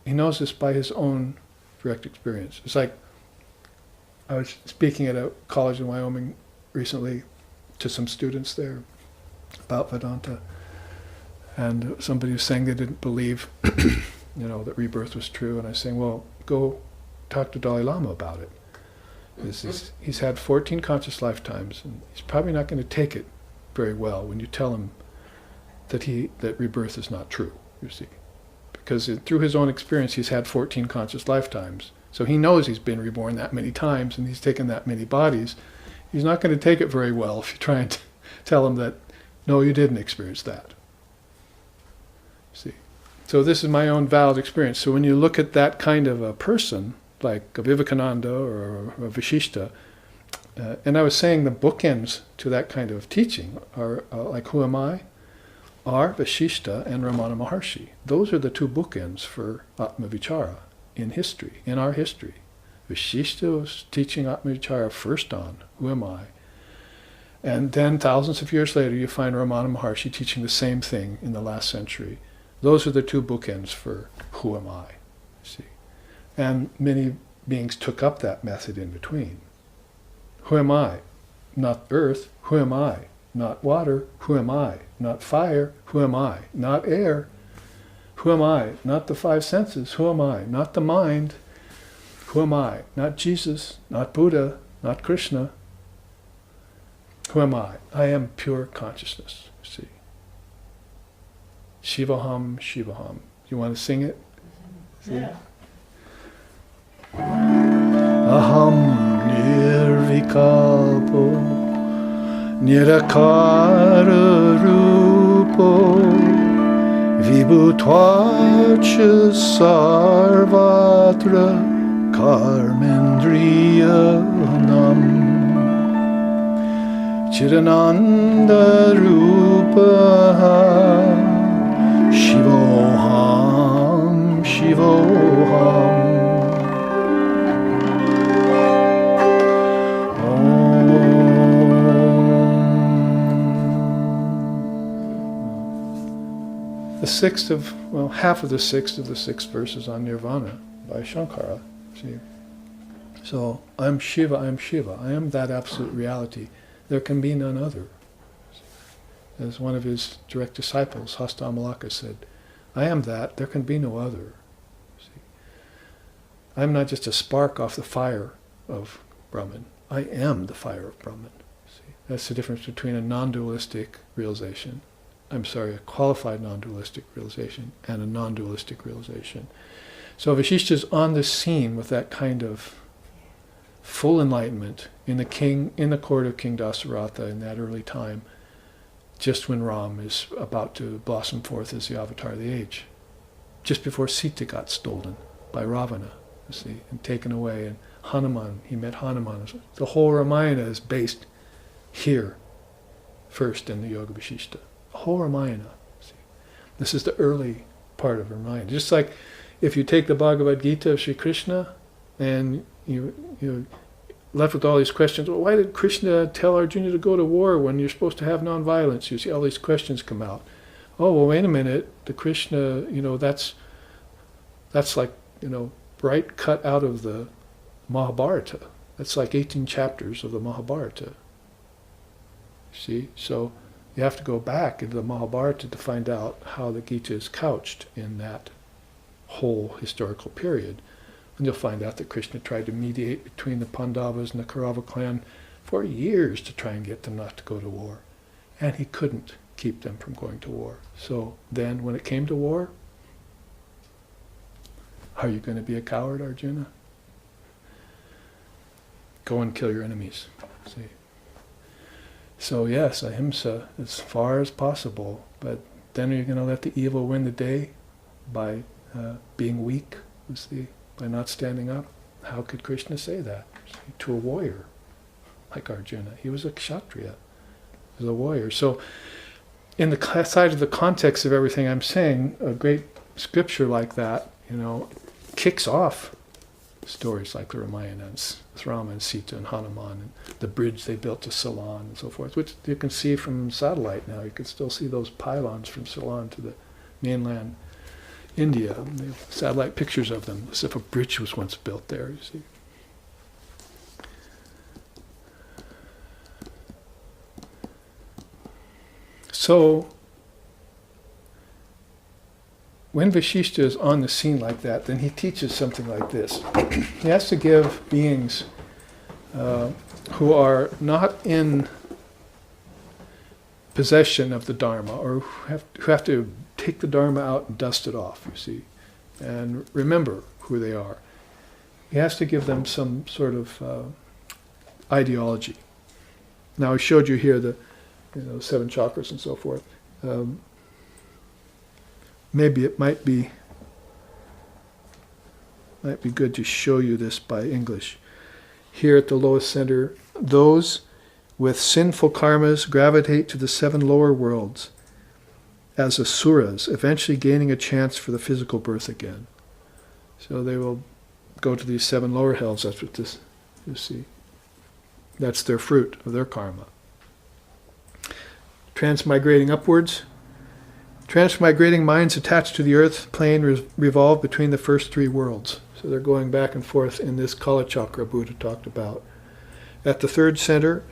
He knows this by his own direct experience. It's like, I was speaking at a college in Wyoming recently to some students there about Vedanta, and somebody was saying they didn't believe, that rebirth was true, and I was saying, well, go talk to Dalai Lama about it. He's had 14 conscious lifetimes, and he's probably not going to take it very well when you tell him that rebirth is not true, you see. Because through his own experience, he's had 14 conscious lifetimes. So he knows he's been reborn that many times, and he's taken that many bodies. He's not going to take it very well if you try and tell him that, no, you didn't experience that. See? So this is my own valid experience. So when you look at that kind of a person, like a Vivekananda or a Vasishtha, and I was saying the bookends to that kind of teaching are like, who am I? Are Vasishtha and Ramana Maharshi. Those are the two bookends for Atma Vichara in history, in our history. Vasishtha was teaching Atma Vichara first on, who am I? And then thousands of years later you find Ramana Maharshi teaching the same thing in the last century. Those are the two bookends for who am I, see. And many beings took up that method in between. Who am I? Not earth. Who am I? Not water. Who am I? Not fire. Who am I? Not air. Who am I? Not the five senses. Who am I? Not the mind. Who am I? Not Jesus. Not Buddha. Not Krishna. Who am I? I am pure consciousness, see. Shivaham, Shivaham. You want to sing it? See? Yeah. Aham nirvikalpo nirakara rupo vibhutvacha sarvatra karmendriyanam chirananda rupaha shivoham shivoham. Half of the sixth verses on Nirvana by Shankara. See? So, I'm Shiva, I am that absolute reality. There can be none other. As one of his direct disciples, Hastamalaka, said, I am that, there can be no other. See? I'm not just a spark off the fire of Brahman. I am the fire of Brahman. See? That's the difference between a non-dualistic realization, a qualified non-dualistic realization and a non-dualistic realization. So Vasishtha's on the scene with that kind of full enlightenment in the court of King Dasaratha in that early time, just when Ram is about to blossom forth as the avatar of the age, just before Sita got stolen by Ravana, you see, and taken away, and Hanuman, he met Hanuman. The whole Ramayana is based here, first in the Yoga Vasistha. The whole Ramayana. See. This is the early part of Ramayana. Just like if you take the Bhagavad Gita of Sri Krishna and you're left with all these questions, well, why did Krishna tell Arjuna to go to war when you're supposed to have non-violence? You see all these questions come out. Oh, well, wait a minute, the Krishna, that's like, bright cut out of the Mahabharata. That's like 18 chapters of the Mahabharata. See? So you have to go back into the Mahabharata to find out how the Gita is couched in that whole historical period. And you'll find out that Krishna tried to mediate between the Pandavas and the Kaurava clan for years to try and get them not to go to war. And he couldn't keep them from going to war. So then when it came to war, are you going to be a coward, Arjuna? Go and kill your enemies. See? So yes, ahimsa as far as possible, but then are you going to let the evil win the day by being weak, you see, by not standing up? How could Krishna say that to a warrior like Arjuna? He was a kshatriya, he was a warrior. So in the side of the context of everything I'm saying, a great scripture like that, kicks off stories like the Ramayana with Rama and Sita and Hanuman and the bridge they built to Ceylon and so forth, which you can see from satellite now. You can still see those pylons from Ceylon to the mainland India. They have satellite pictures of them, as if a bridge was once built there, you see. So, when Vasishtha is on the scene like that, then he teaches something like this. He has to give beings who are not in possession of the Dharma, or who have to take the Dharma out and dust it off, you see, and remember who they are. He has to give them some sort of ideology. Now, I showed you here the 7 chakras and so forth. Maybe it might be good to show you this by English. Here at the lowest center, those with sinful karmas gravitate to the 7 lower worlds as asuras, eventually gaining a chance for the physical birth again. So they will go to these 7 lower hells. That's what this, you see. That's their fruit of their karma. Transmigrating upwards. Transmigrating minds attached to the earth plane revolve between the first 3 worlds. So they're going back and forth in this Kala chakra Buddha talked about. At the 3rd center,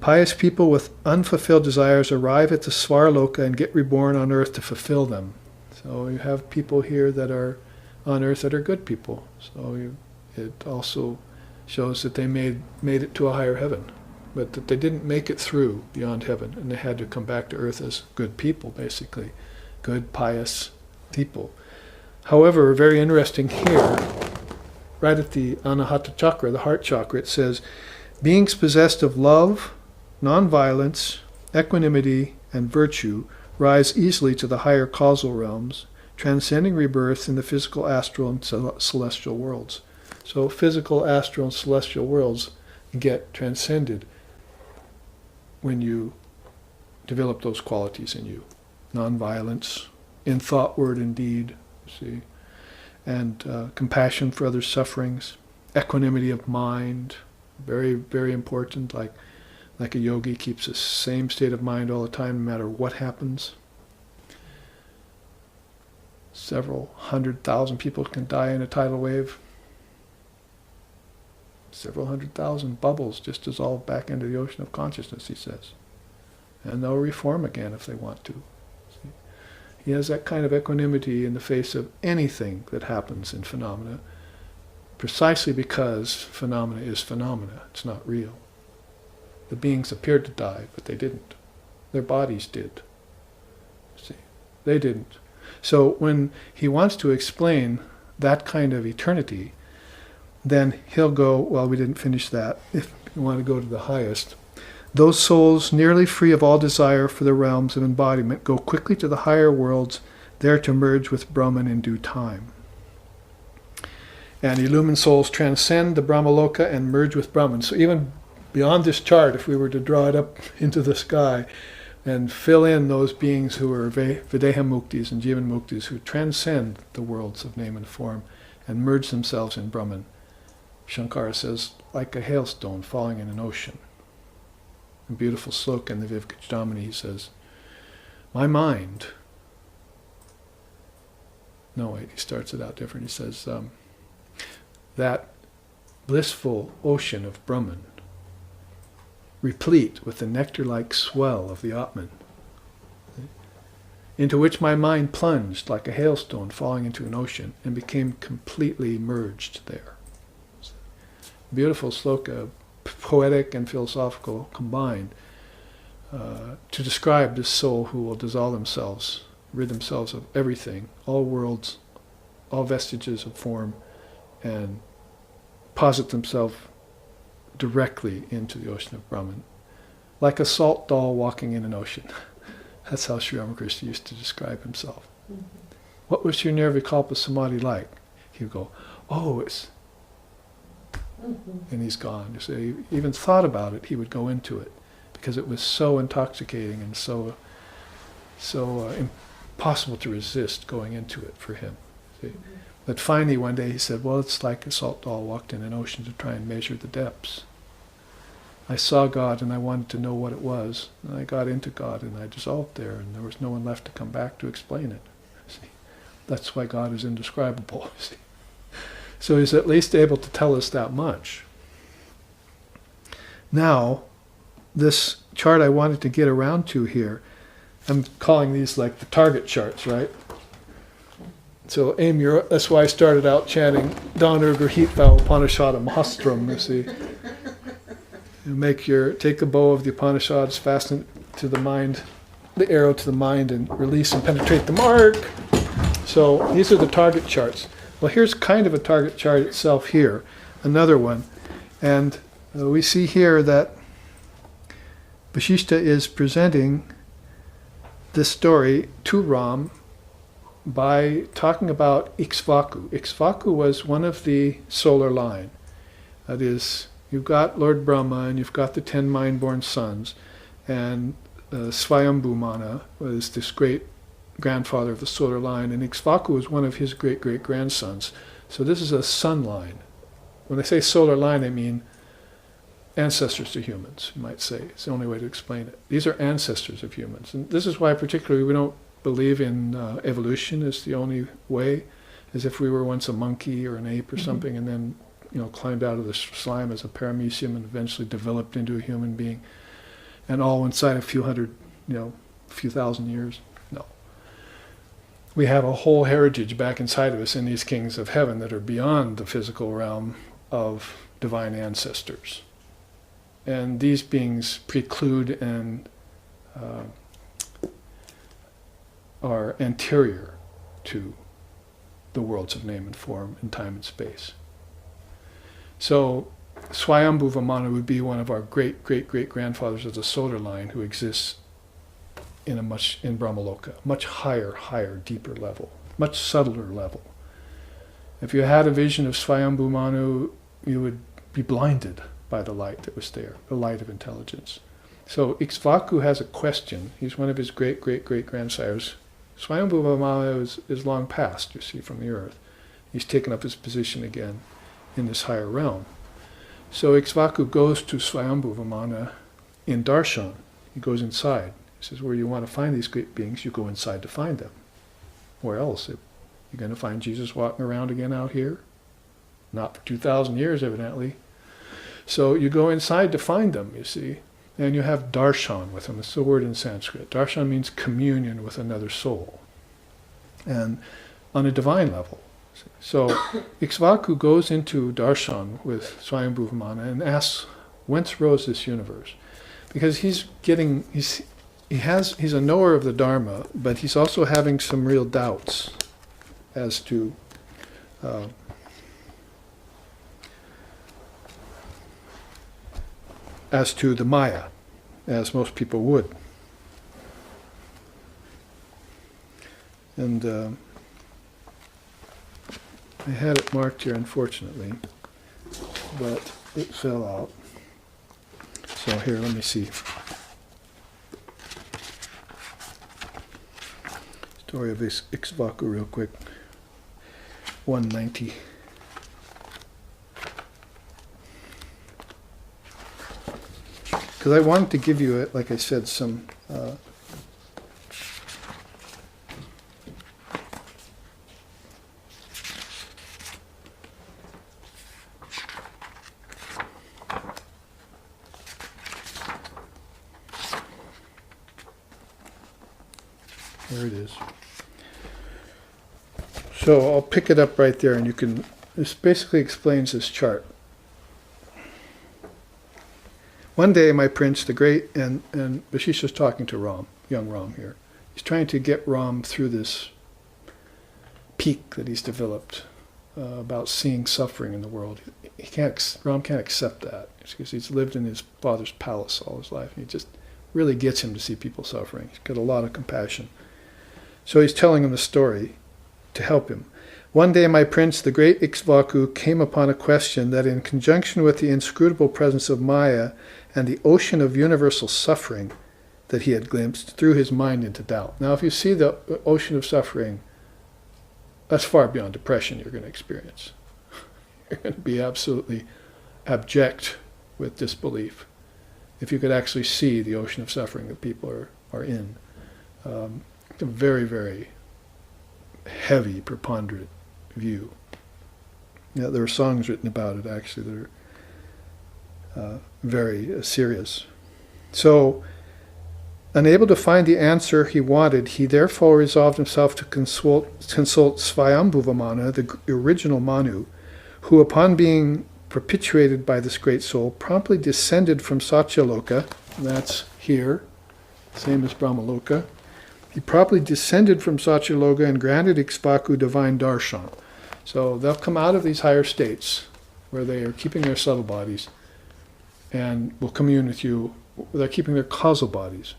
pious people with unfulfilled desires arrive at the Svarloka and get reborn on earth to fulfill them. So you have people here that are on earth that are good people. So it also shows that they made it to a higher heaven, but that they didn't make it through beyond heaven, and they had to come back to earth as good people, basically. Good, pious people. However, very interesting here, right at the Anahata chakra, the heart chakra, it says, beings possessed of love, non-violence, equanimity, and virtue rise easily to the higher causal realms, transcending rebirth in the physical, astral, and celestial worlds. So physical, astral, and celestial worlds get transcended when you develop those qualities in you. Non-violence, in thought, word, and deed, see, and compassion for others' sufferings, equanimity of mind, very, very important, like a yogi keeps the same state of mind all the time, no matter what happens. Several 100,000 people can die in a tidal wave. Several 100,000 bubbles just dissolve back into the ocean of consciousness, he says. And they'll reform again if they want to. See? He has that kind of equanimity in the face of anything that happens in phenomena, precisely because phenomena is phenomena. It's not real. The beings appeared to die, but they didn't. Their bodies did. See? They didn't. So when he wants to explain that kind of eternity, then he'll go, well, we didn't finish that. If you want to go to the highest, those souls nearly free of all desire for the realms of embodiment go quickly to the higher worlds, there to merge with Brahman in due time. And illumined souls transcend the Brahmaloka and merge with Brahman. So even beyond this chart, if we were to draw it up into the sky and fill in those beings who are Videha Muktis and Jivan Muktis, who transcend the worlds of name and form and merge themselves in Brahman, Shankara says, like a hailstone falling in an ocean. A beautiful sloka in the Vivekajamani, he says, my mind, no wait, he starts it out different, he says, that blissful ocean of Brahman, replete with the nectar-like swell of the Atman, into which my mind plunged like a hailstone falling into an ocean and became completely merged there. Beautiful sloka, poetic and philosophical combined, to describe this soul who will dissolve themselves, rid themselves of everything, all worlds, all vestiges of form, and posit themselves directly into the ocean of Brahman, like a salt doll walking in an ocean. That's how Shri Ramakrishna used to describe himself. Mm-hmm. What was your Nirvikalpa Samadhi like? He would go, oh, it's... Mm-hmm. And he's gone. So he even thought about it, he would go into it, because it was so intoxicating and so impossible to resist going into it for him. See? But finally one day he said, well, it's like a salt doll walked in an ocean to try and measure the depths. I saw God and I wanted to know what it was. And I got into God and I dissolved there, and there was no one left to come back to explain it. See? That's why God is indescribable. See? So he's at least able to tell us that much. Now, this chart I wanted to get around to here, I'm calling these like the target charts, right? So aim your, that's why I started out chanting Dhanurga Hitva Upanishad Mahastram, you see. You take the bow of the Upanishads, fasten it to the mind, the arrow to the mind, and release and penetrate the mark. So these are the target charts. Well, here's kind of a target chart itself here, another one. And we see here that Vasishtha is presenting this story to Ram by talking about Ikshvaku. Ikshvaku was one of the solar line. That is, you've got Lord Brahma and you've got the 10 mind-born sons, and Swayambhu Mana was this great grandfather of the solar line, and Ikshvaku was one of his great-great-grandsons. So this is a sun line. When they say solar line, I mean ancestors to humans, you might say. It's the only way to explain it. These are ancestors of humans. And this is why particularly we don't believe in evolution as the only way, as if we were once a monkey or an ape or something, and then climbed out of the slime as a paramecium and eventually developed into a human being, and all inside a few hundred, few thousand years. No. We have a whole heritage back inside of us in these kings of heaven that are beyond the physical realm of divine ancestors. And these beings preclude and are anterior to the worlds of name and form in time and space. So Swayambhu Vamana would be one of our great-great-great-grandfathers of the solar line who exists in Brahmaloka, much higher, deeper level, much subtler level. If you had a vision of Swayambhu Manu, you would be blinded by the light that was there, the light of intelligence. So Ikshvaku has a question. He's one of his great-great-great-grandsires. Swayambhu Vamana is long past, you see, from the earth. He's taken up his position again in this higher realm. So Ikshvaku goes to Swayambhu Vamana in darshan. He goes inside. He says, where you want to find these great beings, you go inside to find them. Where else? You're going to find Jesus walking around again out here? Not for 2,000 years, evidently. So you go inside to find them, you see, and you have darshan with them. It's the word in Sanskrit. Darshan means communion with another soul, and on a divine level. So Ikshvaku goes into darshan with Swayambhu Vamana and asks, whence rose this universe? Because he's a knower of the Dharma, but he's also having some real doubts as to the Maya, as most people would. And I had it marked here, unfortunately, but it fell out. So here, let me see. Story of Ikshvaku real quick. 190. Because I wanted to give you, like I said, some there it is. So I'll pick it up right there, and you can, this basically explains this chart. One day, my prince, the great, and Vasishtha's talking to Ram, young Ram here. He's trying to get Ram through this peak that he's developed about seeing suffering in the world. Ram can't accept that because he's lived in his father's palace all his life, and he just really gets him to see people suffering. He's got a lot of compassion. So he's telling him the story to help him. One day, my prince, the great Ikshvaku, came upon a question that, in conjunction with the inscrutable presence of Maya and the ocean of universal suffering that he had glimpsed, threw his mind into doubt. Now, if you see the ocean of suffering that's far beyond depression you're going to experience. You're going to be absolutely abject with disbelief if you could actually see the ocean of suffering that people are in. It's a very, very heavy, preponderant view. Yeah, there are songs written about it, actually, that are very serious. So, unable to find the answer he wanted, he therefore resolved himself to consult Swayambhuva Manu, the original Manu, who, upon being propitiated by this great soul, promptly descended from Satyaloka, that's here, same as Brahmaloka. He promptly descended from Satyaloka and granted Ikshvaku divine darshan. So they'll come out of these higher states where they are keeping their subtle bodies and will commune with you. They're keeping their causal bodies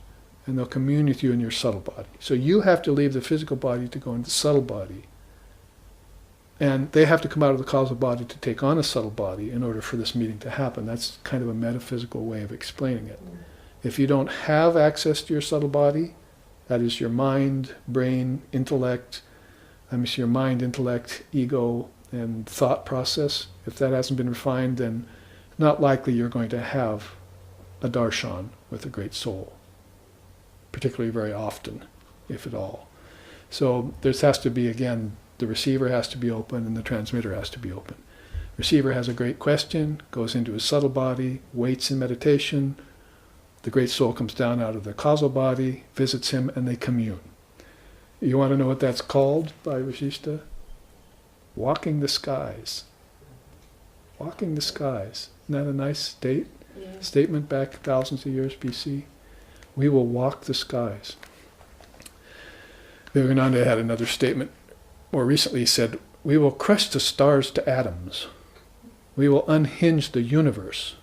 and they'll commune with you in your subtle body. So you have to leave the physical body to go into the subtle body. And they have to come out of the causal body to take on a subtle body in order for this meeting to happen. That's kind of a metaphysical way of explaining it. If you don't have access to your subtle body, that is your mind, brain, intellect, your mind, intellect, ego, and thought process. If that hasn't been refined, then not likely you're going to have a darshan with a great soul, particularly very often, if at all. So there has to be, again, the receiver has to be open and the transmitter has to be open. Receiver has a great question, goes into his subtle body, waits in meditation. The great soul comes down out of the causal body, visits him, and they commune. You want to know what that's called by Vasishtha? Walking the skies. Walking the skies. Isn't that a nice statement back thousands of years BC? We will walk the skies. Vivekananda had another statement. More recently he said, we will crush the stars to atoms. We will unhinge the universe.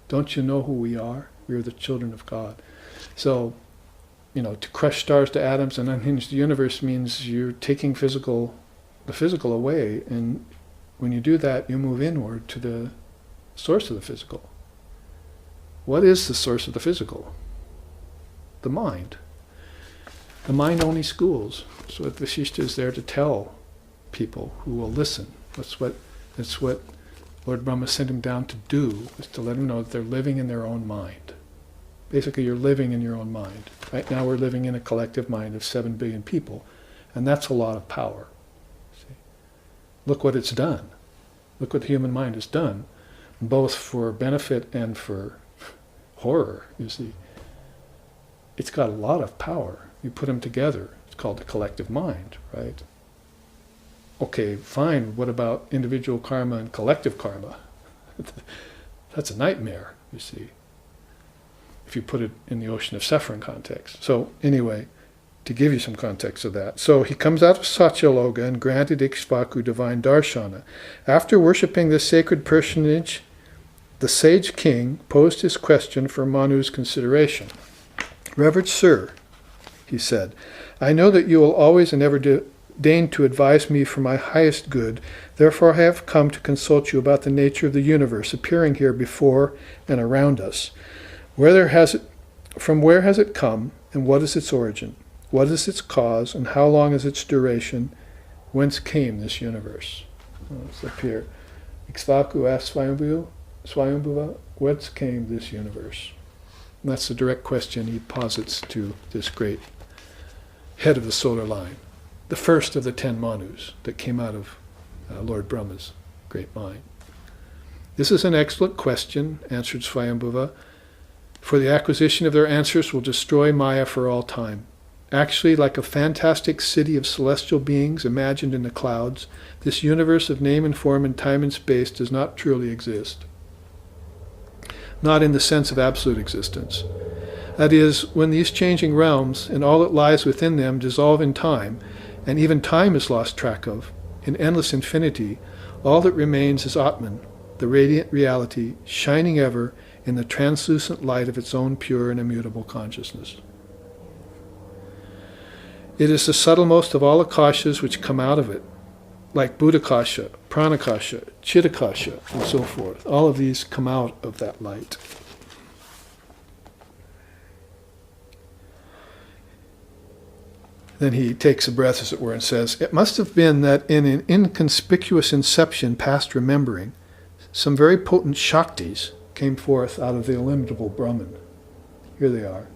Don't you know who we are? We are the children of God. So, to crush stars to atoms and unhinge the universe means you're taking the physical away, and when you do that, you move inward to the source of the physical. What is the source of the physical? The mind. The mind only schools. So what Vasishtha is there to tell people who will listen. That's what Lord Brahma sent him down to do, is to let them know that they're living in their own mind. Basically, you're living in your own mind. Right now we're living in a collective mind of 7 billion people, and that's a lot of power. See? Look what it's done. Look what the human mind has done, both for benefit and for horror, you see. It's got a lot of power. You put them together. It's called the collective mind, right? Okay, fine. What about individual karma and collective karma? That's a nightmare, you see, if you put it in the ocean of suffering context. So anyway, to give you some context of that. So he comes out of Satyaloka and granted Ikshvaku divine darshana. After worshipping this sacred personage, the sage king posed his question for Manu's consideration. Revered Sir, he said, I know that you will always and ever deign to advise me for my highest good. Therefore I have come to consult you about the nature of the universe appearing here before and around us. From where has it come, and what is its origin? What is its cause, and how long is its duration? Whence came this universe? It's up here. Ikshvaku asked Swayambhuva, whence came this universe? And that's the direct question he posits to this great head of the solar line, the first of the 10 Manus that came out of Lord Brahma's great mind. This is an excellent question, answered Swayambhuva, for the acquisition of their answers will destroy Maya for all time. Actually, like a fantastic city of celestial beings imagined in the clouds, this universe of name and form and time and space does not truly exist. Not in the sense of absolute existence. That is, when these changing realms and all that lies within them dissolve in time, and even time is lost track of, in endless infinity, all that remains is Atman, the radiant reality, shining ever in the translucent light of its own pure and immutable consciousness. It is the subtlemost of all akashas which come out of it, like Buddhakasha, Pranakasha, Chidakasha, and so forth. All of these come out of that light. Then he takes a breath, as it were, and says, "It must have been that in an inconspicuous inception past remembering, some very potent Shaktis came forth out of the illimitable Brahman." Here they are.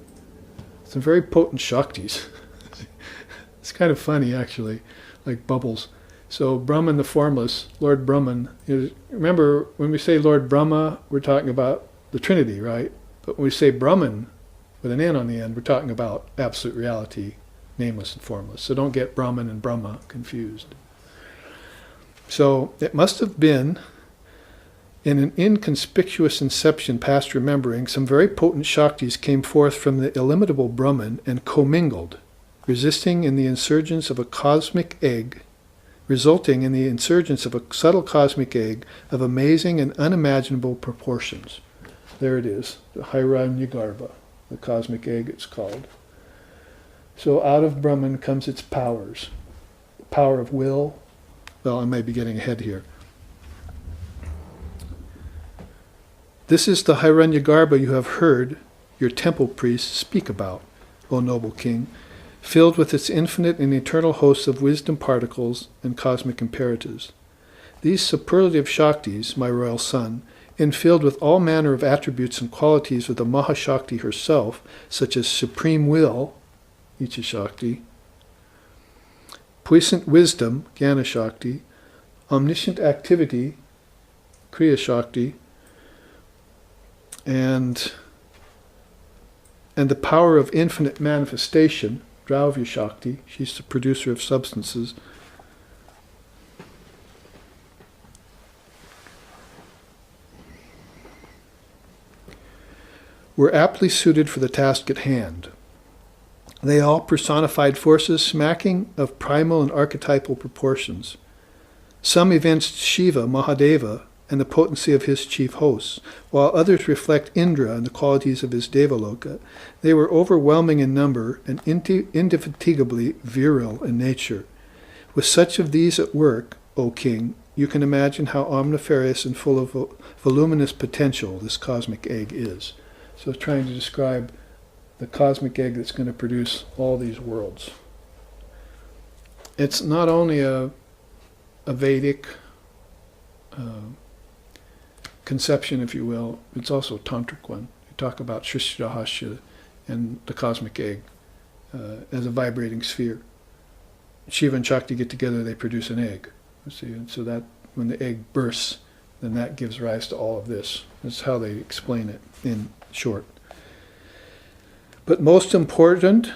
Some very potent Shaktis. It's kind of funny, actually, like bubbles. So Brahman the formless, Lord Brahman, remember when we say Lord Brahma, we're talking about the Trinity, right? But when we say Brahman, with an N on the end, we're talking about absolute reality, nameless and formless. So don't get Brahman and Brahma confused. So it must have been in an inconspicuous inception past remembering, some very potent Shaktis came forth from the illimitable Brahman and commingled, resisting in the insurgence of a cosmic egg, resulting in the insurgence of a subtle cosmic egg of amazing and unimaginable proportions. There it is, the Hiranyagarbha, the cosmic egg it's called. So out of Brahman comes its powers. The power of will. Well, I may be getting ahead here. This is the Hiranyagarbha you have heard your temple priests speak about, O noble king, filled with its infinite and eternal hosts of wisdom particles and cosmic imperatives. These superlative Shaktis, my royal son, infilled with all manner of attributes and qualities of the Mahashakti herself, such as supreme will, Icha Shakti, puissant wisdom, Jnana Shakti, omniscient activity, Kriya Shakti, and the power of infinite manifestation, Dravya Shakti, she's the producer of substances, were aptly suited for the task at hand. They all personified forces smacking of primal and archetypal proportions. Some evinced Shiva, Mahadeva, and the potency of his chief hosts, while others reflect Indra and the qualities of his Devaloka. They were overwhelming in number and indefatigably virile in nature. With such of these at work, O king, you can imagine how omnifarious and full of voluminous potential this cosmic egg is. So it's trying to describe the cosmic egg that's going to produce all these worlds. It's not only a Vedic conception, if you will, it's also a tantric one. You talk about Srishti Rahasya and the cosmic egg as a vibrating sphere. Shiva and Shakti get together, they produce an egg. See, and so that when the egg bursts, then that gives rise to all of this. That's how they explain it in short. But most important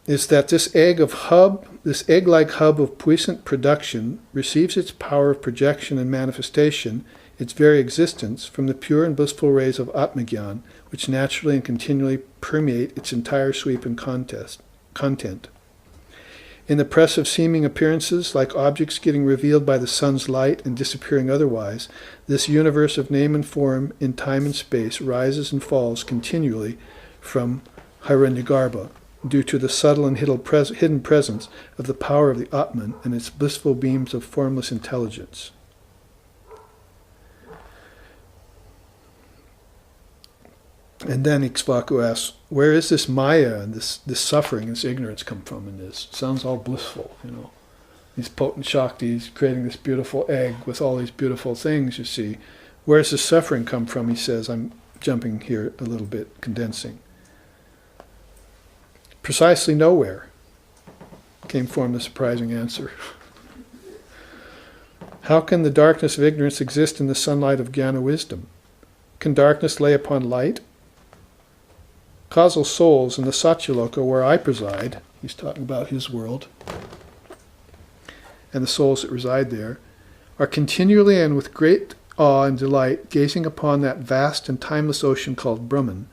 is that this egg-like hub of puissant production receives its power of projection and manifestation, its very existence, from the pure and blissful rays of Atmagyan, which naturally and continually permeate its entire sweep and content. In the press of seeming appearances, like objects getting revealed by the sun's light and disappearing otherwise, this universe of name and form in time and space rises and falls continually from Hiranyagarbha, due to the subtle and hidden presence of the power of the Atman and its blissful beams of formless intelligence. And then Ikshvaku asks, where is this Maya and this suffering, this ignorance come from in this? It sounds all blissful, you know. These potent Shaktis creating this beautiful egg with all these beautiful things, you see. Where does this suffering come from, he says. I'm jumping here a little bit, condensing. Precisely nowhere, came form the surprising answer. How can the darkness of ignorance exist in the sunlight of Jnana wisdom? Can darkness lay upon light? Causal souls in the Satyaloka where I preside, he's talking about his world, and the souls that reside there, are continually and with great awe and delight gazing upon that vast and timeless ocean called Brahman,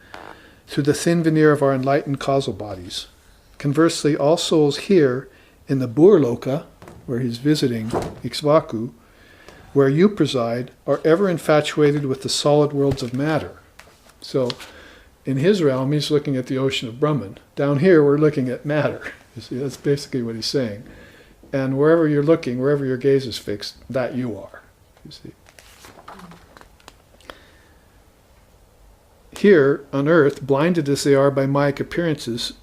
through the thin veneer of our enlightened causal bodies. Conversely, all souls here in the Burloka, where he's visiting Ikshvaku, where you preside, are ever infatuated with the solid worlds of matter. So, in his realm, he's looking at the ocean of Brahman. Down here, we're looking at matter. You see, that's basically what he's saying. And wherever you're looking, wherever your gaze is fixed, that you are. You see. Here, on earth, blinded as they are by Mayic appearances,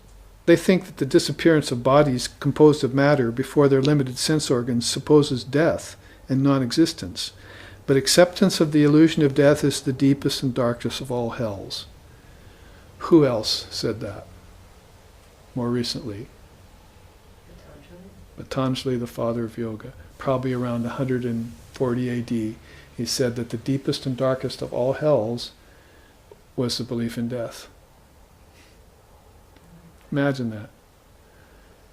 They think that the disappearance of bodies composed of matter before their limited sense organs supposes death and non-existence. But acceptance of the illusion of death is the deepest and darkest of all hells. Who else said that more recently? Patanjali, the father of yoga, probably around 140 AD. He said that the deepest and darkest of all hells was the belief in death. Imagine that.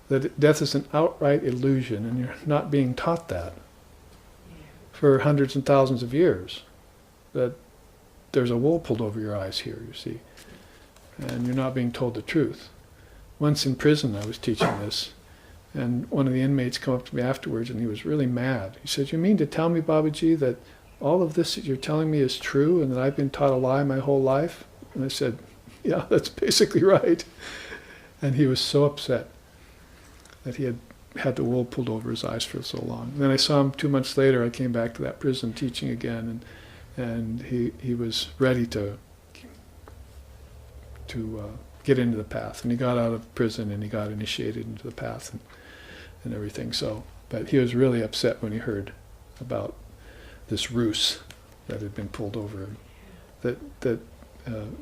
That death is an outright illusion, and you're not being taught that for hundreds and thousands of years. That there's a wool pulled over your eyes here, you see. And you're not being told the truth. Once in prison I was teaching this, and one of the inmates came up to me afterwards and he was really mad. He said, "You mean to tell me, Babaji, that all of this that you're telling me is true and that I've been taught a lie my whole life?" And I said, "Yeah, that's basically right." And he was so upset that he had the wool pulled over his eyes for so long. And then I saw him 2 months later. I came back to that prison teaching again, and he was ready to get into the path. And he got out of prison and he got initiated into the path and everything. So, but he was really upset when he heard about this ruse that had been pulled over him, that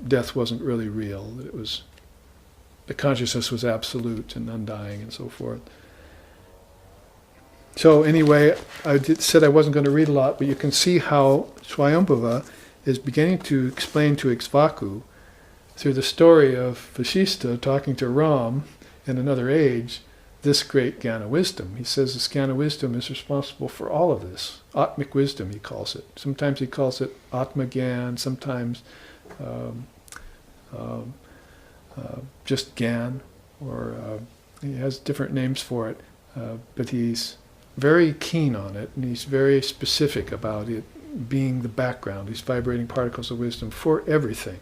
death wasn't really real, that it was, the consciousness was absolute and undying and so forth. So anyway, said I wasn't going to read a lot, but you can see how Swayambhava is beginning to explain to Ikshvaku through the story of Vasishtha talking to Ram in another age, this great Jnana wisdom. He says this Jnana wisdom is responsible for all of this. Atmic wisdom, he calls it. Sometimes he calls it Atma Gyan, sometimes just Gyan, or he has different names for it, but he's very keen on it, and he's very specific about it being the background, these vibrating particles of wisdom for everything.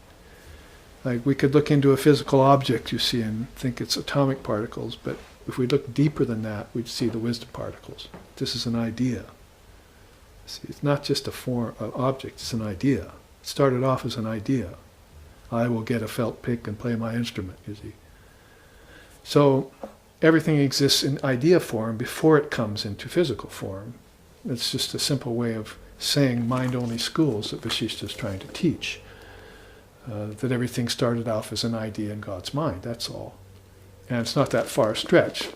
Like we could look into a physical object, you see, and think it's atomic particles, but if we look deeper than that, we'd see the wisdom particles. This is an idea. See, it's not just a form, an object, it's an idea. It started off as an idea. I will get a felt pick and play my instrument, you see. So everything exists in idea form before it comes into physical form. It's just a simple way of saying mind-only schools that Vasishtha is trying to teach. That everything started off as an idea in God's mind, that's all. And it's not that far a stretch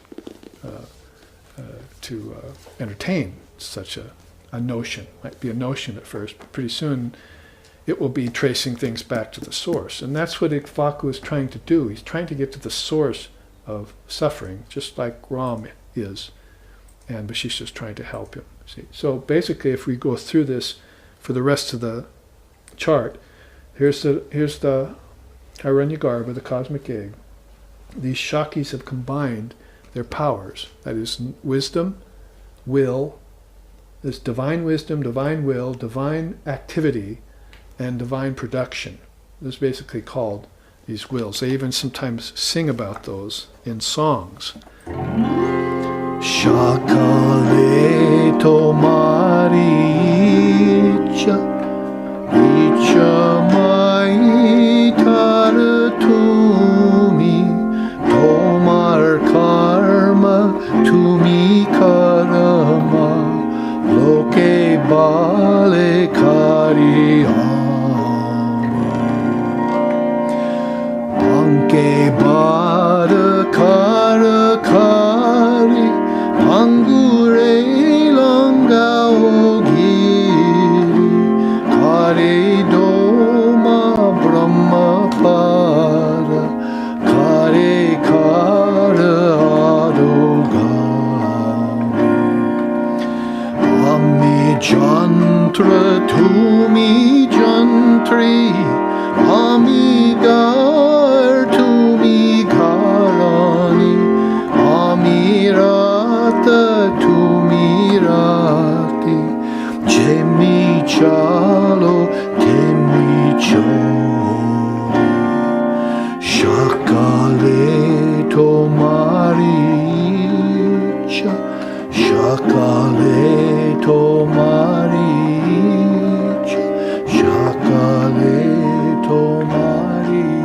to entertain such a notion. Might be a notion at first, but pretty soon it will be tracing things back to the source. And that's what Ikshvaku is trying to do. He's trying to get to the source of suffering, just like Ram is. And Vasishtha is trying to help him. See? So basically, if we go through this for the rest of the chart, here's the Hiranyagarbha, the cosmic egg. These Shaktis have combined their powers. That is wisdom, will, this divine wisdom, divine will, divine activity, and divine production. This is basically called these wills. They even sometimes sing about those in songs. Shakale tomaricha icha mai taratumi tomar karma tumi karama loke bale kariyami anke bada kara kari angure langa ogiri kare doma brahma para kare kara adogami ami jantra tumi jantri ami gar tumi garani ami rata tumi rati jemi chalo temi chori shakale tomaricha shakale tomaricha shakale tomaricha.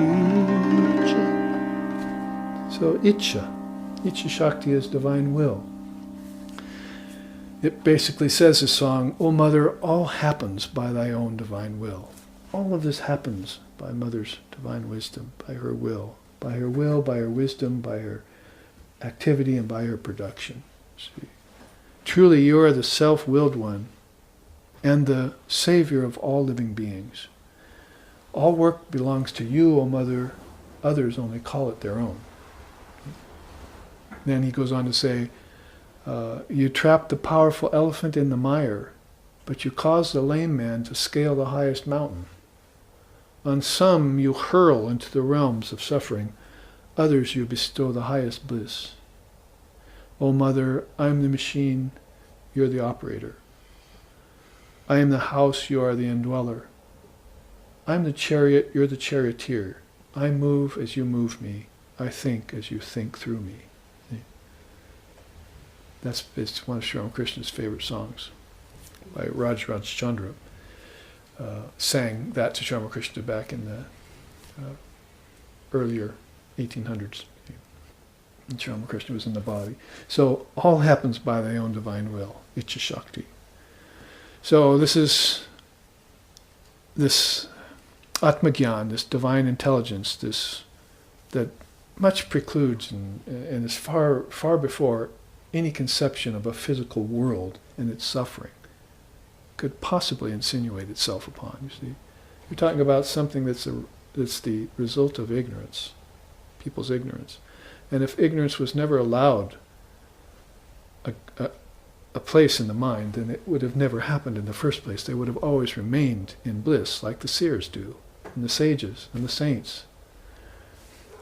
So Icha. Icha Shakti is divine will. It basically says this song, O Mother, all happens by thy own divine will. All of this happens by Mother's divine wisdom, by her will, by her wisdom, by her activity, and by her production. See? Truly, you are the self-willed one and the savior of all living beings. All work belongs to you, O Mother. Others only call it their own. Then he goes on to say, you trap the powerful elephant in the mire, but you cause the lame man to scale the highest mountain. On some you hurl into the realms of suffering, others you bestow the highest bliss. O Mother, I am the machine, you're the operator. I am the house, you are the indweller. I am the chariot, you're the charioteer. I move as you move me. I think as you think through me. It's one of Sri Ramakrishna's favorite songs by Raj Chandra. Sang that to Sri Ramakrishna back in the earlier 1800s. And Sri Ramakrishna was in the body. So all happens by thy own divine will, Icha Shakti. So this is this Atmagyan, this divine intelligence, that much precludes and is far, far before any conception of a physical world and its suffering could possibly insinuate itself upon. You see, you're talking about something that's the result of ignorance, people's ignorance. And if ignorance was never allowed a place in the mind, then it would have never happened in the first place. They would have always remained in bliss, like the seers do, and the sages, and the saints,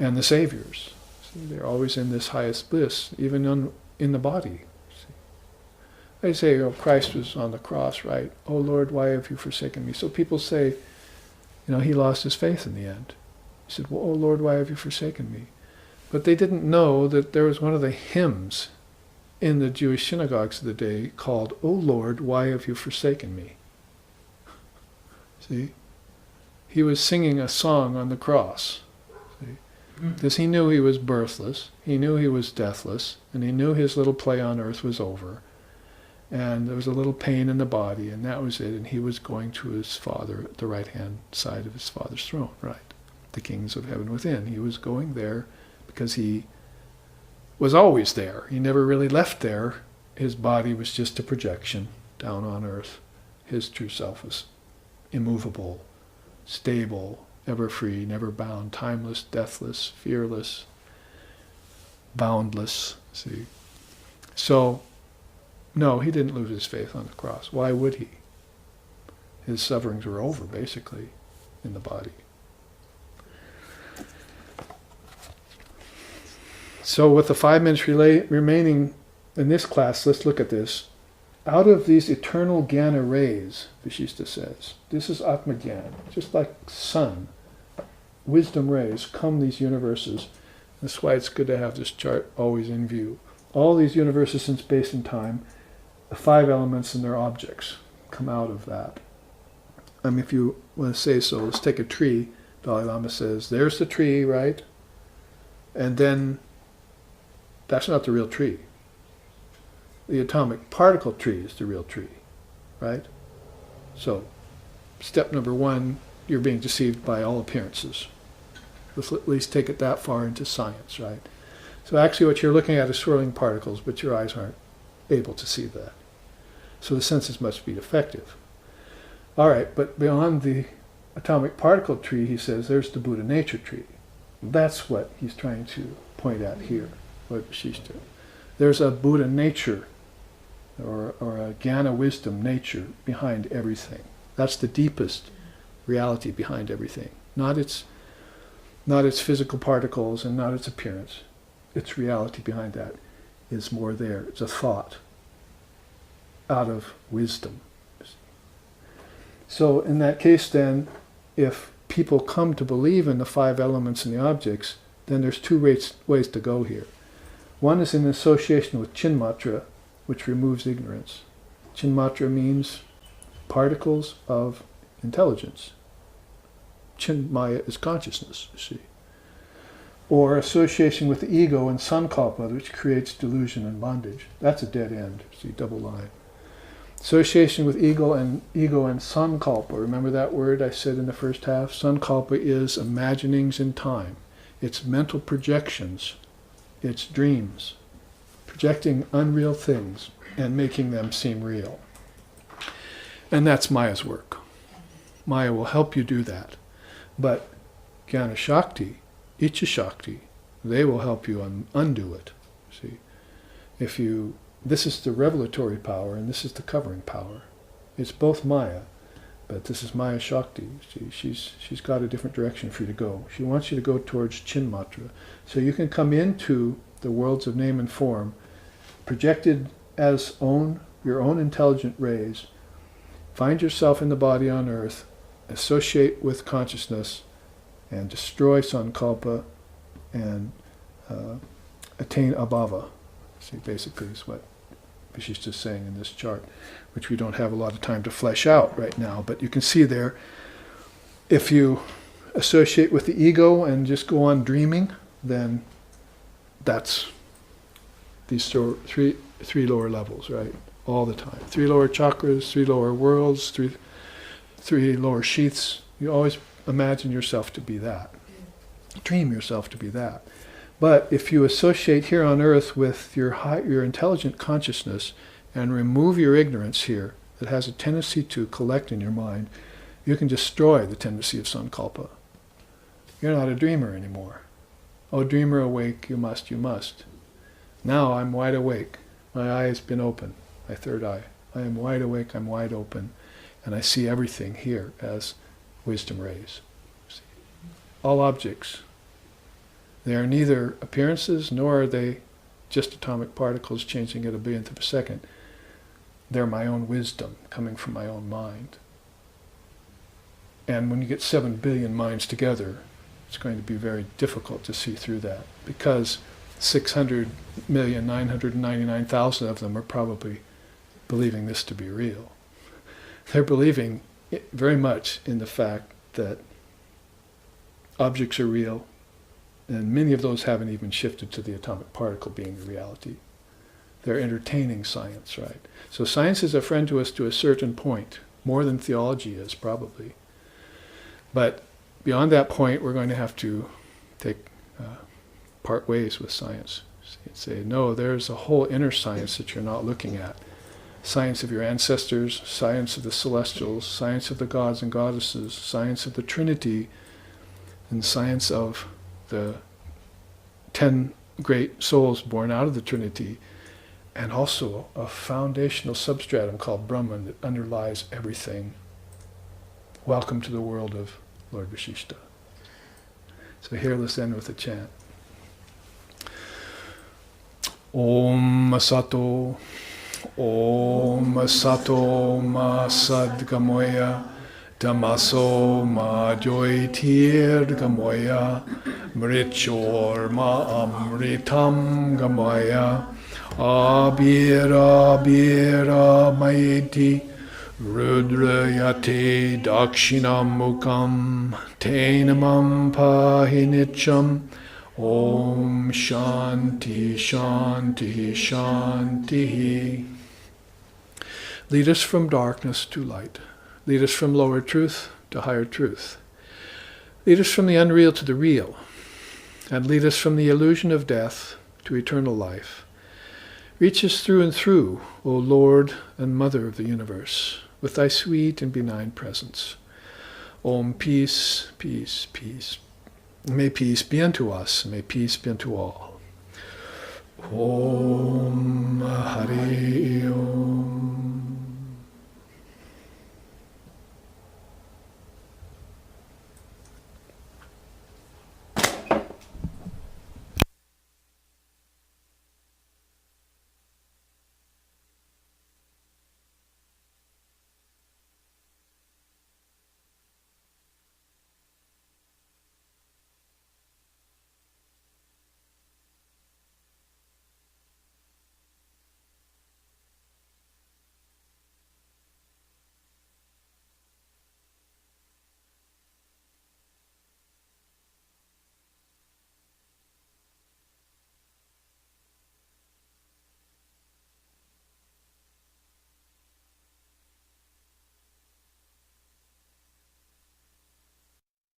and the saviors. See, they're always in this highest bliss, even in the body. See. They say, oh, Christ was on the cross, right? Oh Lord, why have you forsaken me? So people say, he lost his faith in the end. He said, well, oh Lord, why have you forsaken me? But they didn't know that there was one of the hymns in the Jewish synagogues of the day called, O Lord, why have you forsaken me? See? He was singing a song on the cross. See? Because he knew he was birthless, he knew he was deathless, and he knew his little play on earth was over. And there was a little pain in the body, and that was it. And he was going to his Father at the right-hand side of his Father's throne, right? The kings of heaven within. He was going there because he was always there. He never really left there. His body was just a projection down on earth. His true self was immovable, stable, ever free, never bound, timeless, deathless, fearless, boundless. See? So, no, he didn't lose his faith on the cross. Why would he? His sufferings were over, basically, in the body. So with the 5 minutes remaining in this class, let's look at this. Out of these eternal Jnana rays, Vasishtha says, this is Atma Jnana, just like sun, wisdom rays, come these universes. That's why it's good to have this chart always in view. All these universes in space and time, the 5 elements and their objects come out of that. If you want to say so, let's take a tree. Dalai Lama says, there's the tree, right? And then that's not the real tree. The atomic particle tree is the real tree, right? So, step number 1, you're being deceived by all appearances. Let's at least take it that far into science, right? So actually what you're looking at is swirling particles, but your eyes aren't able to see that. So the senses must be defective. All right, but beyond the atomic particle tree, he says, there's the Buddha nature tree. That's what he's trying to point at here. Vasishtha. There's a Buddha nature or a Jnana wisdom nature behind everything. That's the deepest reality behind everything. Not its physical particles and not its appearance. Its reality behind that is more there. It's a thought out of wisdom. So in that case then, if people come to believe in the 5 elements and the objects, then there's 2 ways to go here. One is in association with Chinmatra, which removes ignorance. Chinmatra means particles of intelligence. Chinmaya is consciousness, you see. or association with the ego and sankalpa, which creates delusion and bondage. That's a dead end. See, double line. Association with ego and sankalpa. Remember that word I said in the first half? Sankalpa is imaginings in time. It's mental projections. It's dreams. Projecting unreal things and making them seem real. And that's Maya's work. Maya will help you do that. But Jnana Shakti, Icha Shakti, they will help you undo it. See, this is the revelatory power and this is the covering power. It's both Maya, but this is Maya Shakti. See, she's got a different direction for you to go. She wants you to go towards Chinmatra. So you can come into the worlds of name and form, projected as your own intelligent rays, find yourself in the body on earth, associate with consciousness, and destroy sankalpa, and attain abhava. See, basically is what Vasishtha is saying in this chart, which we don't have a lot of time to flesh out right now, but you can see there, if you associate with the ego and just go on dreaming, then that's these three lower levels, right? All the time. 3 lower chakras, 3 lower worlds, three lower sheaths. You always imagine yourself to be that. Dream yourself to be that. But if you associate here on earth with your intelligent consciousness and remove your ignorance here that has a tendency to collect in your mind, you can destroy the tendency of sankalpa. You're not a dreamer anymore. Oh, dreamer, awake, you must, you must. Now I'm wide awake. My eye has been open, my third eye. I am wide awake, I'm wide open, and I see everything here as wisdom rays. See? All objects, they are neither appearances nor are they just atomic particles changing at a billionth of a second. They're my own wisdom coming from my own mind. And when you get 7 billion minds together, it's going to be very difficult to see through that, because 600,999,000 of them are probably believing this to be real. They're believing very much in the fact that objects are real, and many of those haven't even shifted to the atomic particle being the reality. They're entertaining science, right? So science is a friend to us to a certain point, more than theology is probably. But beyond that point, we're going to have to part ways with science. Say, no, there's a whole inner science that you're not looking at. Science of your ancestors, science of the celestials, science of the gods and goddesses, science of the Trinity, and science of the 10 great souls born out of the Trinity, and also a foundational substratum called Brahman that underlies everything. Welcome to the world of Lord Vasishtha. So here, let's end with a chant. Om Sato Ma Sadgamoya Damaso Ma Joitir Gamoya Mrichor Ma Amritam Gamoya Abira Maiti Rudrayate Dakshinam Mukam Tainamam Pahinicham Om Shanti Shanti Shanti. Lead us from darkness to light. Lead us from lower truth to higher truth. Lead us from the unreal to the real. And lead us from the illusion of death to eternal life. Reach us through and through, O Lord and Mother of the universe, with thy sweet and benign presence. Om, peace, peace, peace. May peace be unto us, and may peace be unto all. Om Hari Om.